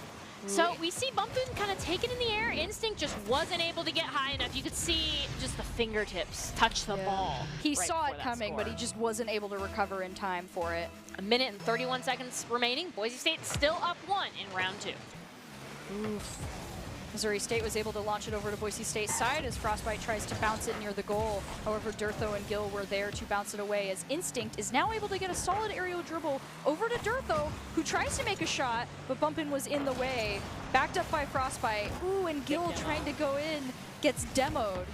So we see Bumpin kind of take it in the air. Instinct just wasn't able to get high enough. You could see just the fingertips touch the ball. He saw it coming, but he just wasn't able to recover in time for it. 1 minute and 31 seconds remaining. Boise State still up 1 in round 2. Oof. Missouri State was able to launch it over to Boise State's side as Frostbite tries to bounce it near the goal. However, Durtho and Gil were there to bounce it away as Instinct is now able to get a solid aerial dribble over to Durtho, who tries to make a shot, but Bumpin was in the way. Backed up by Frostbite. Ooh, and Gil trying to go in gets demoed,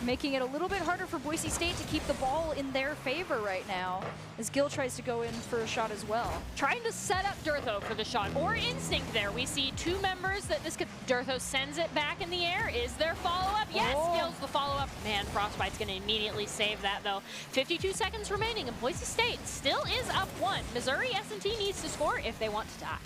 making it a little bit harder for Boise State to keep the ball in their favor right now, as Gil tries to go in for a shot as well. Trying to set up Durtho for the shot, or Instinct there. We see 2 members that this could, Durtho sends it back in the air. Is there follow-up? Yes, Gil's the follow-up. Man, Frostbite's gonna immediately save that though. 52 seconds remaining, and Boise State still is up 1. Missouri S&T needs to score if they want to tie.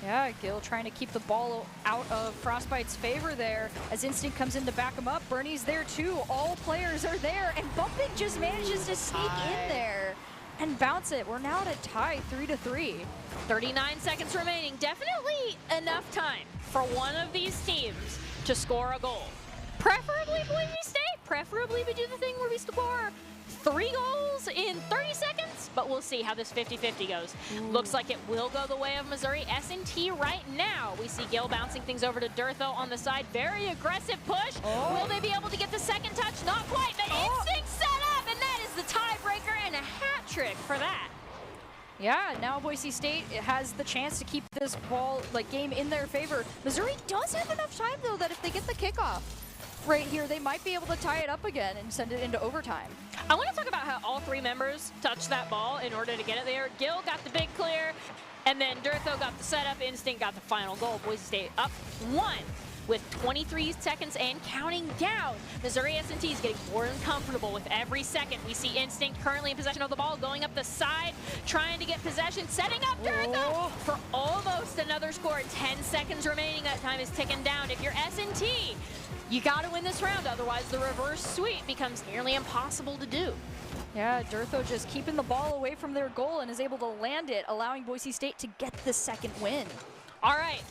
Yeah, Gil trying to keep the ball out of Frostbite's favor there as Instinct comes in to back him up. Bernie's there too. All players are there, and Bumpin just manages to sneak in there and bounce it. We're now at a tie, 3-3. 39 seconds remaining. Definitely enough time for one of these teams to score a goal. Preferably Boise State. Preferably we do the thing where we score 3 goals in 30 seconds, but we'll see how this 50-50 goes. Looks like it will go the way of Missouri S&T right now. We see Gil bouncing things over to Durtho on the side. Very aggressive push. Will they be able to get the second touch? Not quite, but Instinct set up, and that is the tiebreaker and a hat trick for that. Yeah, now Boise State has the chance to keep this ball, game in their favor. Missouri does have enough time, though, that if they get the kickoff right here, they might be able to tie it up again and send it into overtime. I want to talk about how all 3 members touched that ball in order to get it there. Gil got the big clear, and then Durtho got the setup. Instinct got the final goal. Boise State up 1 with 23 seconds and counting down. Missouri S&T is getting more uncomfortable with every second. We see Instinct currently in possession of the ball, going up the side, trying to get possession, setting up Durtho for almost another score. 10 seconds remaining. That time is ticking down. If you're S&T, you got to win this round, otherwise the reverse sweep becomes nearly impossible to do. Yeah, Durtho just keeping the ball away from their goal and is able to land it, allowing Boise State to get the second win. All right.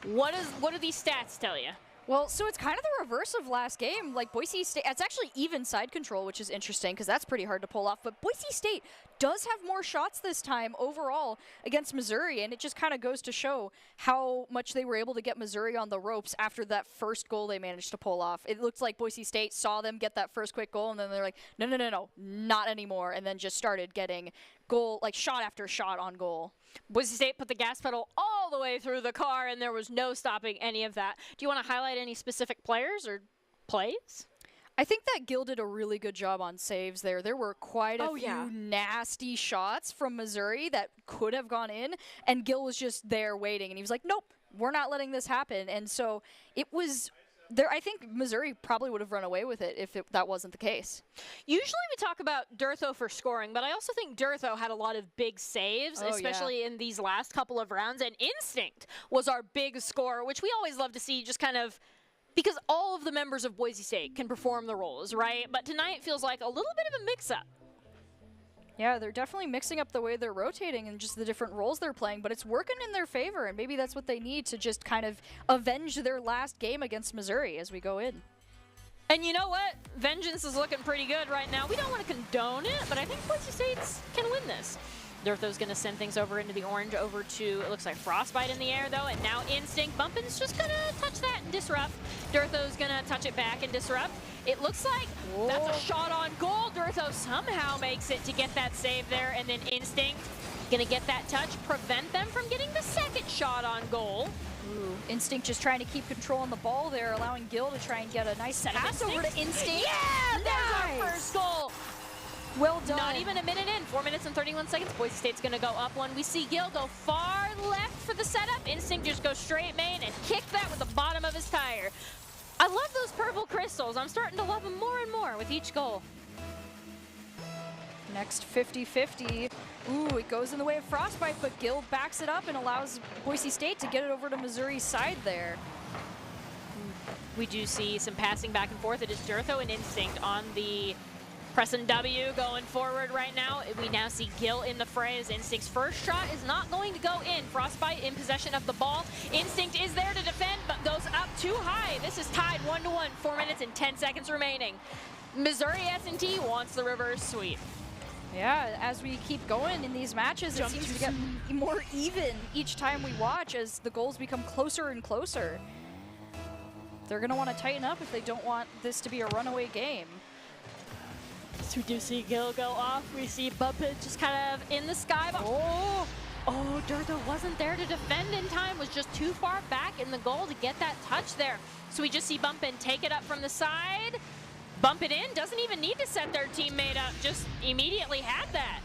What do these stats tell you? Well, so it's kind of the reverse of last game. Like Boise State, it's actually even side control, which is interesting because that's pretty hard to pull off. But Boise State does have more shots this time overall against Missouri, and it just kind of goes to show how much they were able to get Missouri on the ropes after that first goal they managed to pull off. It looked like Boise State saw them get that first quick goal, and then they're like, no, no, no, no, not anymore, and then just started getting goal, like shot after shot on goal. Boise State put the gas pedal all the way through the car, and there was no stopping any of that. Do you want to highlight any specific players or plays? I think that Gil did a really good job on saves there. There were quite a few nasty shots from Missouri that could have gone in, and Gil was just there waiting, and he was like, nope, we're not letting this happen. And so it was there. I think Missouri probably would have run away with it if that wasn't the case. Usually we talk about Durtho for scoring, but I also think Durtho had a lot of big saves, especially in these last couple of rounds, and Instinct was our big scorer, which we always love to see, just kind of because all of the members of Boise State can perform the roles, right? But tonight feels like a little bit of a mix-up. Yeah, they're definitely mixing up the way they're rotating and just the different roles they're playing, but it's working in their favor, and maybe that's what they need to just kind of avenge their last game against Missouri as we go in. And you know what? Vengeance is looking pretty good right now. We don't want to condone it, but I think Boise State can win this. Durtho's going to send things over into the orange, over to, it looks like Frostbite in the air, though, and now Instinct. Bumpin's just going to touch that and disrupt. Durtho's going to touch it back and disrupt. It looks like that's a shot on goal. Durtho somehow makes it to get that save there, and then Instinct going to get that touch, prevent them from getting the second shot on goal. Ooh, Instinct just trying to keep control on the ball there, allowing Gil to try and get a nice pass over to Instinct. Yeah, there's our first goal. Well done. Not even a minute in, 4 minutes and 31 seconds. Boise State's going to go up one. We see Gil go far left for the setup. Instinct just goes straight main and kick that with the bottom of his tire. I love those purple crystals. I'm starting to love them more and more with each goal. Next 50-50. Ooh, it goes in the way of Frostbite, but Gil backs it up and allows Boise State to get it over to Missouri's side there. We do see some passing back and forth. It is Durtho and Instinct on the press and W going forward right now. We now see Gil in the fray as Instinct's first shot is not going to go in. Frostbite in possession of the ball. Instinct is there to defend, but goes up too high. This is tied 1-1, 4 minutes and 10 seconds remaining. Missouri S&T wants the reverse sweep. Yeah, as we keep going in these matches, it seems to get more even each time we watch as the goals become closer and closer. They're going to want to tighten up if they don't want this to be a runaway game. So we do see Gil go off. We see Bumpin just kind of in the sky. But oh, Durtho wasn't there to defend in time. Was just too far back in the goal to get that touch there. So we just see Bumpin take it up from the side. Bump it in. Doesn't even need to set their teammate up. Just immediately had that.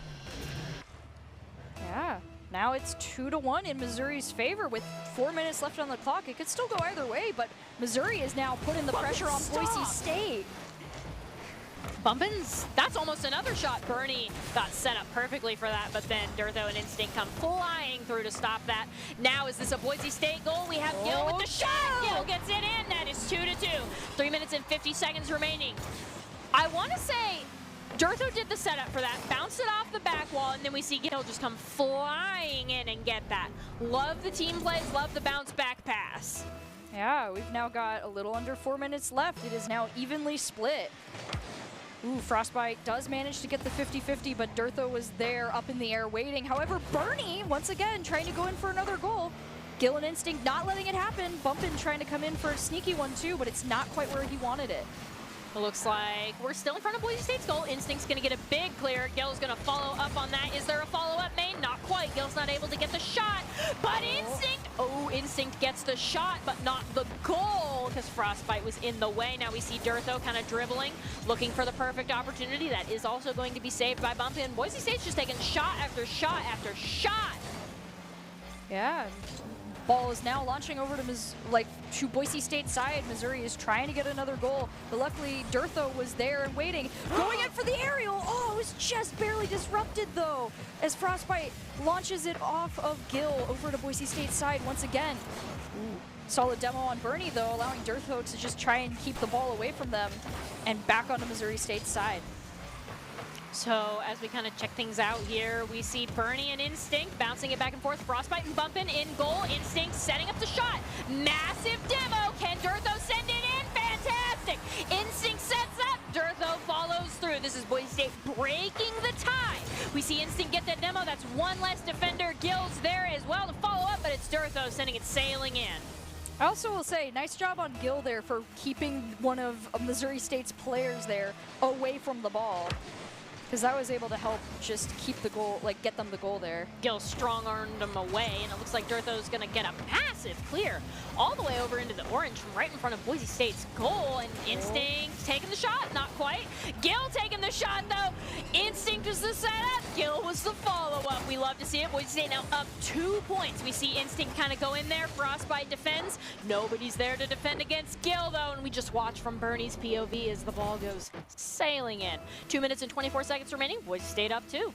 Yeah. Now it's 2-1 in Missouri's favor with 4 minutes left on the clock. It could still go either way, but Missouri is now putting the pressure on Boise State. Bumpins, that's almost another shot. Bernie got set up perfectly for that, but then Durtho and Instinct come flying through to stop that. Now, is this a Boise State goal? We have Gil with the shot. Gil gets it in. That is 2-2. 3 minutes and 50 seconds remaining. I want to say Durtho did the setup for that, bounced it off the back wall, and then we see Gil just come flying in and get that. Love the team plays, love the bounce back pass. Yeah, we've now got a little under 4 minutes left. It is now evenly split. Ooh, Frostbite does manage to get the 50-50, but Durtho was there up in the air waiting. However, Bernie, once again, trying to go in for another goal. Gil and Instinct not letting it happen. Bumpin trying to come in for a sneaky one too, but it's not quite where he wanted it. It looks like we're still in front of Boise State's goal. Instinct's going to get a big clear. Gil's going to follow up on that. Is there a follow-up main? Not quite. Gil's not able to get the shot, but Instinct gets the shot, but not the goal because Frostbite was in the way. Now we see Durtho kind of dribbling, looking for the perfect opportunity. That is also going to be saved by Bumpin. Boise State's just taking shot after shot after shot. Yeah. Ball is now launching over to Boise State's side. Missouri is trying to get another goal, but luckily Durtho was there and waiting. Going in for the aerial. Oh, it was just barely disrupted though, as Frostbite launches it off of Gil over to Boise State's side once again. Ooh. Solid demo on Bernie though, allowing Durtho to just try and keep the ball away from them and back onto Missouri State's side. So as we kind of check things out here, we see Bernie and Instinct bouncing it back and forth. Frostbite and Bumpin' in goal. Instinct setting up the shot. Massive demo. Can Durtho send it in? Fantastic. Instinct sets up. Durtho follows through. This is Boise State breaking the tie. We see Instinct get that demo. That's one less defender. Gil's there as well to follow up, but it's Durtho sending it sailing in. I also will say, nice job on Gil there for keeping one of Missouri State's players there away from the ball. Because that was able to help just keep the goal, like get them the goal there. Gil strong-armed him away, and it looks like Durtho's going to get a massive clear all the way over into the orange right in front of Boise State's goal. And Instinct taking the shot, not quite. Gil taking the shot, though. Instinct was the setup. Gil was the follow-up. We love to see it. Boise State now up 2 points. We see Instinct kind of go in there. Frostbite defends. Nobody's there to defend against Gil, though, and we just watch from Bernie's POV as the ball goes sailing in. 2 minutes and 24 seconds remaining. Boise State up 2.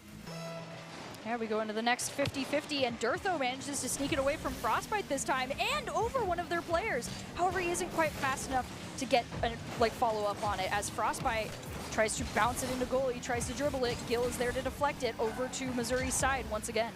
Yeah, we go into the next 50-50, and Durtho manages to sneak it away from Frostbite this time and over one of their players. However, he isn't quite fast enough to get a follow up on it as Frostbite tries to bounce it into goal. He tries to dribble it. Gil is there to deflect it over to Missouri's side once again.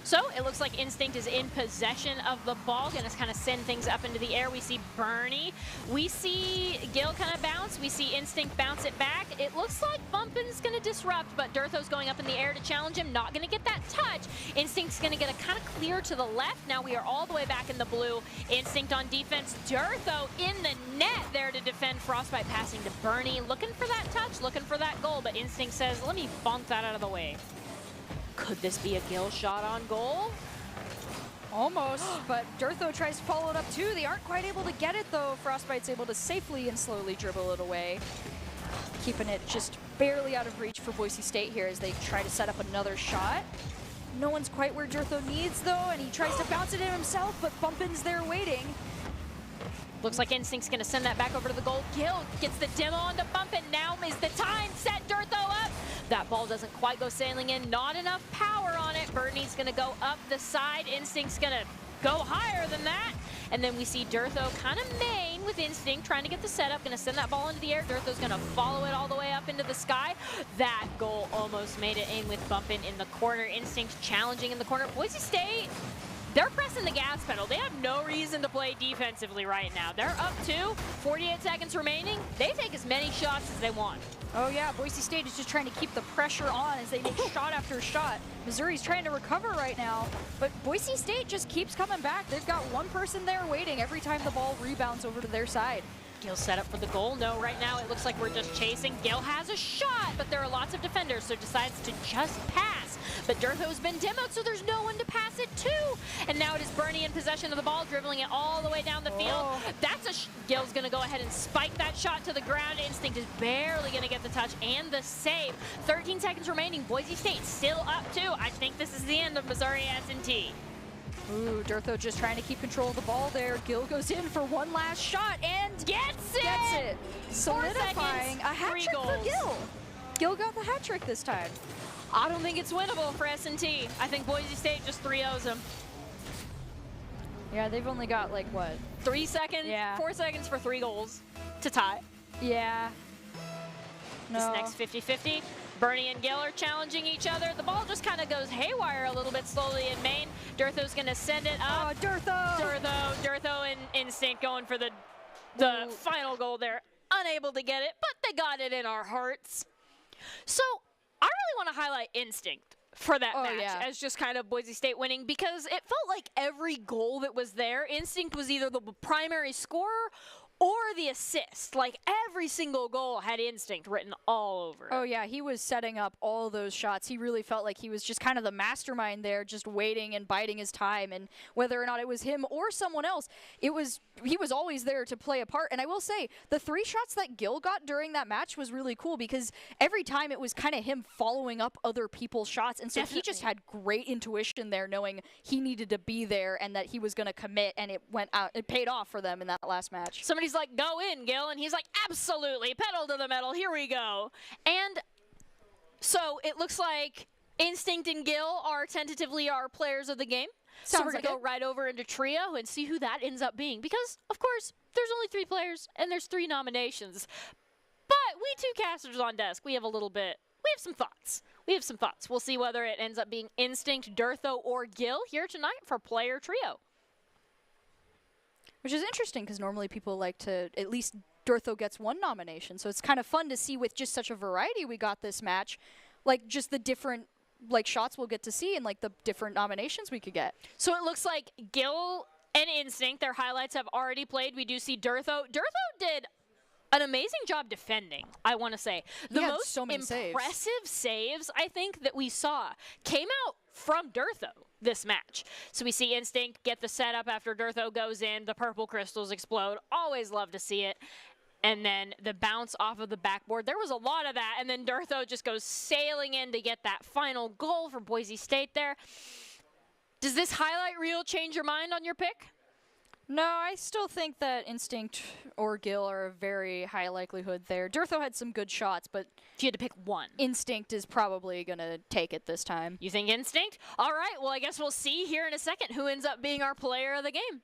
So it looks like Instinct is in possession of the ball, going to kind of send things up into the air. We see Bernie. We see Gil kind of bounce. We see Instinct bounce it back. It looks like Bumpin's going to disrupt, but Durtho's going up in the air to challenge him. Not going to get that touch. Instinct's going to get a kind of clear to the left. Now we are all the way back in the blue. Instinct on defense. Durtho in the net there to defend. Frostbite passing to Bernie. Looking for that touch, looking for that goal, but Instinct says, let me bonk that out of the way. Could this be a Gil shot on goal? Almost, but Durtho tries to follow it up too. They aren't quite able to get it though. Frostbite's able to safely and slowly dribble it away, keeping it just barely out of reach for Boise State here as they try to set up another shot. No one's quite where Durtho needs though, and he tries to bounce it in himself, but Bumpin's there waiting. Looks like Instinct's going to send that back over to the goal. Gil gets the demo on the Bumpin. Now is the time. Set Durtho up. That ball doesn't quite go sailing in. Not enough power on it. Bernie's going to go up the side. Instinct's going to go higher than that. And then we see Durtho kind of main with Instinct, trying to get the setup. Going to send that ball into the air. Durtho's going to follow it all the way up into the sky. That goal almost made it in with Bumpin in the corner. Instinct challenging in the corner. Boise State, they're pressing the gas pedal. They have no reason to play defensively right now. They're up 2, 48 seconds remaining. They take as many shots as they want. Oh yeah, Boise State is just trying to keep the pressure on as they make shot after shot. Missouri's trying to recover right now, but Boise State just keeps coming back. They've got one person there waiting every time the ball rebounds over to their side. Gil set up for the goal. No, right now it looks like we're just chasing. Gil has a shot, but there are lots of defenders, so decides to just pass. But Durtho's been demoed, so there's no one to pass it to. And now it is Bernie in possession of the ball, dribbling it all the way down the field. That's Gil's going to go ahead and spike that shot to the ground. Instinct is barely going to get the touch and the save. 13 seconds remaining. Boise State still up 2. I think this is the end of Missouri S&T. Ooh, Durtho just trying to keep control of the ball there. Gil goes in for one last shot and gets it! Gets it. Solidifying seconds, a hat 3 trick goals. for Gil. Gil got the hat trick this time. I don't think it's winnable for S&T. I think Boise State just 3-0s them. Yeah, they've only got like what? 3 seconds, Yeah. 4 seconds for 3 goals to tie. Yeah. This No. next 50-50, Bernie and Gil are challenging each other. The ball just kind of goes haywire a little bit slowly in main. Durtho's going to send it up. Oh, Durtho! Durtho and Instinct going for the Ooh. final goal there. Unable to get it, but they got it in our hearts. So I really want to highlight Instinct for that match as just kind of Boise State winning, because it felt like every goal that was there, Instinct was either the primary scorer or the assist. Like every single goal had Instinct written all over it. Oh yeah, he was setting up all those shots. He really felt like he was just kind of the mastermind there, just waiting and biding his time. And whether or not it was him or someone else, he was always there to play a part. And I will say, the 3 shots that Gil got during that match was really cool, because every time it was kind of him following up other people's shots. And so he just had great intuition there, knowing he needed to be there and that he was going to commit, and it went out. It paid off for them in that last match. Somebody's like, go in, Gil, and he's like, absolutely, pedal to the metal, here we go. And so it looks like Instinct and Gil are tentatively our players of the game. So Sounds we're going like to go right over into trio and see who that ends up being, because, of course, there's only 3 players and there's 3 nominations. But we 2 casters on desk, we have a little bit we have some thoughts. We'll see whether it ends up being Instinct, Durtho, or Gil here tonight for player trio. Which is interesting because normally people like to, at least Durtho gets one nomination. So it's kind of fun to see with just such a variety we got this match, like just the different like shots we'll get to see and like the different nominations we could get. So it looks like Gil and Instinct, their highlights have already played. We do see Durtho. Durtho did an amazing job defending, I want to say. The most so many impressive saves, I think, that we saw came out from Durtho this match. So we see Instinct get the setup after Durtho goes in. The purple crystals explode. Always love to see it. And then the bounce off of the backboard. There was a lot of that. And then Durtho just goes sailing in to get that final goal for Boise State there. Does this highlight reel change your mind on your pick? No, I still think that Instinct or Gil are a very high likelihood there. Durtho had some good shots, but If you had to pick one. Instinct is probably going to take it this time. You think Instinct? All right, well, I guess we'll see here in a second who ends up being our player of the game.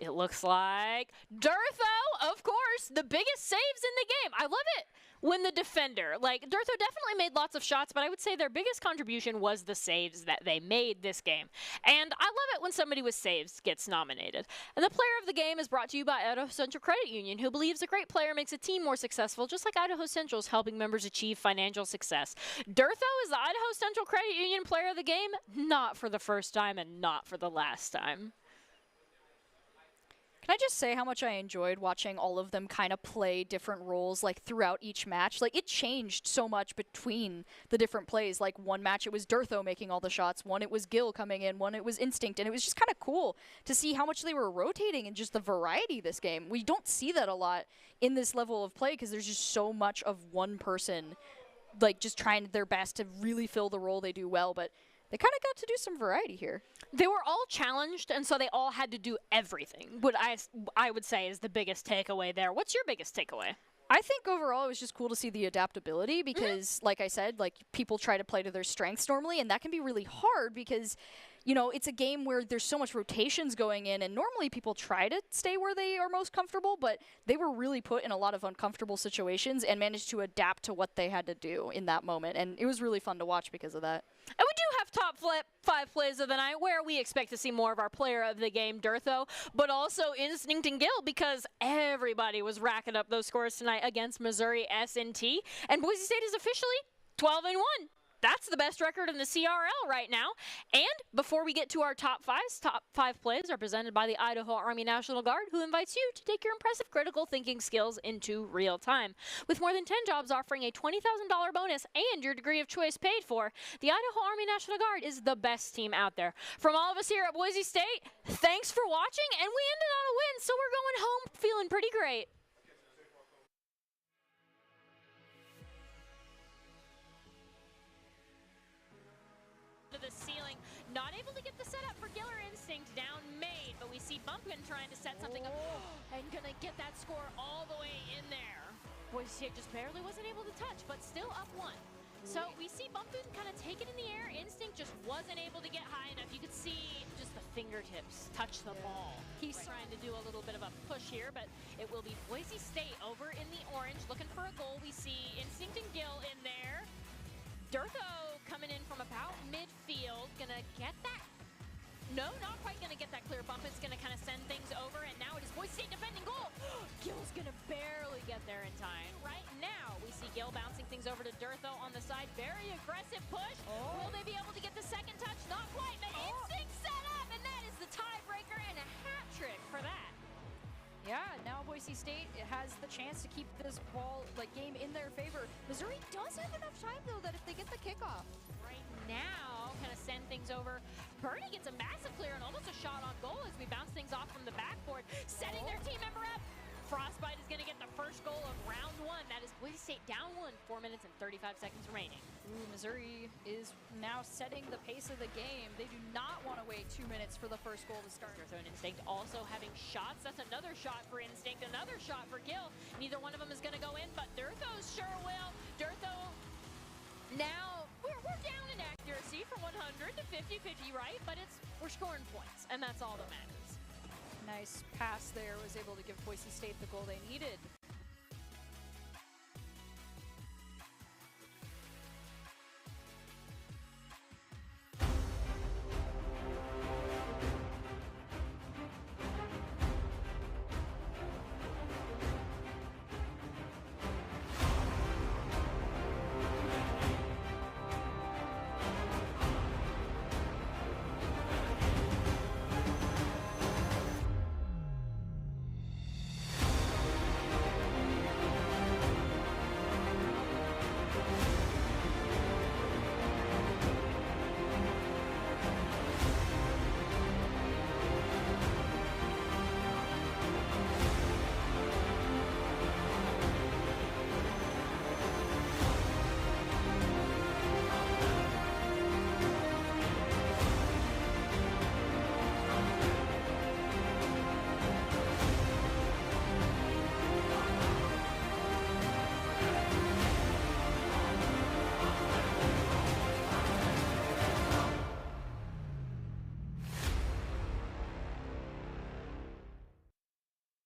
It looks like Durtho, of course, the biggest saves in the game. I love it when the defender, like Durtho definitely made lots of shots, but I would say their biggest contribution was the saves that they made this game. And I love it when somebody with saves gets nominated. And the player of the game is brought to you by Idaho Central Credit Union, who believes a great player makes a team more successful, just like Idaho Central's helping members achieve financial success. Durtho is the Idaho Central Credit Union player of the game, not for the first time and not for the last time. Can I just say how much I enjoyed watching all of them kind of play different roles like throughout each match? Like it changed so much between the different plays. Like one match it was Durtho making all the shots, one it was Gil coming in, one it was Instinct, and it was just kind of cool to see how much they were rotating and just the variety this game. We don't see that a lot in this level of play because there's just so much of one person like just trying their best to really fill the role they do well, but they kind of got to do some variety here. They were all challenged, and so they all had to do everything. What I would say is the biggest takeaway there. What's your biggest takeaway? I think overall it was just cool to see the adaptability because, like I said, like people try to play to their strengths normally, and that can be really hard because, you know, it's a game where there's so much rotations going in, and normally people try to stay where they are most comfortable, but they were really put in a lot of uncomfortable situations and managed to adapt to what they had to do in that moment, and it was really fun to watch because of that. And we do have top 5 plays of the night where we expect to see more of our player of the game, Durtho, but also Instinct and Gil because everybody was racking up those scores tonight against Missouri S&T, and Boise State is officially 12-1. That's the best record in the CRL right now. And before we get to our top 5 plays are presented by the Idaho Army National Guard, who invites you to take your impressive critical thinking skills into real time. With more than 10 jobs offering a $20,000 bonus and your degree of choice paid for, the Idaho Army National Guard is the best team out there. From all of us here at Boise State, thanks for watching, and we ended on a win, so we're going home feeling pretty great. To the ceiling, not able to get the setup for Gil or Instinct down made, but we see Bumpkin trying to set something up and gonna get that score all the way in there. Boise State just barely wasn't able to touch, but still up 1. So we see Bumpkin kind of take it in the air. Instinct just wasn't able to get high enough. You could see just the fingertips touch the ball. He's trying to do a little bit of a push here, but it will be Boise State over in the orange looking for a goal. We see Instinct and Gil in there. Durtho coming in from about midfield, gonna get that. No, not quite gonna get that clear bump. It's gonna kind of send things over, and now it is Boise State defending goal. Gil's gonna barely get there in time. Right now, we see Gil bouncing things over to Durtho on the side. Very aggressive push. Will they be able to get the second touch? Not quite, but Instinct set up, and that is the tiebreaker and a hat trick for that. Yeah, now Boise State has the chance to keep this game in their favor. Missouri does have enough time, though, that if they get the kickoff. Right now, kind of send things over. Birdie gets a massive clear and almost a shot on goal as we bounce things off from the backboard, setting their team member up. Frostbite is going to get the first goal of round 1. That is Boise State down 1, 4 minutes and 35 seconds remaining. Ooh, Missouri is now setting the pace of the game. They do not want to wait 2 minutes for the first goal to start. Durtho and Instinct also having shots. That's another shot for Instinct, another shot for Gil. Neither one of them is going to go in, but Durtho sure will. Durtho, now we're down in accuracy from 100 to 50-50, right? But we're scoring points, and that's all that matters. Nice pass there was able to give Boise State the goal they needed.